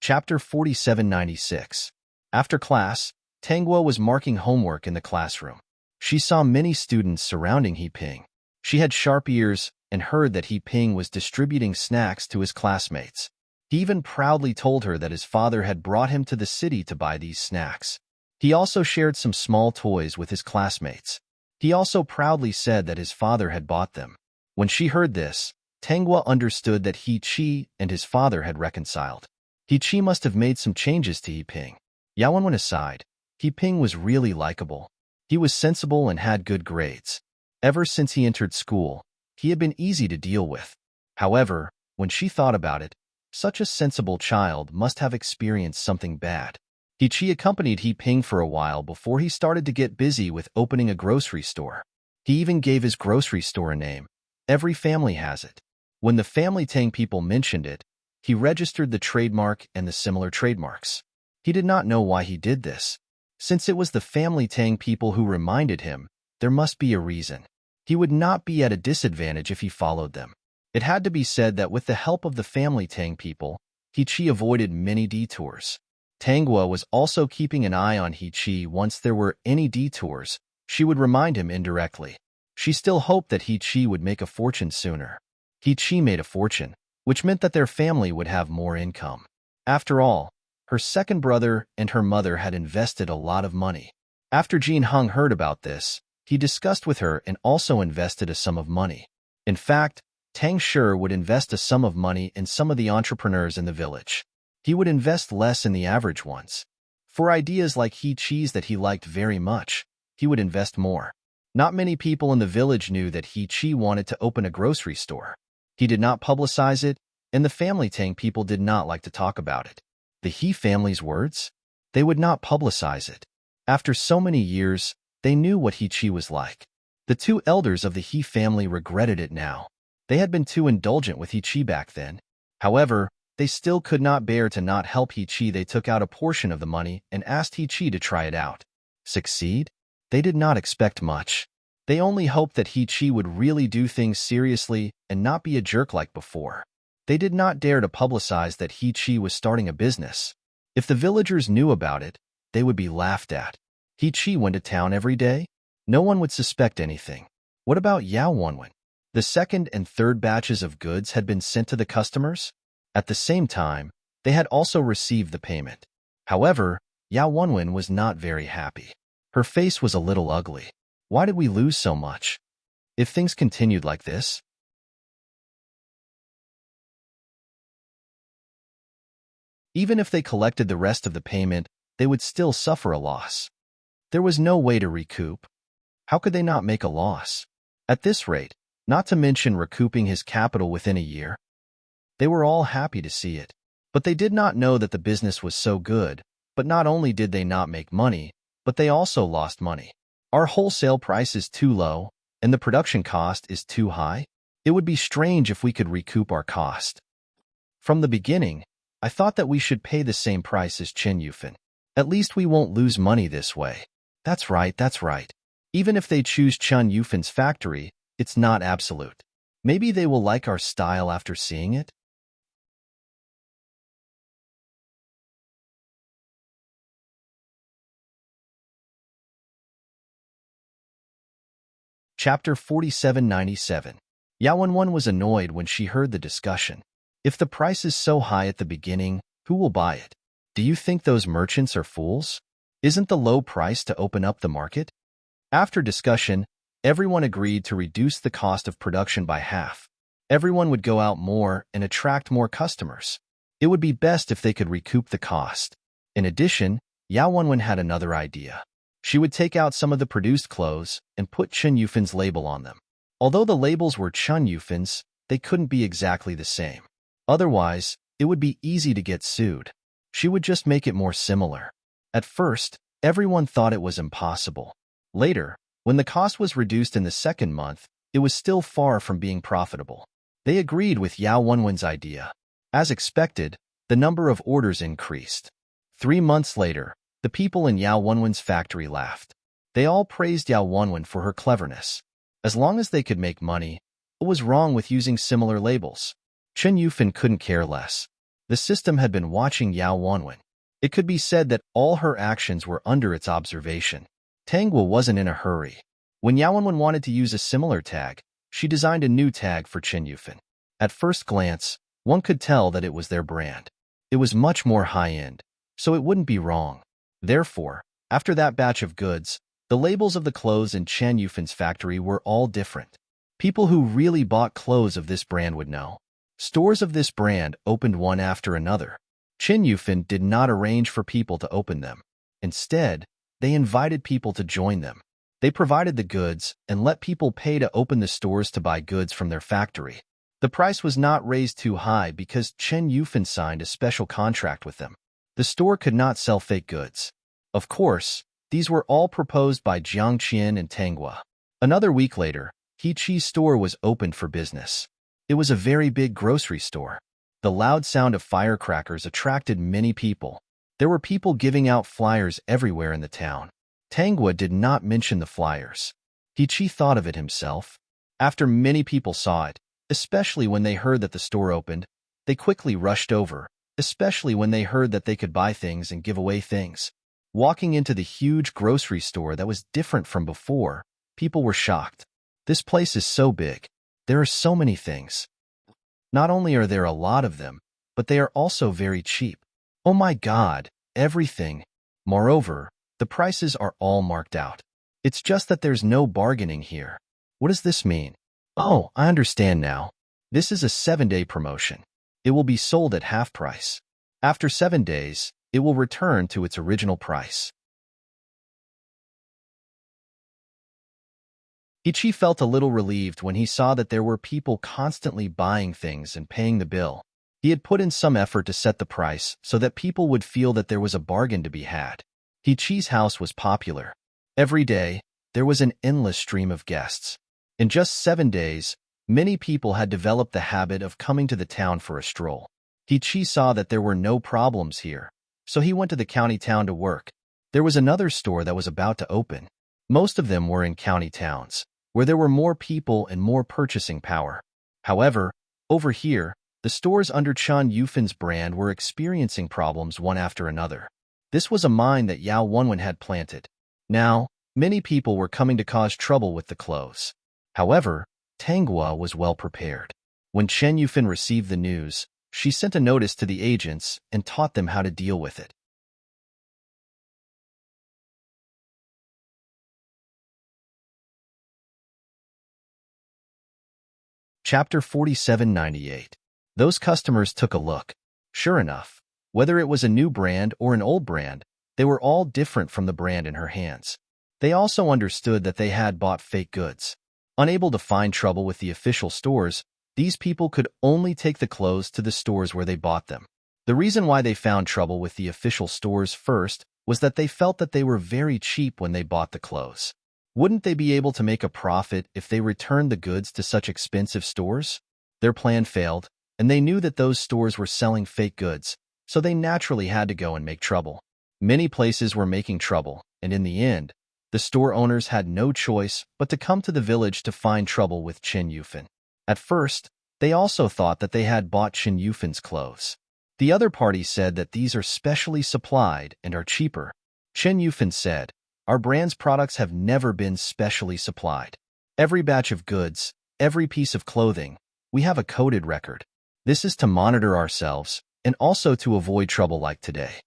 Chapter 4796. After class, Tanghua was marking homework in the classroom. She saw many students surrounding He Ping. She had sharp ears and heard that He Ping was distributing snacks to his classmates. He even proudly told her that his father had brought him to the city to buy these snacks. He also shared some small toys with his classmates. He also proudly said that his father had bought them. When she heard this, Tanghua understood that He-Chi and his father had reconciled. He-Chi must have made some changes to He Ping. Yawen went aside. He Ping was really likable. He was sensible and had good grades. Ever since he entered school, he had been easy to deal with. However, when she thought about it, such a sensible child must have experienced something bad. He-Chi accompanied He Ping for a while before he started to get busy with opening a grocery store. He even gave his grocery store a name. Every family has it. When the family Tang people mentioned it, he registered the trademark and the similar trademarks. He did not know why he did this. Since it was the family Tang people who reminded him, there must be a reason. He would not be at a disadvantage if he followed them. It had to be said that with the help of the family Tang people, He-Chi avoided many detours. Tanghua was also keeping an eye on He-Chi. Once there were any detours, she would remind him indirectly. She still hoped that He-Chi would make a fortune sooner. He-Chi made a fortune, which meant that their family would have more income. After all, her second brother and her mother had invested a lot of money. After Jin Hung heard about this, he discussed with her and also invested a sum of money. In fact, Tang Shi would invest a sum of money in some of the entrepreneurs in the village. He would invest less in the average ones. For ideas like He-Chi's that he liked very much, he would invest more. Not many people in the village knew that He-Chi wanted to open a grocery store. He did not publicize it, and the family Tang people did not like to talk about it. The He family's words? They would not publicize it. After so many years, they knew what He-Chi was like. The two elders of the He family regretted it now. They had been too indulgent with He-Chi back then. However, they still could not bear to not help He-Chi. They took out a portion of the money and asked He-Chi to try it out. Succeed? They did not expect much. They only hoped that He-Chi would really do things seriously and not be a jerk like before. They did not dare to publicize that He-Chi was starting a business. If the villagers knew about it, they would be laughed at. He-Chi went to town every day? No one would suspect anything. What about Yao Wenwen? The second and third batches of goods had been sent to the customers. At the same time, they had also received the payment. However, Yao Wenwen was not very happy. Her face was a little ugly. Why did we lose so much? If things continued like this, even if they collected the rest of the payment, they would still suffer a loss. There was no way to recoup. How could they not make a loss? At this rate, not to mention recouping his capital within a year. They were all happy to see it. But they did not know that the business was so good. But not only did they not make money, but they also lost money. Our wholesale price is too low, and the production cost is too high. It would be strange if we could recoup our cost. From the beginning, I thought that we should pay the same price as Chen Yufan. At least we won't lose money this way. That's right, that's right. Even if they choose Chen Yufan's factory, It's not absolute. Maybe they will like our style after seeing it? Chapter 4797. Yawenwen was annoyed when she heard the discussion. If the price is so high at the beginning, who will buy it? Do you think those merchants are fools? Isn't the low price to open up the market? After discussion, everyone agreed to reduce the cost of production by half. Everyone would go out more and attract more customers. It would be best if they could recoup the cost. In addition, Yao Wenwen had another idea. She would take out some of the produced clothes and put Chen Yufin's label on them. Although the labels were Chen Yufin's, they couldn't be exactly the same. Otherwise, it would be easy to get sued. She would just make it more similar. At first, everyone thought it was impossible. Later, when the cost was reduced in the second month, it was still far from being profitable. They agreed with Yao Wenwen's idea. As expected, the number of orders increased. 3 months later, the people in Yao Wenwen's factory laughed. They all praised Yao Wenwen for her cleverness. As long as they could make money, what was wrong with using similar labels? Chen Yufin couldn't care less. The system had been watching Yao Wenwen. It could be said that all her actions were under its observation. Tanghua wasn't in a hurry. When Yao Wenwen wanted to use a similar tag, she designed a new tag for Chen Yufin. At first glance, one could tell that it was their brand. It was much more high-end, so it wouldn't be wrong. Therefore, after that batch of goods, the labels of the clothes in Chen Yufin's factory were all different. People who really bought clothes of this brand would know. Stores of this brand opened one after another. Chen Yufin did not arrange for people to open them. Instead, they invited people to join them. They provided the goods and let people pay to open the stores to buy goods from their factory. The price was not raised too high because Chen Yufin signed a special contract with them. The store could not sell fake goods. Of course, these were all proposed by Jiang Qian and Tanghua. Another week later, He Chi's store was opened for business. It was a very big grocery store. The loud sound of firecrackers attracted many people. There were people giving out flyers everywhere in the town. Tanghua did not mention the flyers. He Chi thought of it himself. After many people saw it, especially when they heard that the store opened, they quickly rushed over, especially when they heard that they could buy things and give away things. Walking into the huge grocery store that was different from before, people were shocked. This place is so big. There are so many things. Not only are there a lot of them, but they are also very cheap. Oh my God, everything. Moreover, the prices are all marked out. It's just that there's no bargaining here. What does this mean? Oh, I understand now. This is a 7-day promotion. It will be sold at half price. After 7 days, it will return to its original price. Ichi felt a little relieved when he saw that there were people constantly buying things and paying the bill. He had put in some effort to set the price so that people would feel that there was a bargain to be had. Ichi's house was popular. Every day, there was an endless stream of guests. In just 7 days, many people had developed the habit of coming to the town for a stroll. Ichi saw that there were no problems here, so he went to the county town to work. There was another store that was about to open. Most of them were in county towns, where there were more people and more purchasing power. However, over here, the stores under Chen Yufin's brand were experiencing problems one after another. This was a mine that Yao Wenwen had planted. Now, many people were coming to cause trouble with the clothes. However, Tanghua was well prepared. When Chen Yufin received the news, she sent a notice to the agents and taught them how to deal with it. Chapter 4798. Those customers took a look. Sure enough, whether it was a new brand or an old brand, they were all different from the brand in her hands. They also understood that they had bought fake goods. Unable to find trouble with the official stores, these people could only take the clothes to the stores where they bought them. The reason why they found trouble with the official stores first was that they felt that they were very cheap when they bought the clothes. Wouldn't they be able to make a profit if they returned the goods to such expensive stores? Their plan failed, and they knew that those stores were selling fake goods, so they naturally had to go and make trouble. Many places were making trouble, and in the end, The store owners had no choice but to come to the village to find trouble with Chen Yufan. At first, they also thought that they had bought Chen Yufan's clothes. The other party said that these are specially supplied and are cheaper. Chen Yufan said, "Our brand's products have never been specially supplied. Every batch of goods, every piece of clothing, we have a coded record. This is to monitor ourselves and also to avoid trouble like today."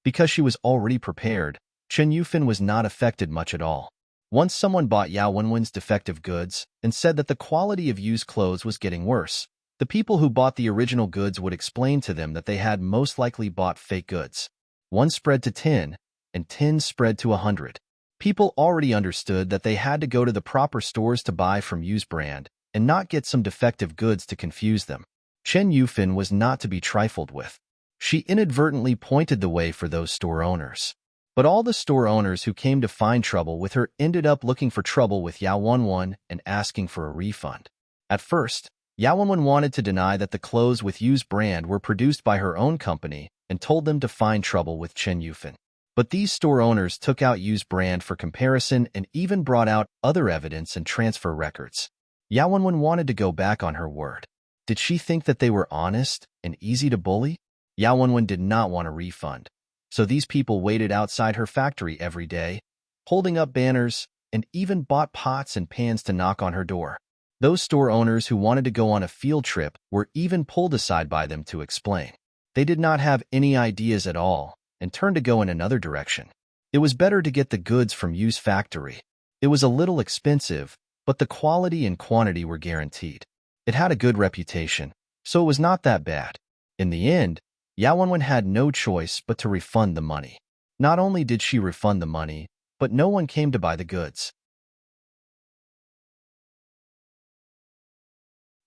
Because she was already prepared, Chen Yufan was not affected much at all. Once someone bought Yao Wenwen's defective goods and said that the quality of used clothes was getting worse, the people who bought the original goods would explain to them that they had most likely bought fake goods. 1 spread to 10, and 10 spread to 100. People already understood that they had to go to the proper stores to buy from used brand and not get some defective goods to confuse them. Chen Yufan was not to be trifled with. She inadvertently pointed the way for those store owners. But all the store owners who came to find trouble with her ended up looking for trouble with Yao Wenwen and asking for a refund. At first, Yao Wenwen wanted to deny that the clothes with used brand were produced by her own company and told them to find trouble with Chen Yufan. But these store owners took out used brand for comparison and even brought out other evidence and transfer records. Yao Wenwen wanted to go back on her word. Did she think that they were honest and easy to bully? Yao Wenwen did not want a refund. So these people waited outside her factory every day, holding up banners, and even bought pots and pans to knock on her door. Those store owners who wanted to go on a field trip were even pulled aside by them to explain. They did not have any ideas at all and turned to go in another direction. It was better to get the goods from used factory. It was a little expensive, but the quality and quantity were guaranteed. It had a good reputation, so it was not that bad. In the end, Yao Wenwen had no choice but to refund the money. Not only did she refund the money, but no one came to buy the goods.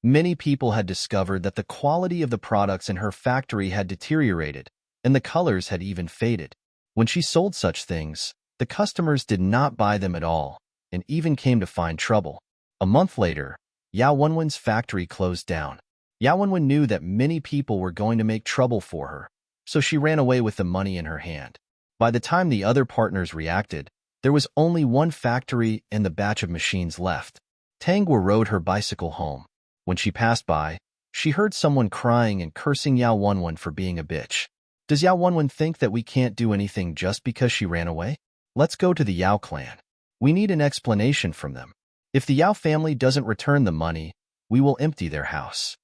Many people had discovered that the quality of the products in her factory had deteriorated, and the colors had even faded. When she sold such things, the customers did not buy them at all, and even came to find trouble. A month later, Yao Wenwen's factory closed down. Yao Wenwen knew that many people were going to make trouble for her, so she ran away with the money in her hand. By the time the other partners reacted, there was only one factory and the batch of machines left. Tangwa rode her bicycle home. When she passed by, she heard someone crying and cursing Yao Wenwen for being a bitch. Does Yao Wenwen think that we can't do anything just because she ran away? Let's go to the Yao clan. We need an explanation from them. If the Yao family doesn't return the money, we will empty their house.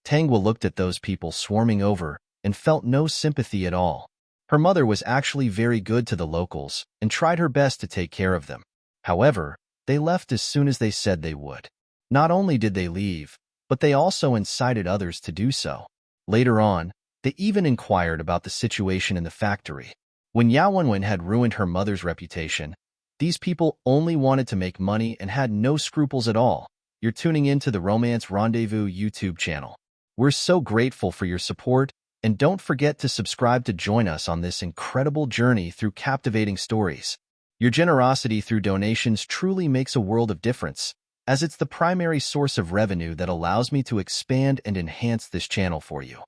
Tangwa looked at those people swarming over and felt no sympathy at all. Her mother was actually very good to the locals and tried her best to take care of them. However, they left as soon as they said they would. Not only did they leave, but they also incited others to do so. Later on, they even inquired about the situation in the factory. When Yao Wenwen had ruined her mother's reputation, these people only wanted to make money and had no scruples at all. You're tuning into the Romance Rendezvous YouTube channel. We're so grateful for your support, and don't forget to subscribe to join us on this incredible journey through captivating stories. Your generosity through donations truly makes a world of difference, as it's the primary source of revenue that allows me to expand and enhance this channel for you.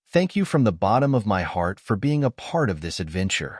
Thank you from the bottom of my heart for being a part of this adventure.